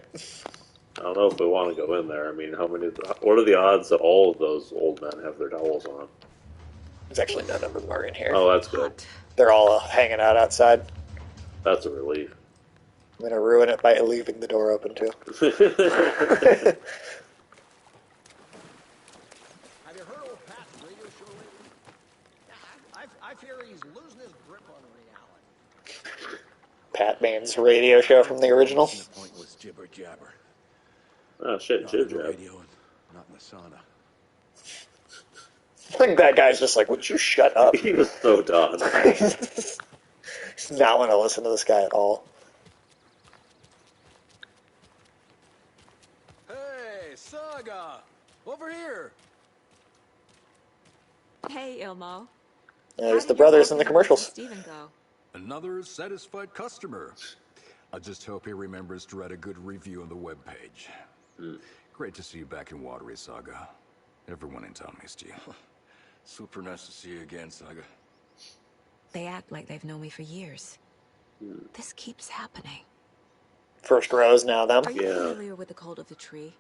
I don't know if we want to go in there. I mean, what are the odds that all of those old men have their towels on? There's actually none of them are in here. Oh, that's good. They're all hanging out outside. That's a relief. I'm going to ruin it by leaving the door open, too. Have you heard old Pat's radio show lately? I fear he's losing his grip on reality. Pat Bain's radio show from the original. The point was jibber jabber. Oh, shit, Not jib in the jab. radio and not in the sauna. I think that guy's just like, would you shut up? He was so done. Does not want to listen to this guy at all. Hey, Saga! Over here! Hey, Ilmo. There's the brothers in the commercials. Stephen go? Another satisfied customer. I just hope he remembers to write a good review on the webpage. Great to see you back in Watery, Saga. Everyone in town missed you. Super nice to see you again, Saga. They act like they've known me for years. This keeps happening. First rows now, them. Are you familiar with the Cult of the Tree?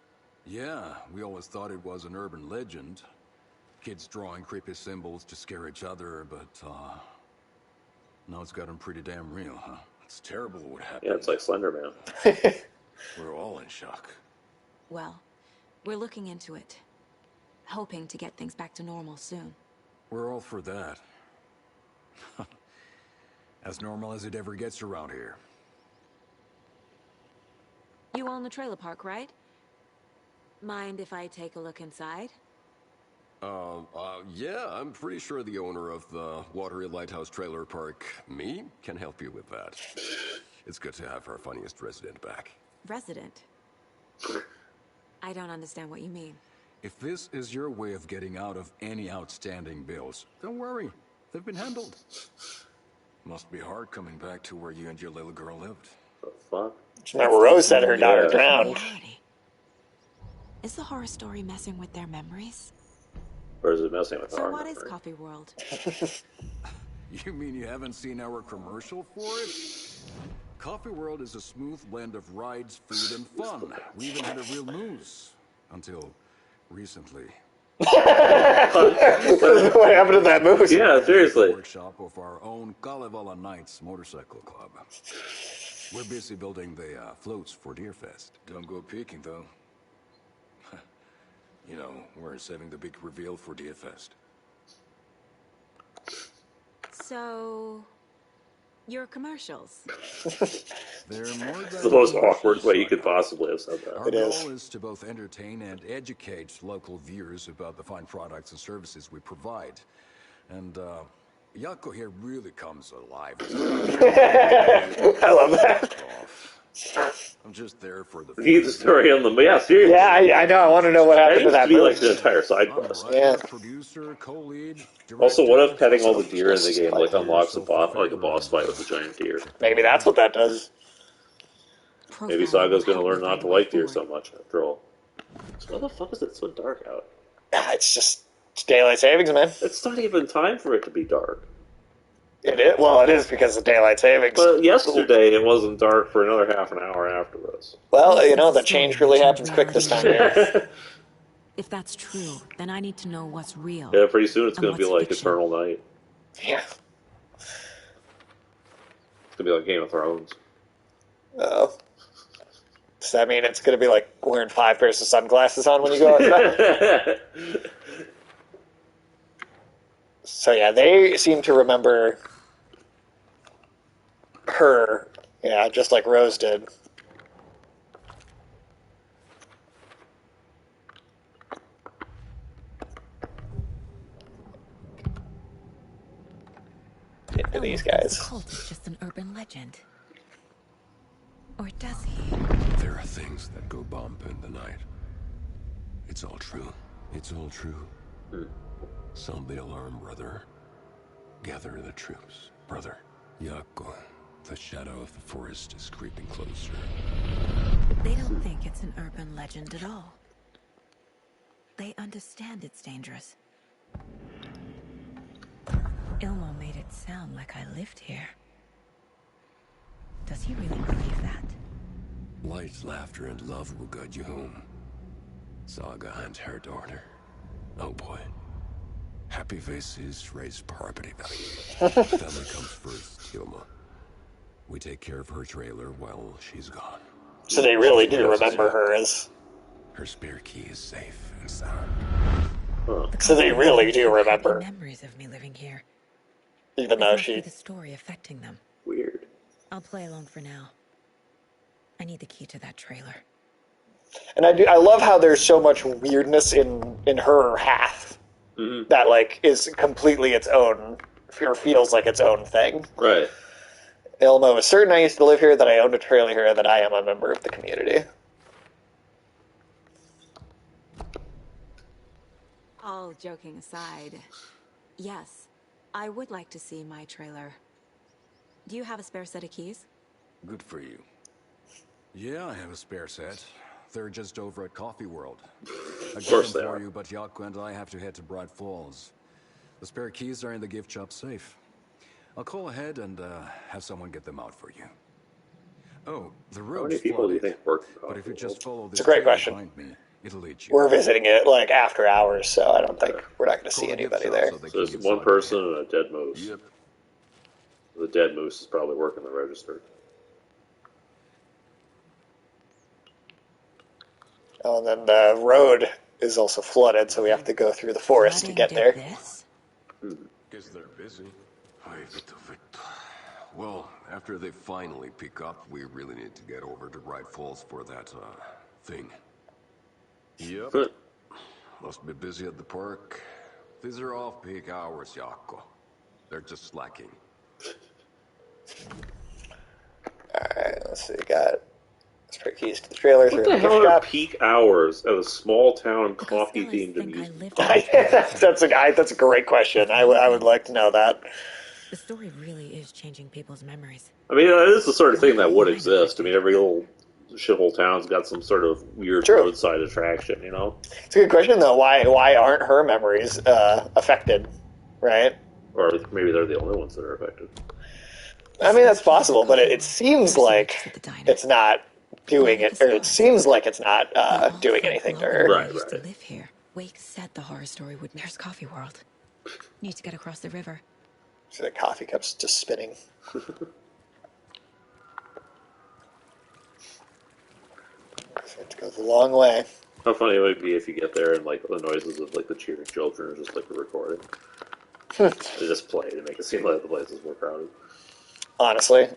Yeah, we always thought it was an urban legend. Kids drawing creepy symbols to scare each other, but, now it's gotten pretty damn real, huh? It's terrible what happened. Yeah, it's like Slender Man. We're all in shock. Well, we're looking into it. Hoping to get things back to normal soon. We're all for that. As normal as it ever gets around here. You own the trailer park, right? Mind if I take a look inside? Yeah, I'm pretty sure the owner of the Watery Lighthouse Trailer Park, me, can help you with that. It's good to have our funniest resident back. Resident? I don't understand what you mean. If this is your way of getting out of any outstanding bills, don't worry. They've been handled. Must be hard coming back to where you and your little girl lived. The fuck? Remember, Rose said her daughter drowned. Is the horror story messing with their memories? Or is it messing with So our what is memory? Coffee World? You mean you haven't seen our commercial for it? Coffee World is a smooth blend of rides, food, and fun. We even had a real moose. Until recently. What happened to that moose? Yeah, seriously. Workshop of our own Kalevala Knights motorcycle club. We're busy building the floats for Deerfest. Don't go peeking, though. You know, we're saving the big reveal for Deerfest. So... your commercials. They're more It's the most awkward way you could possibly have said that. Our goal is to both entertain and educate local viewers about the fine products and services we provide. And, Yako here really comes alive. I love that. I'm just there for the... Need the story on the... Yeah, seriously. Yeah, I know. I want to know what happened to that That moose. used to be like the entire side quest. Yeah. Producer, co-lead, Also, what if petting all the deer in the game like unlocks a boss fight with a giant deer? Maybe that's what that does. Maybe Saga's going to learn not to like deer so much after all. So why the fuck is it so dark out? It's just daylight savings, man. It's not even time for it to be dark. It is. Well, it is because of daylight savings. But yesterday it wasn't dark for another half an hour afterwards. Well, you know, the change really happens quick this time of year. If that's true, then I need to know what's real. Yeah, pretty soon it's and going to be what's like fiction. Eternal Night. Yeah. It's going to be like Game of Thrones. Oh. Does that mean it's going to be like wearing 5 pairs of sunglasses on when you go outside? So yeah, they seem to remember her, yeah, just like Rose did. Into these guys. The cult is just an urban legend. Or does he? There are things that go bump in the night. It's all true. It's all true. Sound the alarm, brother. Gather the troops, brother. Yako, the shadow of the forest is creeping closer. They don't think it's an urban legend at all. They understand it's dangerous. Ilmo made it sound like I lived here. Does he really believe that? Light, laughter, and love will guide you home. Saga and her daughter. Oh boy. Happy faces raise property value. Family comes first, Ilma. We take care of her trailer while she's gone. So they really do remember her as... Her spare key is safe and sound. So they really do remember. Memories of me living here. Even though See she... the story affecting them. Weird. I'll play along for now. I need the key to that trailer. And I love how there's so much weirdness in her half. Mm-hmm. That, like, is completely its own, or feels like its own thing. Right. Ilmo is certain I used to live here, that I owned a trailer here, and that I am a member of the community. All joking aside, yes, I would like to see my trailer. Do you have a spare set of keys? Good for you. Yeah, I have a spare set. They're just over at Coffee World. Of course they for are. you, but Yako and I have to head to Bright Falls. The spare keys are in the gift shop safe. I'll call ahead and have someone get them out for you. Oh, the How road's many people do you flooded, think work? but if you just follow It's this a great trail question. behind me, it'll lead you. We're visiting it, like, after hours, so I don't think we're not going to see anybody there. So there's one person and a dead moose. Yep. The dead moose is probably working the register. Oh, and then the road is also flooded, so we have to go through the forest to get there. Guess they're busy. Well, after they finally pick up, we really need to get over to Bright Falls for that, thing. Yep. Must be busy at the park. These are off-peak hours, Jaakko. They're just slacking. Alright, let's see. Got spare keys to the trailers. What the hell are peak hours at a small town coffee-themed amusement park? That's a great question. I would like to know that. The story really is changing people's memories. I mean, it is the sort of thing that would exist. I mean, every little shithole town's got some sort of weird roadside attraction, you know? It's a good question, though. Why aren't her memories affected, right? Or maybe they're the only ones that are affected. I mean, that's possible, but it seems like it's not doing it, or it seems like it's not doing anything to her. Right. To live here. Wake said the horror story would. There's Coffee World. Need to get across the river. See, the coffee cup's just spinning. It goes a long way. How funny it would be if you get there and like the noises of like the cheering children are just like the recording. They just play to make it seem like the place is more crowded. Honestly,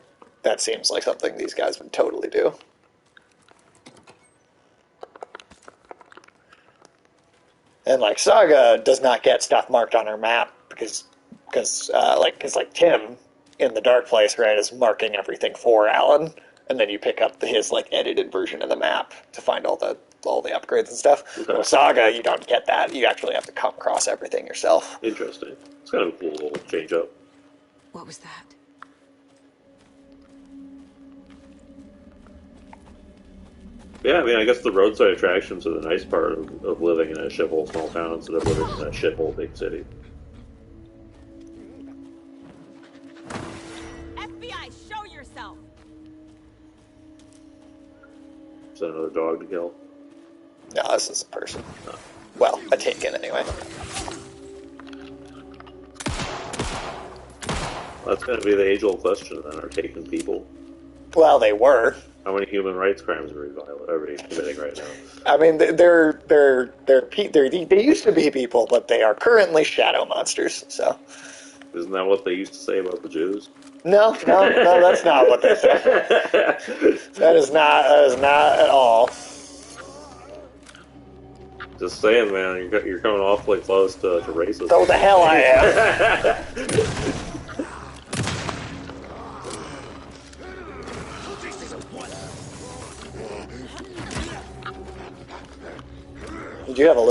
that seems like something these guys would totally do. And like Saga does not get stuff marked on her map because Tim in the Dark Place, right, is marking everything for Alan, and then you pick up his like edited version of the map to find all the upgrades and stuff. Okay. With Saga, you don't get that. You actually have to come across everything yourself. Interesting. It's kind of a cool little change up. What was that? Yeah, I mean, I guess the roadside attractions are the nice part of living in a shithole small town instead of living in a shithole big city. FBI, show yourself! Is that another dog to kill? No, this is a person. Oh. Well, a Taken anyway. Well, that's going to be the age-old question then, are Taken people? Well, they were. How many human rights crimes are we committing right now? I mean, they used to be people, but they are currently shadow monsters. So, isn't that what they used to say about the Jews? No, that's not what they say. That is not at all. Just saying, man, you're coming awfully close to racism. So the hell I am. You do have a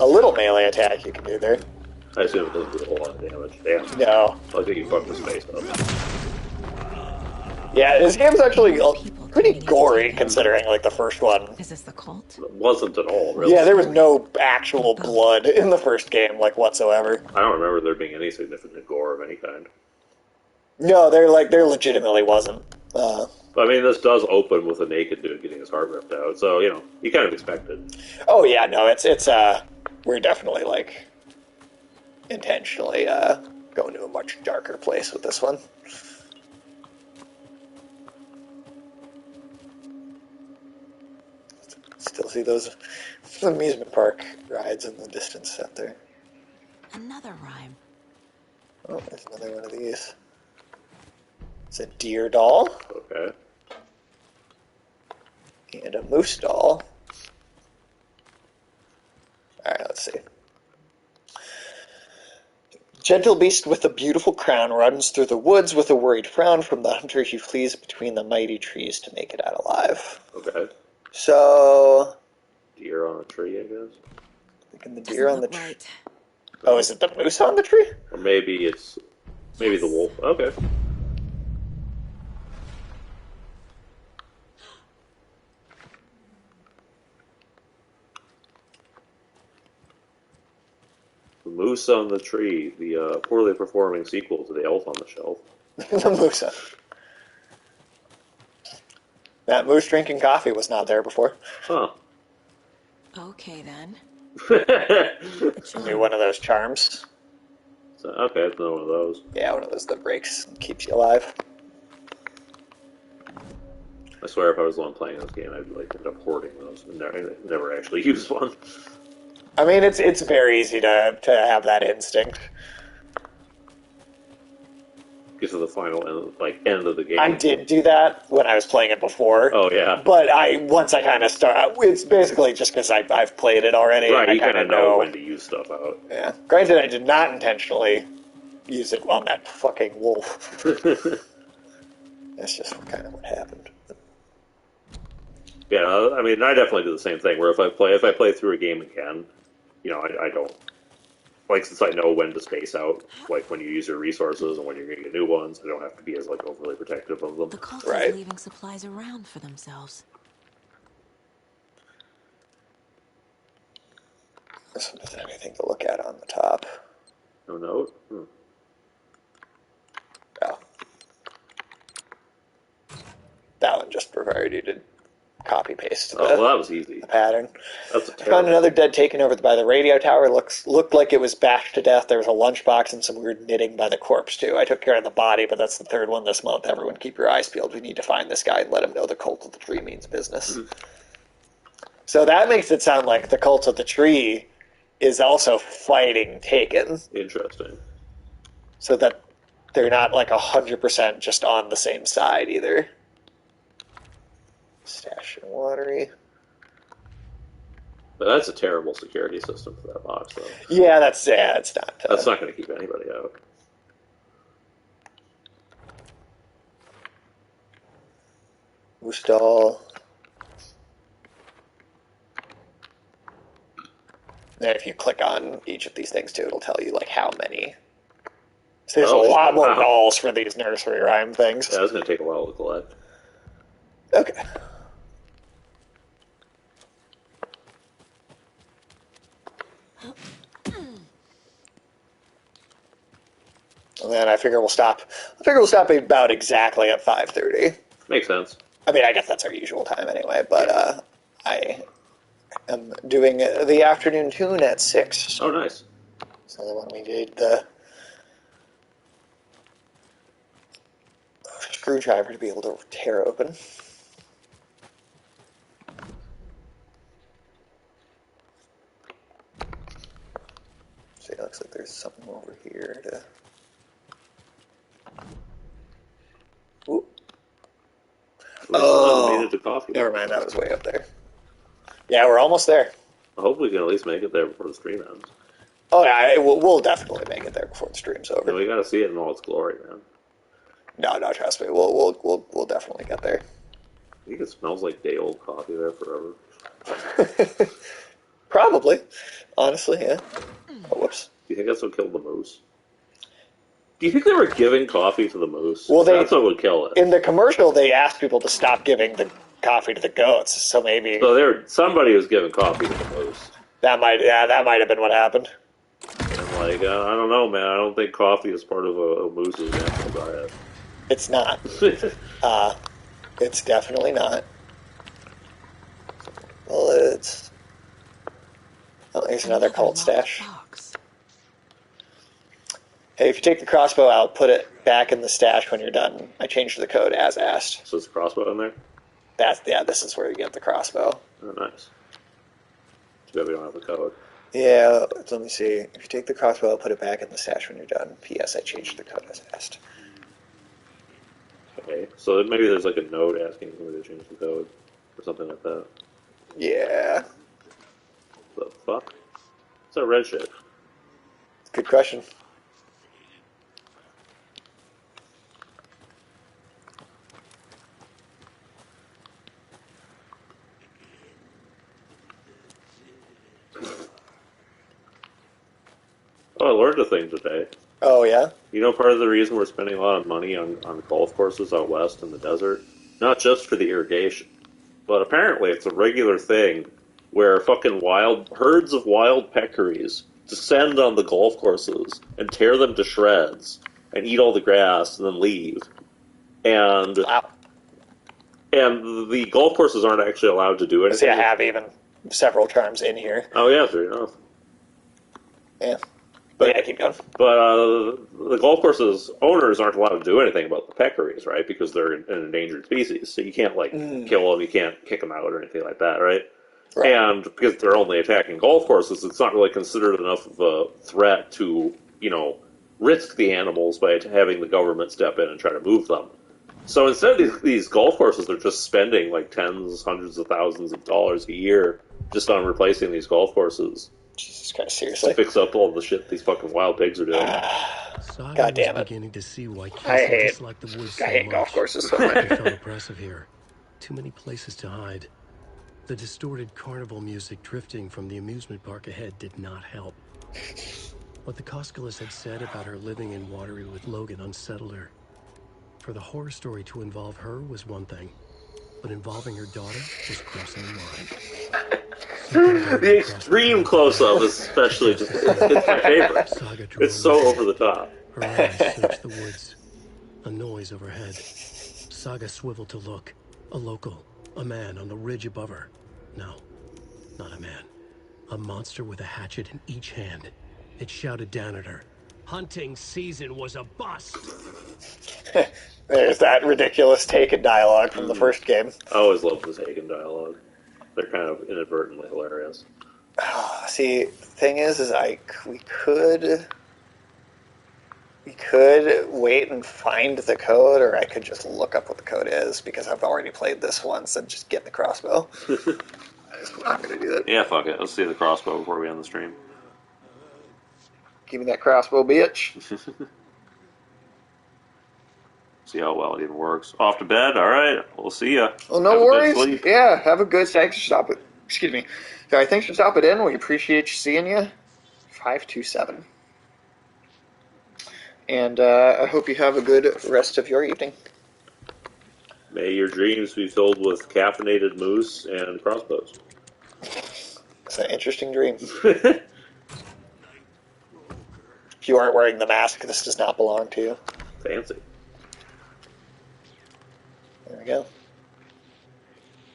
little melee attack you can do there. I assume it doesn't do a whole lot of damage. Damn. No. I think you fucked his face up. Yeah, this game's actually pretty gory considering like the first one. Is this the cult? It wasn't at all, really. Yeah, there was no actual blood in the first game, like whatsoever. I don't remember there being any significant gore of any kind. No, there legitimately wasn't. I mean, this does open with a naked dude getting his heart ripped out, so, you know, you kind of expected. Oh, yeah, no, it's we're definitely, like, intentionally, going to a much darker place with this one. Still see those amusement park rides in the distance out there. Another rhyme. Oh, there's another one of these. It's a deer doll. Okay. And a moose doll. Alright, let's see. Gentle beast with a beautiful crown runs through the woods with a worried frown. From the hunter he flees between the mighty trees to make it out alive. Okay. So... Deer on a tree, I guess? Thinking the deer on the tree. Right. Oh, is it the moose on the tree? Or maybe it's... Maybe the wolf. Okay. The Moose on the Tree, the poorly performing sequel to The Elf on the Shelf. The moose on. That moose drinking coffee was not there before. Huh. Okay, then. Maybe one of those charms. So, okay, it's not one of those. Yeah, one of those that breaks and keeps you alive. I swear if I was the one playing this game, I'd like end up hoarding those and never actually use one. I mean, it's very easy to have that instinct. get to the final end of the game. I did do that when I was playing it before. Oh yeah. But once I kind of start, it's basically just because I've played it already. Right, and you kind of know when to use stuff out. Yeah. Granted, I did not intentionally use it on that fucking wolf. That's just kind of what happened. Yeah, I mean, I definitely do the same thing. Where if I play through a game again, I don't. Like, since I know when to space out, like when you use your resources and when you're going to get new ones, I don't have to be as overly protective of them. The cult is leaving supplies around for themselves. There's not anything to look at on the top. No note? Oh. That one just required you to copy paste that was easy. The pattern. That's I found another dead taken over by the radio tower. Looked like it was bashed to death. There was a lunchbox and some weird knitting by the corpse too. I took care of the body, but that's the third one this month. Everyone keep your eyes peeled. We need to find this guy and let him know the cult of the tree means business. Mm-hmm. So that makes it sound like the cult of the tree is also fighting Taken. Interesting. So that they're not 100% just on the same side either. Stash and watery. But that's a terrible security system for that box, though. Yeah, it's not. That's not going to keep anybody out. Ustal. And if you click on each of these things too, it'll tell you how many. So there's a lot more dolls for these nursery rhyme things. Yeah, it's going to take a while to collect. Okay. And then I figure we'll stop. About exactly at 5:30. Makes sense. I mean, I guess that's our usual time anyway. But I am doing the afternoon tune at 6. Oh, nice. So then when we did the screwdriver to be able to tear open. See, it looks like there's something over here to. Ooh. Oh, made it to coffee. Never mind, that was way up there. Yeah, we're almost there. I hope we can at least make it there before the stream ends. Oh yeah, we'll definitely make it there before the stream's over. Yeah, we gotta see it in all its glory, man. No, trust me, we'll definitely get there. I think it smells like day old coffee there forever. Probably, honestly, yeah. Oh, whoops. Do you think that's what killed the moose? Do you think they were giving coffee to the moose? Well, that's what would kill it. In the commercial, they asked people to stop giving the coffee to the goats, so maybe. So somebody was giving coffee to the moose. That might have been what happened. And I don't know, man. I don't think coffee is part of a moose's natural diet. It's not. It's definitely not. Well, oh, here's another cult stash. Hey, if you take the crossbow out, put it back in the stash when you're done. I changed the code as asked. So it's a crossbow in there? This is where you get the crossbow. Oh, nice. Too bad we don't have the code. Yeah, let me see. If you take the crossbow, put it back in the stash when you're done. P.S. I changed the code as asked. Okay, so maybe there's a note asking me to change the code or something like that. Yeah. What the fuck? What's that red shit? Good question. Oh, I learned a thing today. Oh, yeah? You know, part of the reason we're spending a lot of money on golf courses out west in the desert, not just for the irrigation, but apparently it's a regular thing where fucking herds of wild peccaries descend on the golf courses and tear them to shreds and eat all the grass and then leave. And and the golf courses aren't actually allowed to do anything. See, I have even several terms in here. Oh, yeah, fair enough. Yeah. But yeah, keep going. But the golf courses owners aren't allowed to do anything about the peccaries, right? Because they're an endangered species. So you can't, kill them, you can't kick them out or anything like that, right? And because they're only attacking golf courses, it's not really considered enough of a threat to, risk the animals by having the government step in and try to move them. So instead, these golf courses are just spending like tens, hundreds of thousands of dollars a year just on replacing these golf courses. Jesus Christ, seriously. To fix up all the shit these fucking wild pigs are doing. God damn it. Beginning to see why I Casey disliked the woods so hate much. golf courses so much. It felt oppressive here. Too many places to hide. The distorted carnival music drifting from the amusement park ahead did not help. What the Koskelis had said about her living in Watery with Logan unsettled her. For the horror story to involve her was one thing, but involving her daughter was crossing the line. The extreme close-up is especially just, it's my favorite. It's so over the top. Her eyes searched the woods. A noise overhead. Saga swiveled to look. A local. A man on the ridge above her. No, not a man. A monster with a hatchet in each hand. It shouted down at her. Hunting season was a bust! There's that ridiculous Taken dialogue from the first game. I always love the Taken dialogue. They're kind of inadvertently hilarious. See, the thing is we could wait and find the code, or I could just look up what the code is, because I've already played this once and just get the crossbow. I'm going to do that. Yeah, fuck it. Let's see the crossbow before we end the stream. Give me that crossbow, bitch. See how well it even works. Off to bed? Alright, we'll see ya. Well, no worries. Yeah, have a good thanks for stopping. Excuse me. Sorry, thanks for stopping in. We appreciate you seeing you. 527. And I hope you have a good rest of your evening. May your dreams be filled with caffeinated moose and crossbows. It's an interesting dream. If you aren't wearing the mask, this does not belong to you. Fancy. There we go.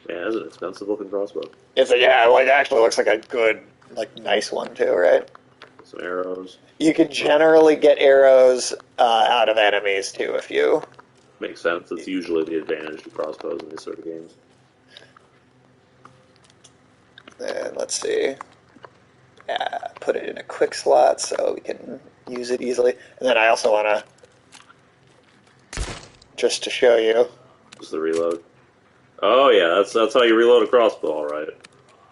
Yeah, it's an expensive looking crossbow. It actually looks like a good, nice one too, right? Some arrows. You can generally get arrows out of enemies too if you... Makes sense. It's usually the advantage to crossbows in these sort of games. And let's see. Put it in a quick slot so we can use it easily. And then I also want to, just to show you. Just the reload. Oh yeah, that's how you reload a crossbow, alright.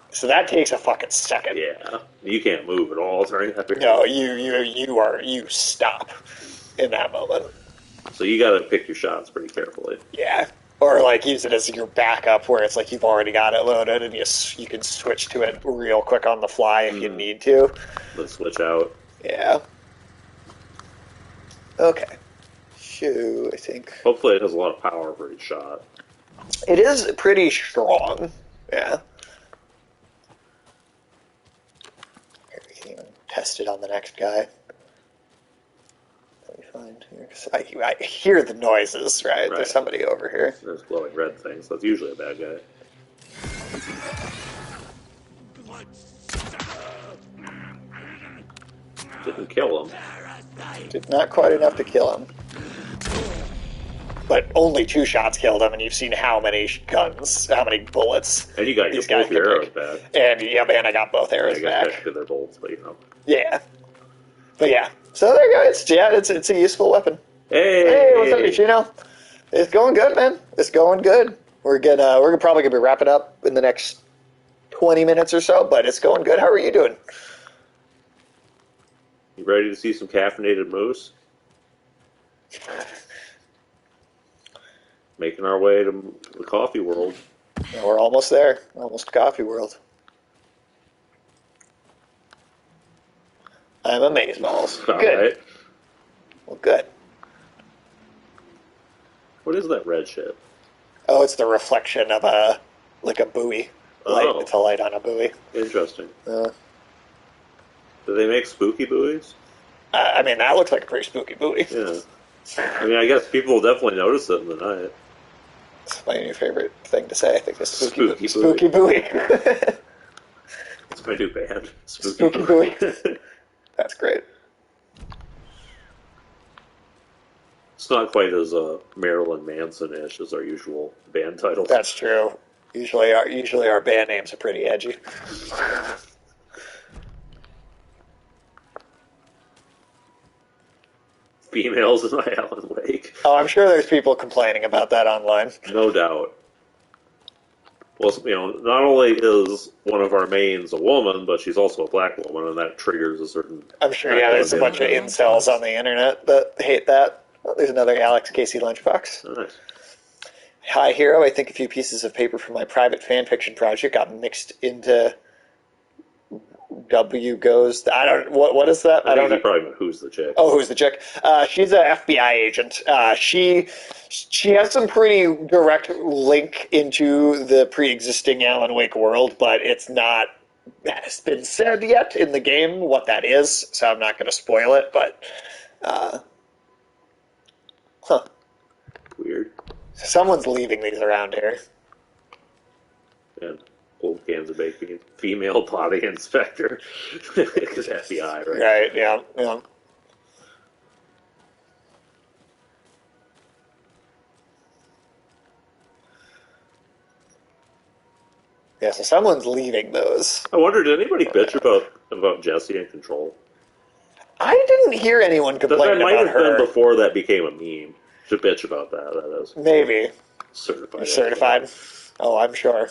So that takes a fucking second. Yeah. You can't move at all during that period. No, you stop in that moment. So you gotta pick your shots pretty carefully. Yeah. Or use it as your backup where it's you've already got it loaded and you can switch to it real quick on the fly if you need to. Let's switch out. Yeah. Okay. Shoo, I think. Hopefully it has a lot of power for each shot. It is pretty strong. Yeah. Here, we can even test it on the next guy. Let me find here. 'Cause I hear the noises, right? There's somebody over here. There's glowing red things. That's usually a bad guy. Didn't kill him. Did not quite enough to kill him. But only 2 shots killed him, and you've seen how many guns, how many bullets. And you got both your arrows back. And I got both arrows back. Because they're bolts, but Yeah. But yeah. So there you go. It's a useful weapon. Hey, what's up, Chino? It's going good, man. It's going good. We're probably gonna be wrapping up in the next 20 minutes or so, but it's going good. How are you doing? You ready to see some caffeinated moose? Making our way to the coffee world. Yeah, we're almost there. Almost coffee world. I'm amazed, Balls. All Good. right. Well, good. What is that red shit? Oh, it's the reflection of a buoy. Light. Oh. It's a light on a buoy. Interesting. Do they make spooky buoys? That looks like a pretty spooky buoy. Yeah. I guess people will definitely notice it in the night. It's my new favorite thing to say. I think the spooky Spooky buoy. It's my new band. Spooky buoy. That's great. It's not quite as Marilyn Manson-ish as our usual band titles. That's true. Usually our band names are pretty edgy. females in my Alan Wake. Oh, I'm sure there's people complaining about that online. No doubt. Well, not only is one of our mains a woman, but she's also a black woman, and that triggers a certain... I'm sure, yeah, there's a bunch of incels on the internet that hate that. Oh, there's another Alex Casey lunchbox. Nice. Hi, Hero. I think a few pieces of paper from my private fanfiction project got mixed into W goes. I don't. What is that? I don't know. Probably who's the chick. Oh, who's the chick? She's an FBI agent. She has some pretty direct link into the pre-existing Alan Wake world, but it's not has been said yet in the game what that is. So I'm not going to spoil it. But weird. Someone's leaving these around here. And old cans of bacon. Female body inspector. Because FBI, right? Right, yeah, yeah. Yeah, so someone's leaving those. I wonder, did anybody bitch about Jessie in Control? I didn't hear anyone complain that might about have her. been before that became a meme. To bitch about that is. Maybe. Certified. Certified? Oh, I'm sure.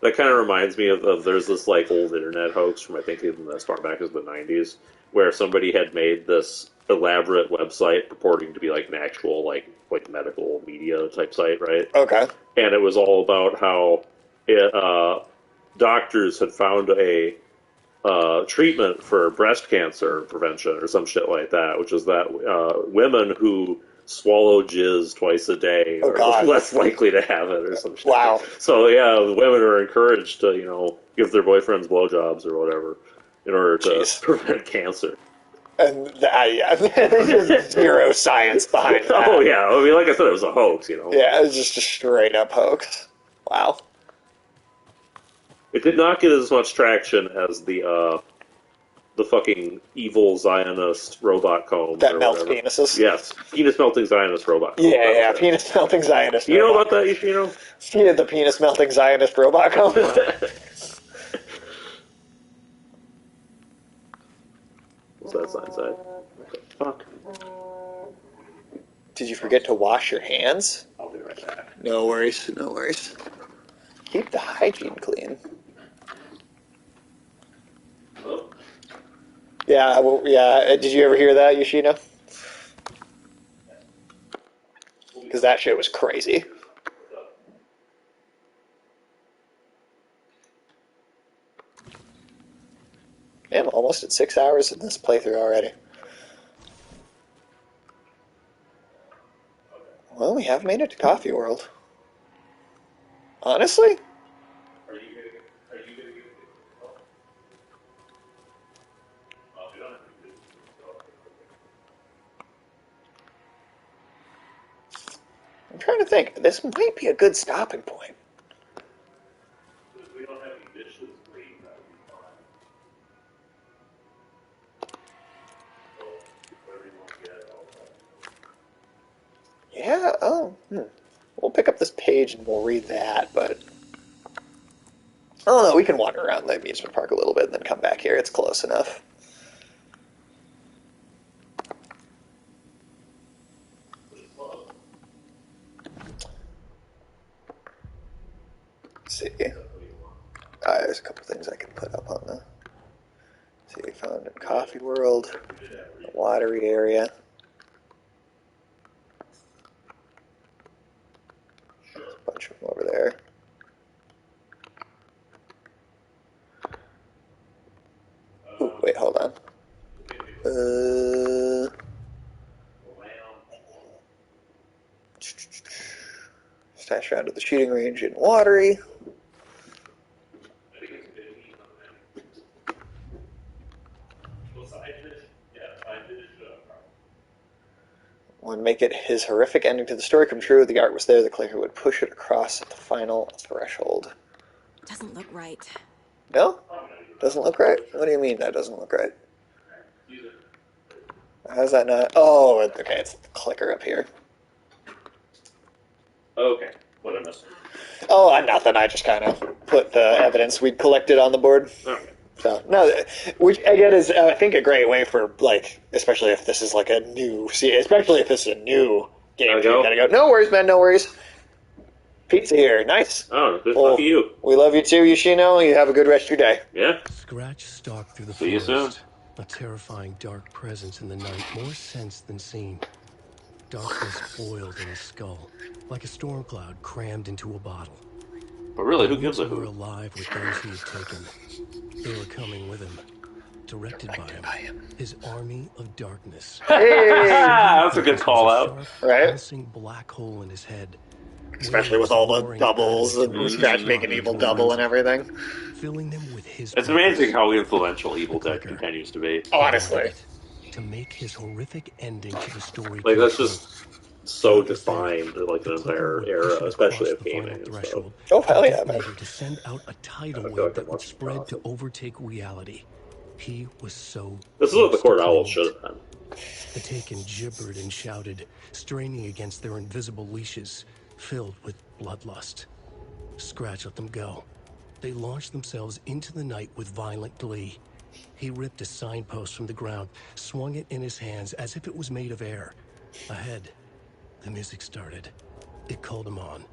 That kind of reminds me of there's this like old internet hoax from I think even as far back as the 90s where somebody had made this elaborate website purporting to be like an actual like medical media type site, right? Okay. And it was all about how doctors had found a treatment for breast cancer prevention or some shit like that, which is that women who swallow jizz twice a day are less likely to have it or some shit. Wow. So yeah, the women are encouraged to, give their boyfriends blowjobs or whatever in order to prevent cancer. And there's just zero science behind that. Oh yeah, I mean, like I said, it was a hoax, Yeah, it was just a straight up hoax. Wow. It did not get as much traction as the fucking evil Zionist robot comb. That melts penises? Yes. Penis melting Zionist robot comb. Yeah, penis melting Zionist You robot. know about that, Yoshino? Yeah, the penis melting Zionist robot comb. What's that sign say? Fuck. Did you forget to wash your hands? I'll be right back. No worries, no worries. Keep the hygiene clean. Oh. Yeah, yeah. Did you ever hear that, Yoshino? Because that shit was crazy. I'm almost at 6 hours in this playthrough already. Well, we have made it to Coffee World. Honestly? Are you gonna get it? I'm trying to think. This might be a good stopping point. If we don't have any dishes clean, that would be fine. So, whatever you want to get, Yeah, We'll pick up this page and we'll read that, but... I don't know, we can wander around the amusement park a little bit and then come back here. It's close enough. Let's see. There's a couple things I can put up on the... See, we found a Coffee World, a watery area. There's a bunch of them over there. Ooh, wait, hold on. Stash around to the shooting range in Watery. Want to make it his horrific ending to the story come true. The art was there. The clicker would push it across at the final threshold. Doesn't look right. No? Doesn't look right? What do you mean that doesn't look right? How's that not? Oh, okay, it's the clicker up here. Okay, what I missed? Oh, nothing. I just kind of put the evidence we'd collected on the board. Okay. So no, which again is I think a great way for like, especially if this is like a new, especially if this is a new game. Gotta go. No worries, man. No worries. Pizza here. Nice. Oh, good luck to you. We love you too, Yoshino. You have a good rest of your day. Yeah. Scratch stalked through the See you forest. soon. A terrifying dark presence in the night, more sense than seen. Darkness boiled in his skull, like a storm cloud crammed into a bottle. But really, who The gives a woods were hoot? alive with those he had taken. They were coming with him, directed by him. His army of darkness. That's a good call out. Right? Pulsing black hole in his head. Especially with all the doubles and Scratch making evil double and everything. Filling them with his It's amazing how influential Evil Dead continues to be. Honestly. To make his horrific ending to the story. Like, that's just so defined, like, an entire era, especially of gaming and stuff. Oh, hell yeah, man. To send out a tidal feel wave like that I'm would watching spread Coffee. to overtake reality. He was so This is what the close to Court Owl claiming should it. have done. The Taken gibbered and shouted, straining against their invisible leashes, filled with bloodlust. Scratch let them go. They launched themselves into the night with violent glee. He ripped a signpost from the ground, swung it in his hands as if it was made of air. Ahead, the music started. It called him on.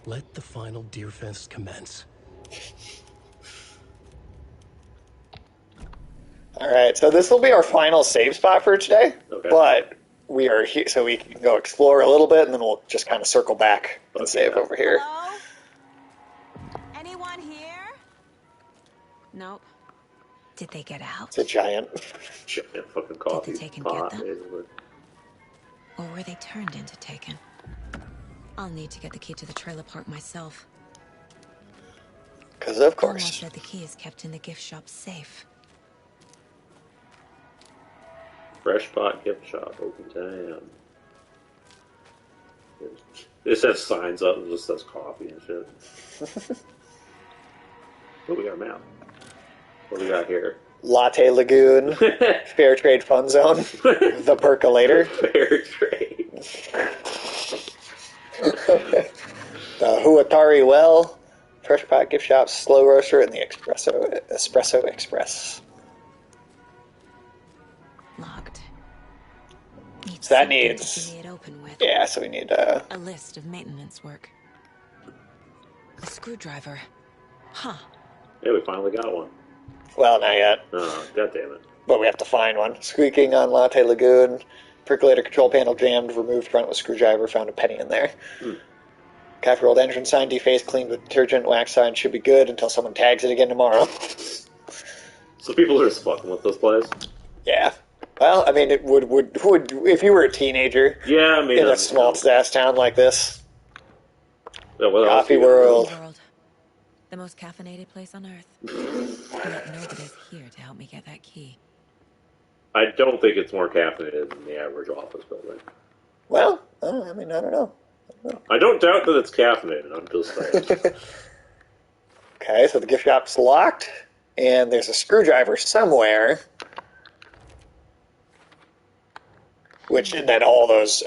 Let the final deer fest commence. All right, so this will be our final save spot for today. Okay. But we are here, so we can go explore a little bit, and then we'll just kind of circle back and save over here. Hello? Anyone here? Nope. Did they get out? It's a giant fucking coffee Did the Taken pot. get them? Basically. Or were they turned into Taken? I'll need to get the key to the trailer park myself. Because of Elmo course. said the key is kept in the gift shop safe. Fresh Pot Gift Shop, open 10 a.m. It says signs up, it just says coffee and shit. Oh, we got a map. What do we got here? Latte Lagoon, Fair Trade Fun Zone, The Percolator. Fair Trade. The Huatari Well, Fresh Pot Gift Shop, Slow Roaster, and the Espresso Express. Locked. So that something to needs... key it open with. Yeah, so we need... A list of maintenance work. A screwdriver. Huh. Yeah, we finally got one. Well, not yet. Oh, god damn it. But we have to find one. Squeaking on Latte Lagoon. Percolator control panel jammed, removed front with screwdriver, found a penny in there. Cafe World entrance sign defaced, cleaned with detergent, wax sign should be good until someone tags it again tomorrow. So people are just fucking with this place? Yeah. Well, I mean, it would if you were a teenager in a small ass town like this. Yeah, what else Coffee do you World. The most caffeinated place on Earth. Yet nobody's here to help me get that key. I don't think it's more caffeinated than the average office building. Well, I don't know. I don't doubt that it's caffeinated, I'm just saying. Okay, so the gift shop's locked, and there's a screwdriver somewhere. Which, and then all those,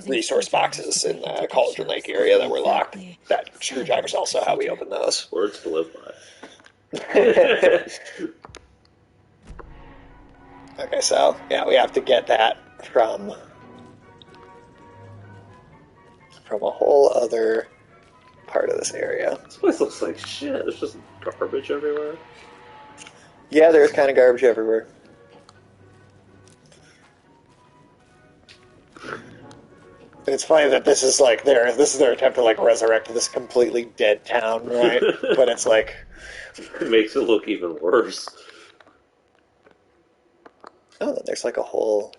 resource boxes in the Cauldron Lake area that were locked. That screwdriver's also how we open those. Words to live by. Okay, so, yeah, we have to get that from a whole other part of this area. This place looks like shit. There's just garbage everywhere. Yeah, there's kind of garbage everywhere. It's funny that this is like their attempt to like resurrect this completely dead town, right? But it's like it makes it look even worse. Oh, there's like a whole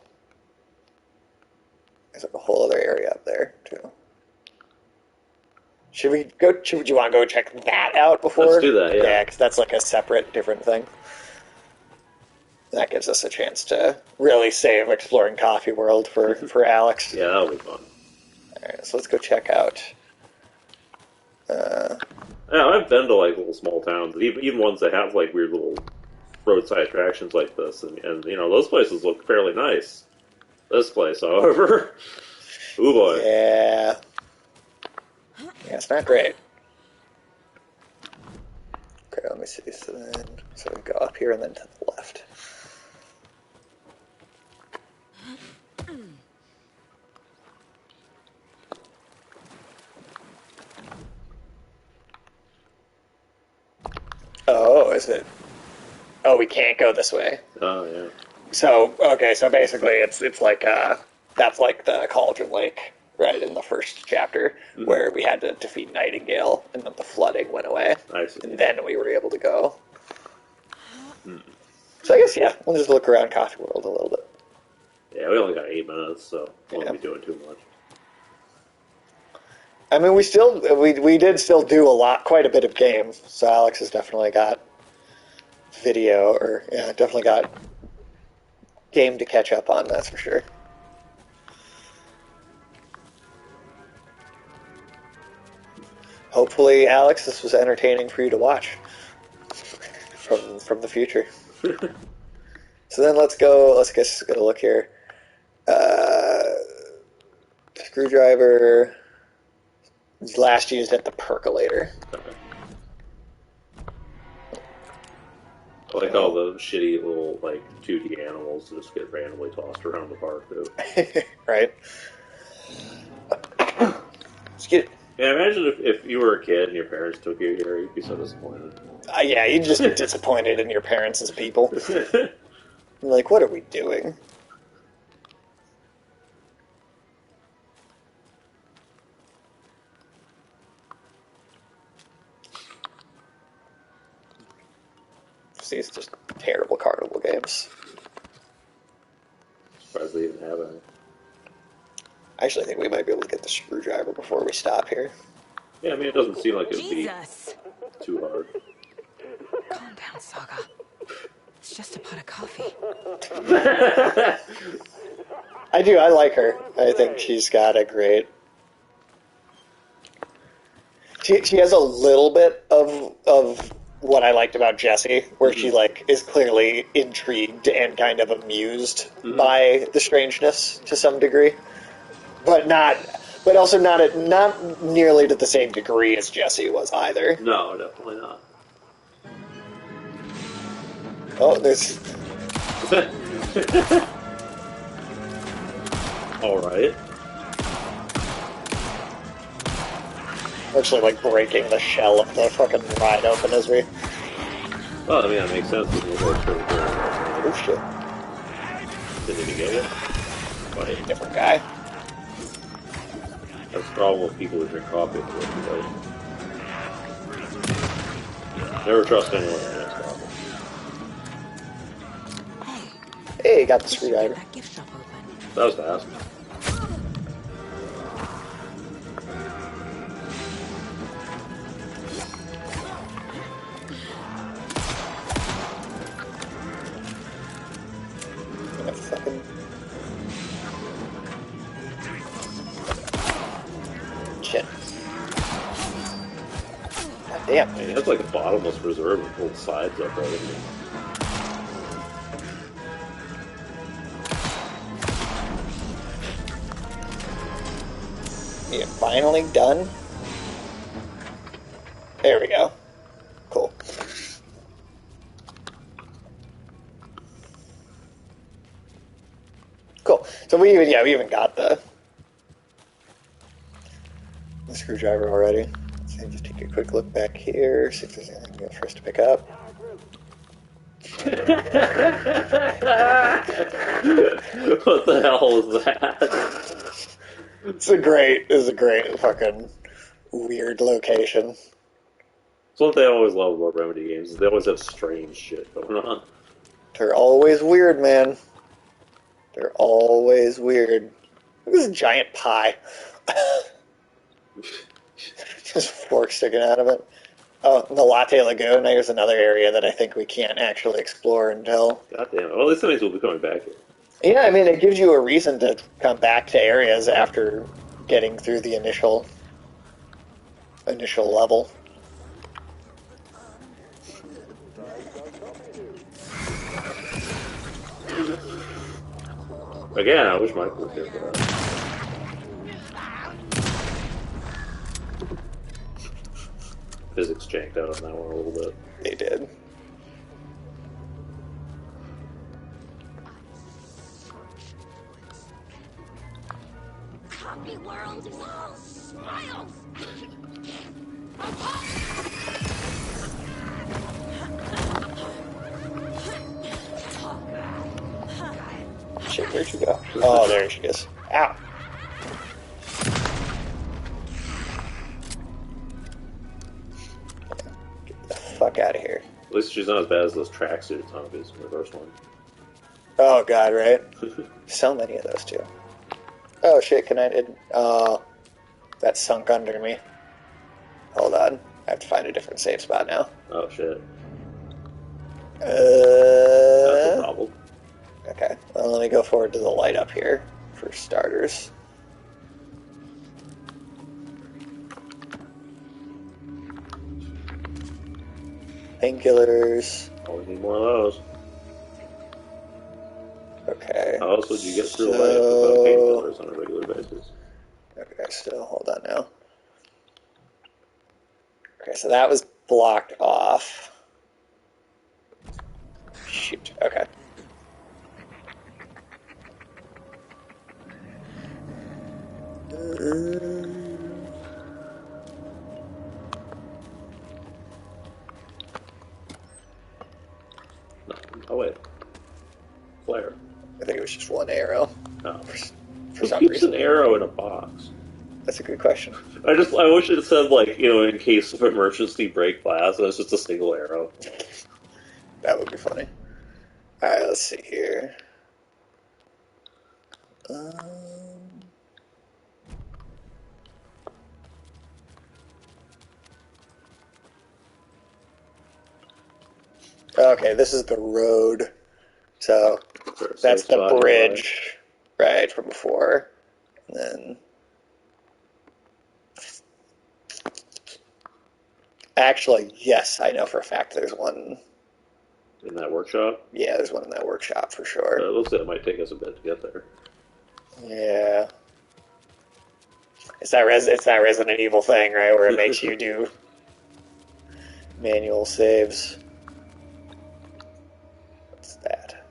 other area up there too. Should you want to go check that out before? Let's do that. Yeah, yeah, because that's like a separate, different thing. That gives us a chance to really save exploring Coffee World for Alex. Yeah, that'll be fun. Alright, so let's go check out. Yeah, I've been to like little small towns, even ones that have like weird little roadside attractions like this, and you know those places look fairly nice. This place, however, ooh boy. Yeah, it's not great. let me see. So we go up here and then to the left. Oh, is it? Oh, we can't go this way. Oh, yeah. So, okay, so basically it's like, that's like the Cauldron Lake, right, in the first chapter, where we had to defeat Nightingale, and then the flooding went away. I see. And then we were able to go. So I guess, yeah, we'll just look around Coffee World a little bit. Yeah, we only got 8 minutes, so we won't be doing too much. I mean, we did still do quite a bit of game, so Alex has definitely got video, or, yeah, definitely got game to catch up on, that's for sure. Hopefully, Alex, this was entertaining for you to watch from the future. So then let's go look here. Screwdriver was last used at the percolator. I like all the shitty little, like, 2D animals that just get randomly tossed around the park, too. Right? Excuse me. Yeah, imagine if you were a kid and your parents took you here, you'd be so disappointed. Yeah, you'd just be disappointed in your parents as people. Like, what are we doing? These just terrible carnival games. Surprised they even have any. I actually think we might be able to get the screwdriver before we stop here. Yeah, I mean, it doesn't seem like it would be too hard. Calm down, Saga. It's just a pot of coffee. I like her. I think she's got a great... She has a little bit of what I liked about Jessie, where she, like, is clearly intrigued and kind of amused by the strangeness to some degree. But also not nearly to the same degree as Jessie was either. No, definitely not. Oh, there's... Alright. Actually, like, breaking the shell of the fucking ride open as we... Well, I mean, that makes sense. Oh, shit. Didn't even get it? Funny. Different guy. That's the problem with people who drink coffee. Never trust anyone who drinks coffee. Hey, got the screwdriver. That was fast. Fucking... Shit. God damn. Man, that's like a bottomless reserve with both sides up right in there. You're finally done? There we go. Cool. Cool. So we even got the screwdriver already. So just take a quick look back here, see if there's anything for us to pick up. What the hell was that? It's a great fucking weird location. It's one thing I always love about Remedy games is they always have strange shit going on. They're always weird, man. They're always weird. Look at this giant pie. Just fork sticking out of it. Oh, the Latte Lagoon. There's another area that I think we can't actually explore until... God damn it. Well, at least that means we'll be coming back here. Yeah, I mean, it gives you a reason to come back to areas after getting through the initial level. Again, I wish Michael was here for that. physics janked out on that one a little bit. They did. Copy world is all smiles. Shit, where'd you go? Oh, there she is. Ow. Get the fuck out of here. At least she's not as bad as those tracksuit zombies in the first one. Oh god, right? So many of those too. Oh shit, can I... Oh, that sunk under me. Hold on. I have to find a different save spot now. Oh shit. That's a problem. Okay, well, let me go forward to the light up here, for starters. Painkillers. Oh, we need more of those. Okay. How else would you get through life without painkillers on a regular basis? Okay, still, hold on now. Okay, so that was blocked off. Shoot, okay. Oh wait. Flare. I think it was just one arrow. Oh. For some keeps reason. an arrow in a box? That's a good question. I wish it said, like, you know, in case of emergency break glass, and it's just a single arrow. That would be funny. Alright, let's see here. Okay, this is the road. So, that's the bridge, right, from before. And then... Actually, yes, I know for a fact there's one... In that workshop? Yeah, there's one in that workshop for sure. It looks like it might take us a bit to get there. Yeah. It's that Resident Evil thing, right, where it makes you do manual saves. What's that?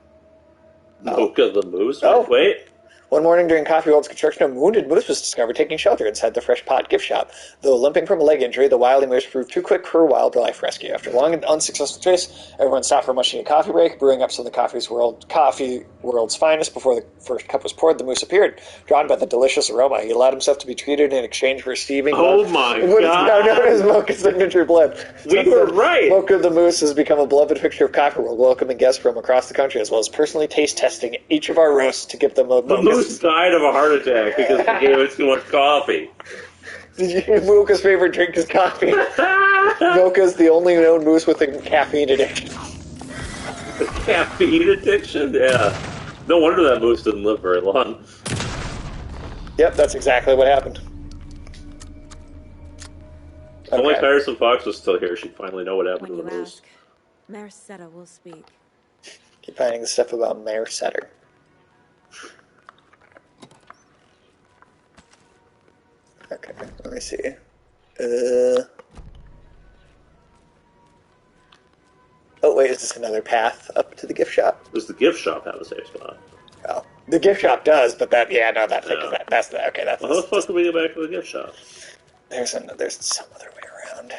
Mocha the Moose? Oh. Wait. One morning during Coffee World's construction, a wounded moose was discovered taking shelter inside the Fresh Pot gift shop. Though limping from a leg injury, the wily moose proved too quick for a wildlife rescue. After a long and unsuccessful chase, everyone stopped for a much-needed coffee break. Brewing up some of the Coffee World's finest before the first cup was poured, the moose appeared. Drawn by the delicious aroma, he allowed himself to be treated in exchange for receiving my what is now known as Mocha's signature blend. We were right! Mocha the Moose has become a beloved fixture of Coffee World, welcoming guests from across the country, as well as personally taste testing each of our roasts to give them a The moose died of a heart attack because we gave it too much coffee. Mocha's favorite drink is coffee. Mocha's the only known moose with a caffeine addiction. A caffeine addiction? Yeah. No wonder that moose didn't live very long. Yep, that's exactly what happened. If only Patterson Fox was still here, she'd finally know what happened to the moose. Mayor Seta will speak. Keep finding the stuff about Mayor Setter. Okay, let me see. Oh wait, is this another path up to the gift shop? Does the gift shop have a safe spot? Oh, the gift shop does, but that that's the okay. That's well, how the fuck do we get back to the gift shop? There's some other way around.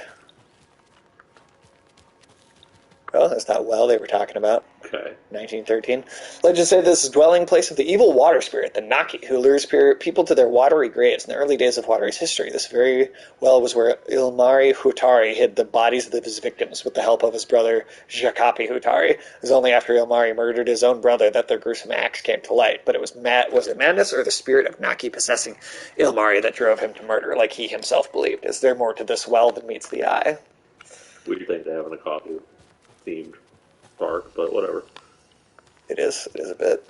Oh, that's that well they were talking about. Okay. 1913. Legends say this is dwelling place of the evil water spirit, the Naki, who lures people to their watery graves. In the early days of Watery's history, this very well was where Ilmari Hutari hid the bodies of his victims with the help of his brother Jacopi Hutari. It was only after Ilmari murdered his own brother that their gruesome acts came to light. But it was it madness or the spirit of Naki possessing Ilmari that drove him to murder, like he himself believed? Is there more to this well than meets the eye? We'd think to having a coffee-themed park, but whatever. It is a bit.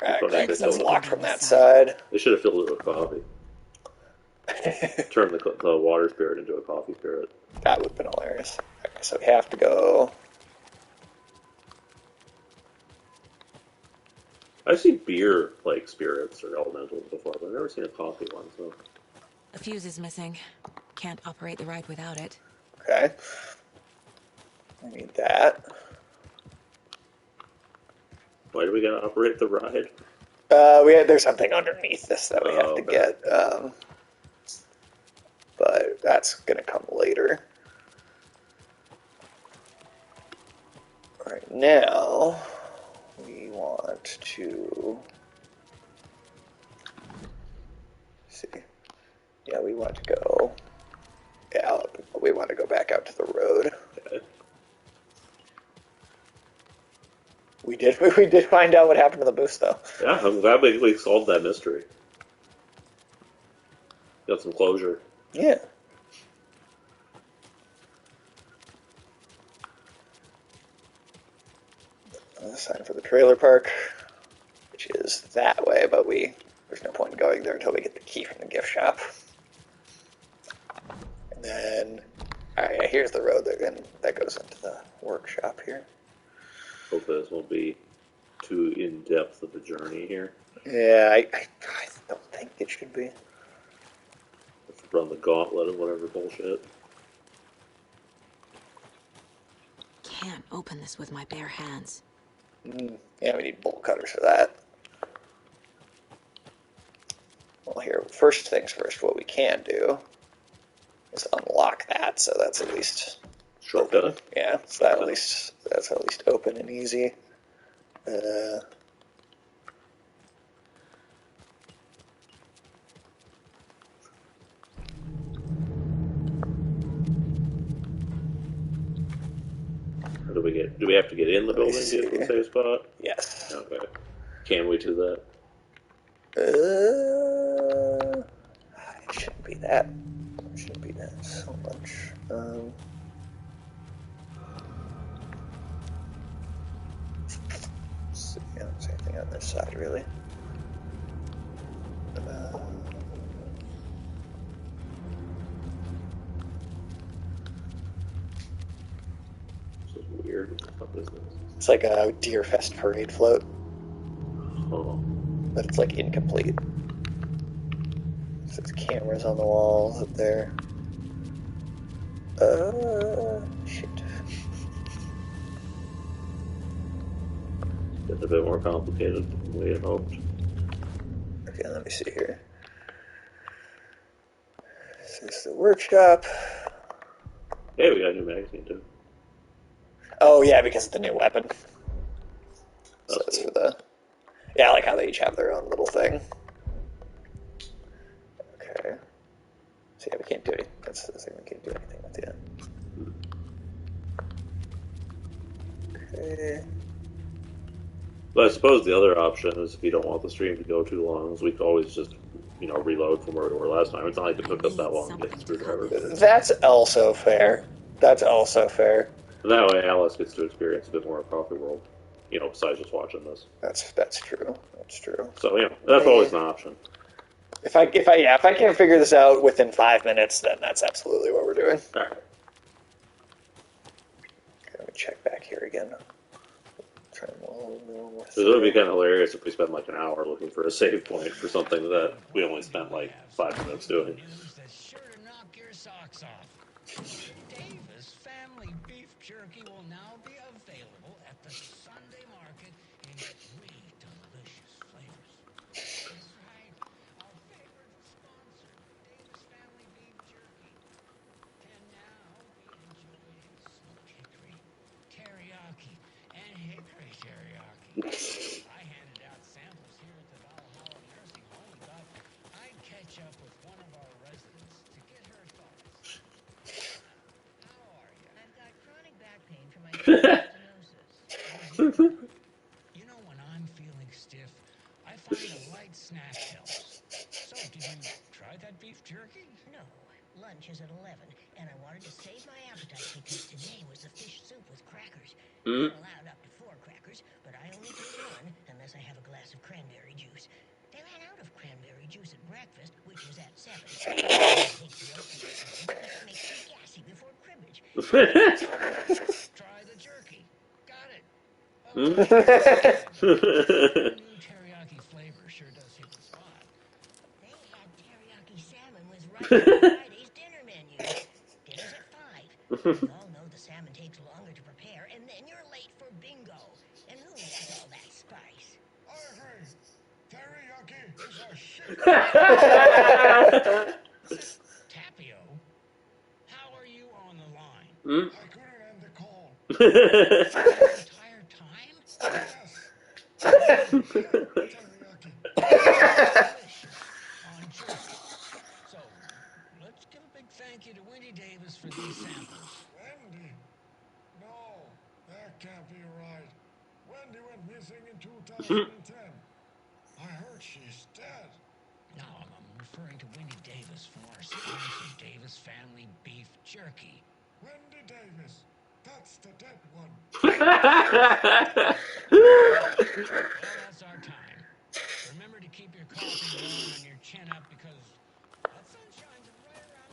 Because that's locked from that side. They should have filled it with coffee. Turn the water spirit into a coffee spirit. That would have been hilarious. Okay, so we have to go. I've seen beer spirits or elementals before, but I've never seen a coffee one. So A fuse is missing. Can't operate the ride without it. Okay. I need that. Why do we gotta operate the ride? There's something underneath this that we have to get, but that's gonna come later. Right now, we want to see. Yeah, we want to go. Yeah, we want to go back out to the road. Okay. We did find out what happened to the boost, though. Yeah, I'm glad we solved that mystery. Got some closure. Yeah. Sign for the trailer park, which is that way, but there's no point in going there until we get the key from the gift shop. And then, alright, yeah, here's the road that goes into the workshop here. Hopefully this won't be too in-depth of a journey here. Yeah, I don't think it should be. Let's run the gauntlet of whatever bullshit. Can't open this with my bare hands. Yeah, we need bolt cutters for that. Well, here, first things first, what we can do is unlock that, so that's at least open. Yeah, so that's at least open and easy. How do we get? Do we have to get in the building to get to the safe spot? Yes. Okay. Can we do that? It shouldn't be that. It shouldn't be that so much. Yeah, same thing on this side, really. This is weird. What the fuck is this? It's like a Deer Fest parade float. Oh. But it's like incomplete. So there's cameras on the walls up there. Shit. It's a bit more complicated than we had hoped. Okay, let me see here. This is the workshop. Hey, we got a new magazine too. Oh yeah, because of the new weapon. So That's it's cool. for the... Yeah, I like how they each have their own little thing. Okay. So yeah, we can't do anything. That's the thing, we can't do anything with yet. Okay. But I suppose the other option is if you don't want the stream to go too long, is we could always just, reload from where we were last time. It's not like it took us that long to get the screwdriver. That's also fair. That's also fair. And that way Alice gets to experience a bit more of Coffee World, besides just watching this. That's true. That's true. So, that's always an option. If I can't figure this out within 5 minutes, then that's absolutely what we're doing. All right. Okay, let me check back here again. It would be kind of hilarious if we spent like an hour looking for a save point for something that we only spent like 5 minutes doing. News that's sure to knock your socks off. Davis family beef jerky will now be available at the Sunday market in 3 delicious flavors. That's right, our favorite sponsor, Davis family beef jerky, can now be enjoyed in smoked hickory, teriyaki, and hickory teriyaki. I handed out samples here at the Valhalla Nursing Home and thought I'd catch up with one of our residents to get her thoughts. How are you? I've got chronic back pain from my stenosis. You know, when I'm feeling stiff, I find a light snack helps. So, did you try that beef jerky? No, lunch is at 11, and I wanted to save my appetite because today was the fish soup with crackers. You're allowed up to 4 crackers, but I only take 1 unless I have a glass of cranberry juice. They ran out of cranberry juice at breakfast, which was at 7. That makes me gassy before cribbage. Try the jerky. Got it. New Teriyaki flavor sure does hit the spot. They had teriyaki salmon with rice on Friday's dinner menu. We all know the salmon takes longer to prepare, and then you're late for bingo. And who needs all that spice? I agree. Teriyaki is a shit. Tapio, how are you on the line? I couldn't end the call. The entire time? Yes. Teriyaki. Delicious on jerky. So, let's give a big thank you to Wendy Davis for these samples. Wendy? No, that can't be right. Wendy went missing in 2010. I heard she's dead. No, I'm referring to Wendy Davis from our sponsor, Davis Family Beef Jerky. Wendy Davis. That's the dead one. Well, that's our time. Remember to keep your coffee warm and your chin up because that sunshine's right around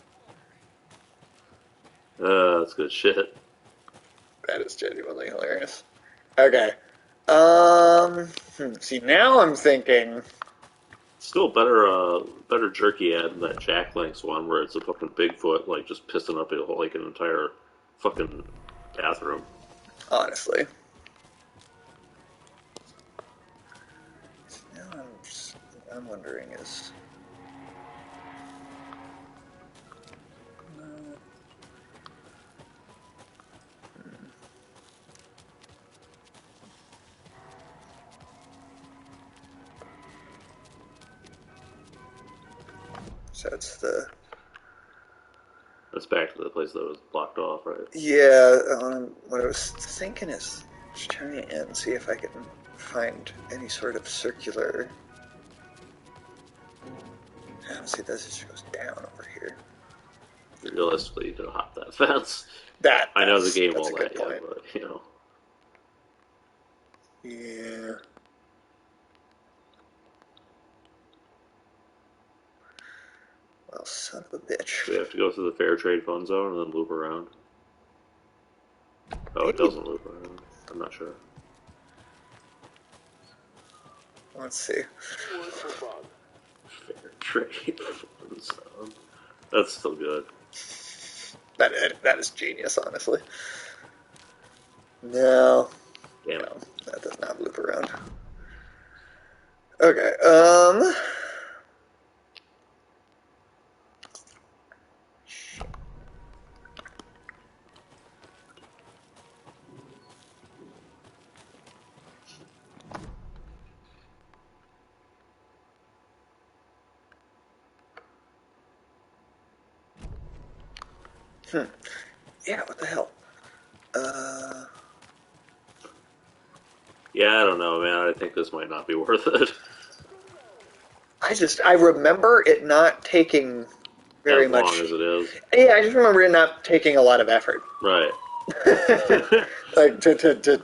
the corner. That's good shit. That is genuinely hilarious. Okay. See, now I'm thinking... Still better jerky ad than that Jack Link's one where it's a fucking Bigfoot, like, just pissing up like an entire fucking bathroom. Honestly. Now I'm wondering is... So it's the... That's back to the place that was blocked off, right? Yeah, what I was thinking is try and see if I can find any sort of circular... See, this just goes down over here. Realistically, you could hop that fence. I know the game won't let you, but, you know. Yeah. Well, son of a bitch. We have to go through the fair trade fund zone and then loop around. Oh, it doesn't loop around. I'm not sure. Let's see. Fair trade fund zone. That's still good. That is genius, honestly. No. Damn. No, that does not loop around. Okay, yeah, what the hell? Yeah, I don't know, man. I think this might not be worth it. I remember it not taking very much. As long as it is. Yeah, I just remember it not taking a lot of effort. Right. Like, to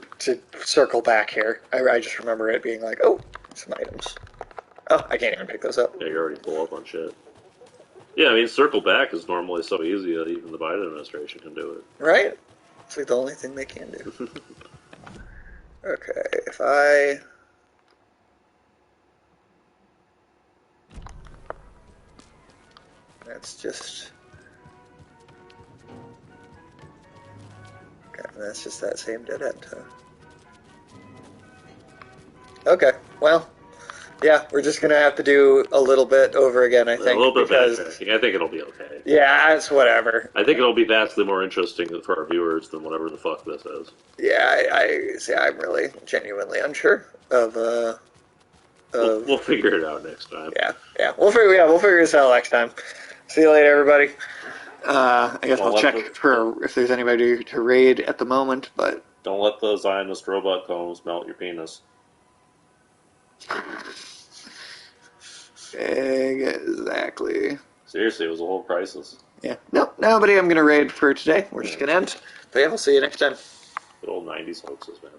circle back here. I just remember it being like, oh, some items. Oh, I can't even pick those up. Yeah, you already pull up on shit. Yeah, I mean, circle back is normally so easy that even the Biden administration can do it. Right? It's like the only thing they can do. Okay, if I... That's just... Okay, that's just that same dead end, huh? Okay, well... Yeah, we're just gonna have to do a little bit over again, I think. A little bit because... backtracking. I think it'll be okay. Yeah, it's whatever. I think it'll be vastly more interesting for our viewers than whatever the fuck this is. Yeah, I'm really genuinely unsure of We'll figure it out next time. Yeah, we'll figure this out next time. See you later, everybody. I guess I'll check for if there's anybody to raid at the moment, but don't let the Zionist robot combs melt your penis. Exactly. Seriously, it was a whole crisis. Yeah. Nope, nobody I'm going to raid for today. We're just going to end. But yeah, we'll see you next time. Good old 90s hoaxes, man.